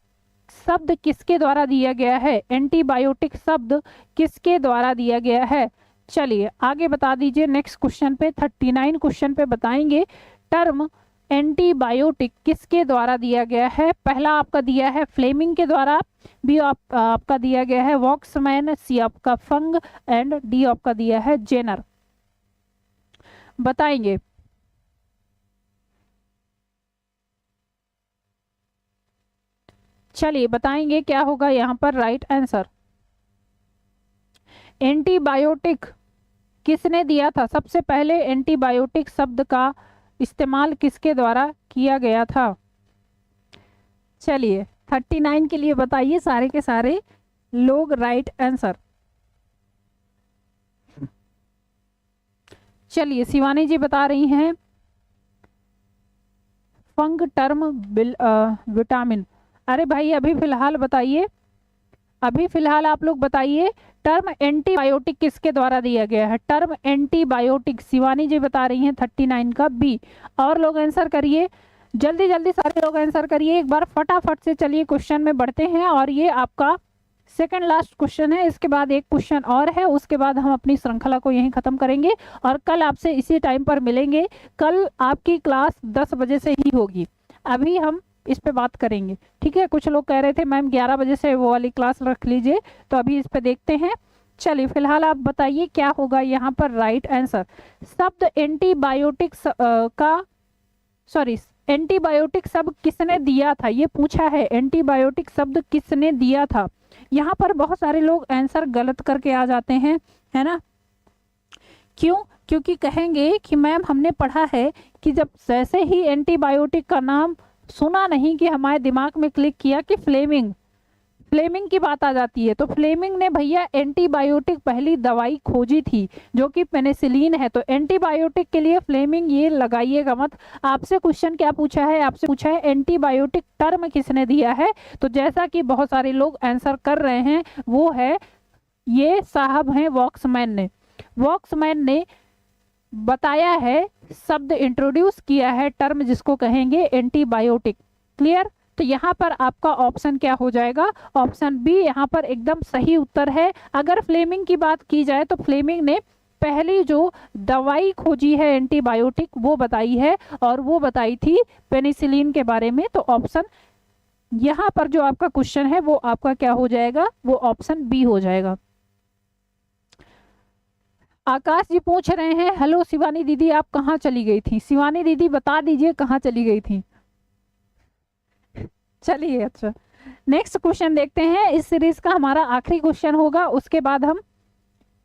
शब्द किसके द्वारा दिया गया है? एंटीबायोटिक शब्द किसके द्वारा दिया गया है? चलिए आगे बता दीजिए। नेक्स्ट क्वेश्चन पे 39 क्वेश्चन पे बताएंगे टर्म एंटीबायोटिक किसके द्वारा दिया गया है। पहला आपका दिया है फ्लेमिंग के द्वारा, बी आपका दिया गया है वॉक्समैन, सी आपका फंग एंड डी आपका दिया है जेनर। बताएंगे। चलिए बताएंगे क्या होगा यहाँ पर राइट आंसर। एंटीबायोटिक किसने दिया था? सबसे पहले एंटीबायोटिक शब्द का इस्तेमाल किसके द्वारा किया गया था? चलिए 39 के लिए बताइए सारे के सारे लोग राइट आंसर। चलिए शिवानी जी बता रही हैं फंग टर्म विटामिन। अरे भाई अभी फिलहाल बताइए, अभी फिलहाल आप लोग बताइए टर्म एंटीबायोटिक किसके द्वारा दिया गया है? टर्म एंटीबायोटिक शिवानी जी बता रही हैं 39 का बी। और लोग आंसर करिए, जल्दी जल्दी सारे लोग आंसर करिए एक बार फटाफट से। चलिए क्वेश्चन में बढ़ते हैं और ये आपका सेकंड लास्ट क्वेश्चन है। इसके बाद एक क्वेश्चन और है, उसके बाद हम अपनी श्रृंखला को यहीं खत्म करेंगे और कल आपसे इसी टाइम पर मिलेंगे। कल आपकी क्लास 10 बजे से ही होगी, अभी हम इस पे बात करेंगे। ठीक है, कुछ लोग कह रहे थे मैम 11 बजे से वो वाली क्लास रख लीजिए, तो अभी इस पे देखते हैं। चलिए फिलहाल आप बताइए क्या होगा यहाँ पर राइट आंसर। शब्द एंटीबायोटिक एंटीबायोटिक शब्द किसने दिया था, ये पूछा है। एंटीबायोटिक शब्द किसने दिया था? यहाँ पर बहुत सारे लोग आंसर गलत करके आ जाते हैं, है ना। क्यों? क्योंकि कहेंगे कि मैम हमने पढ़ा है कि जब जैसे ही एंटीबायोटिक का नाम सुना नहीं कि हमारे दिमाग में क्लिक किया कि फ्लेमिंग की बात आ जाती है। तो फ्लेमिंग ने भैया एंटीबायोटिक पहली दवाई खोजी थी जो कि पेनिसिलिन है। तो एंटीबायोटिक के लिए फ्लेमिंग ये लगाइएगा मत। आपसे क्वेश्चन क्या पूछा है? आपसे पूछा है एंटीबायोटिक टर्म किसने दिया है। तो जैसा कि बहुत सारे लोग आंसर कर रहे हैं वो है ये साहब हैं वॉक्समैन ने। वॉक्समैन ने बताया है, शब्द इंट्रोड्यूस किया है, टर्म जिसको कहेंगे एंटीबायोटिक। क्लियर? तो यहाँ पर आपका ऑप्शन क्या हो जाएगा? ऑप्शन बी यहाँ पर एकदम सही उत्तर है। अगर फ्लेमिंग की बात की जाए तो फ्लेमिंग ने पहली जो दवाई खोजी है एंटीबायोटिक वो बताई है, और वो बताई थी पेनिसिलिन के बारे में। तो ऑप्शन यहाँ पर जो आपका क्वेश्चन है वो आपका क्या हो जाएगा? वो ऑप्शन बी हो जाएगा। आकाश जी पूछ रहे हैं, हेलो शिवानी दीदी आप कहाँ चली गई थी? शिवानी दीदी बता दीजिए कहाँ चली गई थी। चलिए, अच्छा नेक्स्ट क्वेश्चन देखते हैं। इस सीरीज का हमारा आखिरी क्वेश्चन होगा, उसके बाद हम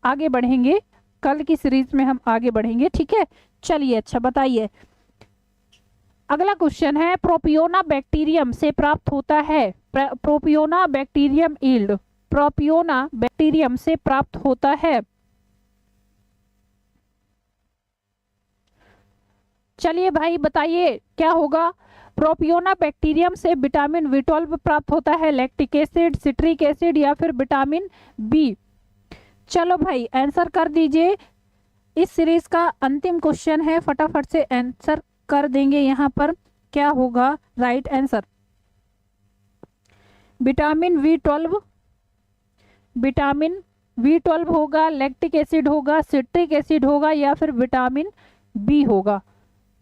आगे बढ़ेंगे, कल की सीरीज में हम आगे बढ़ेंगे। ठीक है, चलिए अच्छा बताइए। अगला क्वेश्चन है, प्रोपियोना बैक्टीरियम से प्राप्त होता है, प्रोपियोना बैक्टीरियम यील्ड, प्रोपियोना बैक्टीरियम से प्राप्त होता है। चलिए भाई बताइए क्या होगा? प्रोपियोना बैक्टीरियम से विटामिन B12 प्राप्त होता है, लैक्टिक एसिड, सिट्रिक एसिड या फिर विटामिन बी। चलो भाई आंसर कर दीजिए। इस सीरीज का अंतिम क्वेश्चन है, फटाफट से आंसर कर देंगे। यहाँ पर क्या होगा राइट आंसर? विटामिन B12 होगा, लैक्टिक एसिड होगा, सिट्रिक एसिड होगा या फिर विटामिन बी होगा।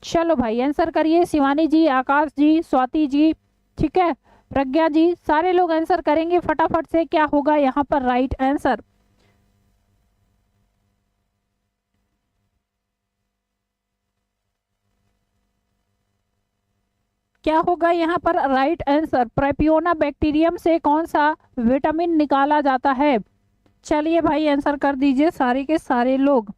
चलो भाई आंसर करिए। शिवानी जी, आकाश जी, स्वाति जी, ठीक है, प्रज्ञा जी, सारे लोग आंसर करेंगे फटाफट से। क्या होगा यहाँ पर राइट आंसर? क्या होगा यहाँ पर राइट आंसर? प्रोपियोना बैक्टीरियम से कौन सा विटामिन निकाला जाता है? चलिए भाई आंसर कर दीजिए सारे के सारे लोग,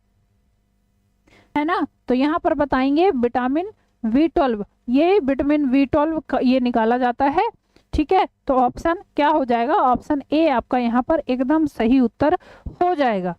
है ना। तो यहाँ पर बताएंगे विटामिन B12, ये विटामिन B12 ये निकाला जाता है। ठीक है, तो ऑप्शन क्या हो जाएगा? ऑप्शन ए आपका यहाँ पर एकदम सही उत्तर हो जाएगा।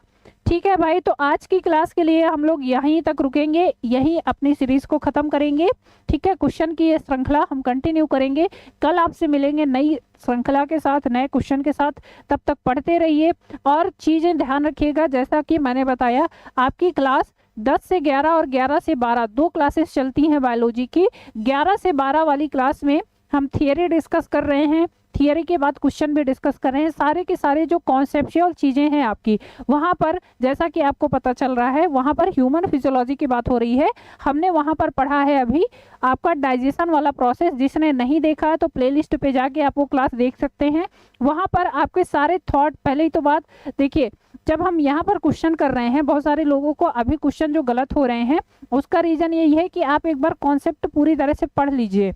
ठीक है भाई, तो आज की क्लास के लिए हम लोग यहीं तक रुकेंगे, यहीं अपनी सीरीज को खत्म करेंगे। ठीक है, क्वेश्चन की ये श्रृंखला हम कंटिन्यू करेंगे। कल आपसे मिलेंगे नई श्रृंखला के साथ, नए क्वेश्चन के साथ। तब तक पढ़ते रहिए और चीजें ध्यान रखिएगा। जैसा कि मैंने बताया, आपकी क्लास 10 से 11 और 11 से 12 दो क्लासेस चलती हैं बायोलॉजी की। 11 से 12 वाली क्लास में हम थियरी डिस्कस कर रहे हैं, थियरी के बाद क्वेश्चन भी डिस्कस कर रहे हैं। सारे के सारे जो कॉन्सेप्चुअल चीजें हैं आपकी, वहां पर जैसा कि आपको पता चल रहा है, वहां पर ह्यूमन फिजियोलॉजी की बात हो रही है। हमने वहां पर पढ़ा है अभी आपका डाइजेशन वाला प्रोसेस। जिसने नहीं देखा है तो प्लेलिस्ट पे जाके आप वो क्लास देख सकते हैं। वहां पर आपके सारे थॉट, पहले ही तो बात देखिए, जब हम यहाँ पर क्वेश्चन कर रहे हैं, बहुत सारे लोगों को अभी क्वेश्चन जो गलत हो रहे हैं, उसका रीजन यही है कि आप एक बार कॉन्सेप्ट पूरी तरह से पढ़ लीजिए,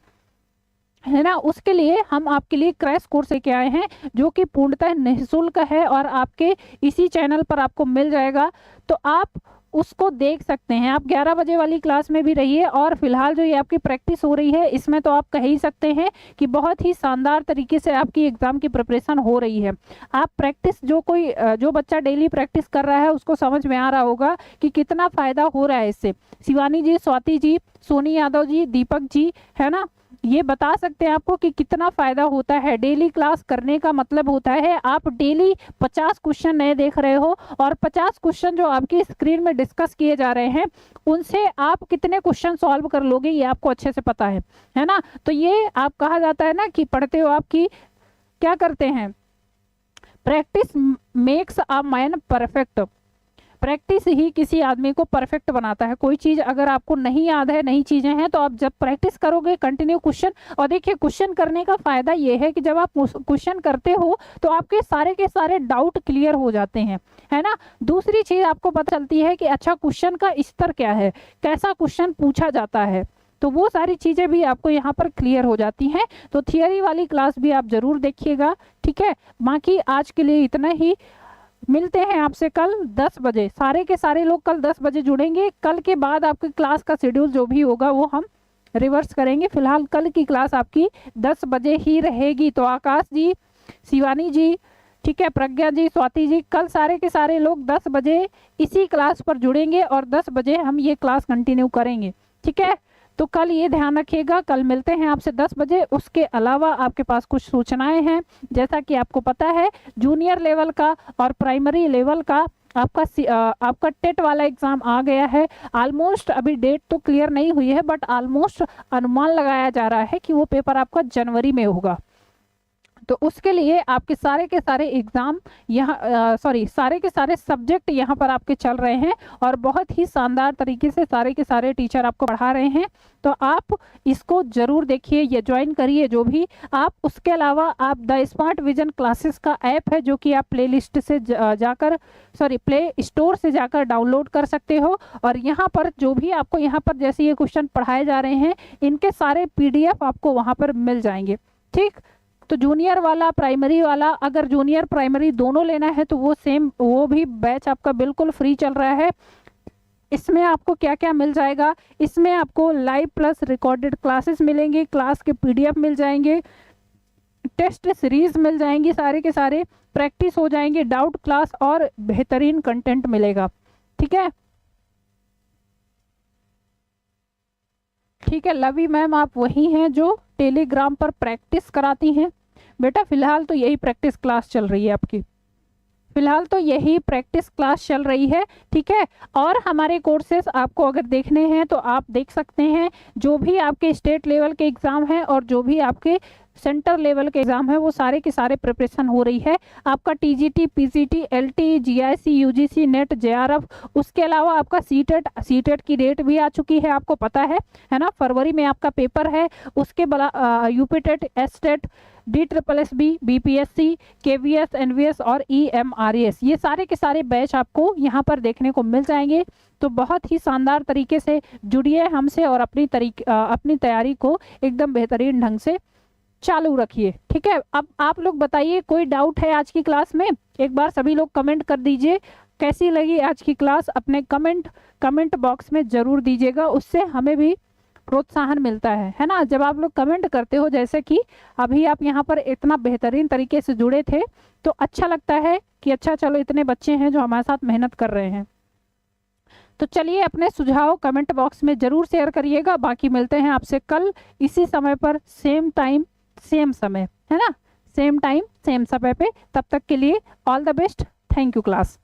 है ना। उसके लिए हम आपके लिए क्रैश कोर्स लेके आए हैं, जो कि पूर्णतः निःशुल्क है और आपके इसी चैनल पर आपको मिल जाएगा। तो आप उसको देख सकते हैं। आप 11 बजे वाली क्लास में भी रहिए, और फिलहाल जो ये आपकी प्रैक्टिस हो रही है, इसमें तो आप कह ही सकते हैं कि बहुत ही शानदार तरीके से आपकी एग्जाम की प्रिपरेशन हो रही है। आप प्रैक्टिस, जो बच्चा डेली प्रैक्टिस कर रहा है उसको समझ में आ रहा होगा कि कितना फायदा हो रहा है इससे। शिवानी जी, स्वाति जी, सोनी यादव जी, दीपक जी, है ना, ये बता सकते हैं आपको कि कितना फायदा होता है। डेली क्लास करने का मतलब होता है आप डेली 50 क्वेश्चन नए देख रहे हो, और 50 क्वेश्चन जो आपकी स्क्रीन में डिस्कस किए जा रहे हैं, उनसे आप कितने क्वेश्चन सॉल्व कर लोगे ये आपको अच्छे से पता है ना। तो ये आप कहा जाता है ना कि पढ़ते हो आपकी क्या करते हैं, practice makes a man perfect. Practice ही किसी आदमी को परफेक्ट बनाता है। कोई चीज अगर आपको नहीं याद है, नई चीजें हैं, तो आप जब प्रैक्टिस करोगे कंटिन्यू क्वेश्चन, और देखिए क्वेश्चन करने का फायदा ये है कि जब आप क्वेश्चन करते हो तो आपके सारे के सारे डाउट क्लियर हो जाते हैं, है ना। दूसरी चीज आपको पता चलती है कि अच्छा क्वेश्चन का स्तर क्या है, कैसा क्वेश्चन पूछा जाता है, तो वो सारी चीजें भी आपको यहाँ पर क्लियर हो जाती हैं। तो थियरी वाली क्लास भी आप जरूर देखिएगा, ठीक है। बाकी आज के लिए इतना ही, मिलते हैं आपसे कल 10 बजे। सारे के सारे लोग कल 10 बजे जुड़ेंगे। कल के बाद आपकी क्लास का शेड्यूल जो भी होगा वो हम रिवर्स करेंगे। फिलहाल कल की क्लास आपकी 10 बजे ही रहेगी। तो आकाश जी, शिवानी जी, ठीक है, प्रज्ञा जी, स्वाति जी, कल सारे के सारे लोग 10 बजे इसी क्लास पर जुड़ेंगे और 10 बजे हम ये क्लास कंटिन्यू करेंगे, ठीक है। तो कल ये ध्यान रखिएगा, कल मिलते हैं आपसे 10 बजे। उसके अलावा आपके पास कुछ सूचनाएं हैं। जैसा कि आपको पता है, जूनियर लेवल का और प्राइमरी लेवल का आपका टेट वाला एग्जाम आ गया है ऑलमोस्ट। अभी डेट तो क्लियर नहीं हुई है बट ऑलमोस्ट अनुमान लगाया जा रहा है कि वो पेपर आपका जनवरी में होगा। तो उसके लिए आपके सारे के सारे एग्जाम यहाँ सारे के सारे सब्जेक्ट यहाँ पर आपके चल रहे हैं और बहुत ही शानदार तरीके से सारे के सारे टीचर आपको पढ़ा रहे हैं। तो आप इसको जरूर देखिए, ये ज्वाइन करिए जो भी आप। उसके अलावा आप द स्मार्ट विजन क्लासेस का ऐप है जो कि आप प्ले लिस्ट से जाकर प्ले स्टोर से जाकर डाउनलोड कर सकते हो। और यहाँ पर जो भी आपको यहाँ पर जैसे ये क्वेश्चन पढ़ाए जा रहे हैं इनके सारे PDF आपको वहाँ पर मिल जाएंगे। ठीक, तो जूनियर वाला प्राइमरी वाला, अगर जूनियर प्राइमरी दोनों लेना है तो वो भी बैच आपका बिल्कुल फ्री चल रहा है। इसमें आपको क्या क्या मिल जाएगा, इसमें आपको लाइव प्लस रिकॉर्डेड क्लासेस मिलेंगे, क्लास के PDF मिल जाएंगे, टेस्ट सीरीज मिल जाएंगी, सारे के सारे प्रैक्टिस हो जाएंगे, डाउट क्लास और बेहतरीन कंटेंट मिलेगा। ठीक है, ठीक है। लवी मैम आप वही हैं जो टेलीग्राम पर प्रैक्टिस कराती हैं? बेटा फिलहाल तो यही प्रैक्टिस क्लास चल रही है आपकी, फिलहाल तो यही प्रैक्टिस क्लास चल रही है। ठीक है, और हमारे कोर्सेज आपको अगर देखने हैं तो आप देख सकते हैं। जो भी आपके स्टेट लेवल के एग्ज़ाम हैं और जो भी आपके सेंटर लेवल के एग्जाम है वो सारे के सारे प्रिपरेशन हो रही है। आपका TGT, PGT, LT, GIC, UGC, net, JRF, उसके अलावा आपका सीटेट की डेट भी आ चुकी है, आपको पता है ना। फरवरी में आपका पेपर है। उसके UPTET, STET, DSSB, BPSC, KVS, NVS और EMRS, ये सारे के सारे बैच आपको यहाँ पर देखने को मिल जाएंगे। तो बहुत ही शानदार तरीके से जुड़िए हमसे और अपनी तैयारी को एकदम बेहतरीन ढंग से चालू रखिए। ठीक है, अब आप लोग बताइए कोई डाउट है आज की क्लास में? एक बार सभी लोग कमेंट कर दीजिए कैसी लगी आज की क्लास। अपने कमेंट बॉक्स में जरूर दीजिएगा, उससे हमें भी प्रोत्साहन मिलता है ना। जब आप लोग कमेंट करते हो, जैसे कि अभी आप यहाँ पर इतना बेहतरीन तरीके से जुड़े थे, तो अच्छा लगता है कि अच्छा चलो इतने बच्चे हैं जो हमारे साथ मेहनत कर रहे हैं। तो चलिए अपने सुझाव कमेंट बॉक्स में जरूर शेयर करिएगा। बाकी मिलते हैं आपसे कल इसी समय पर, सेम टाइम सेम समय, है ना, सेम टाइम सेम समय पे। तब तक के लिए all the best. Thank you class.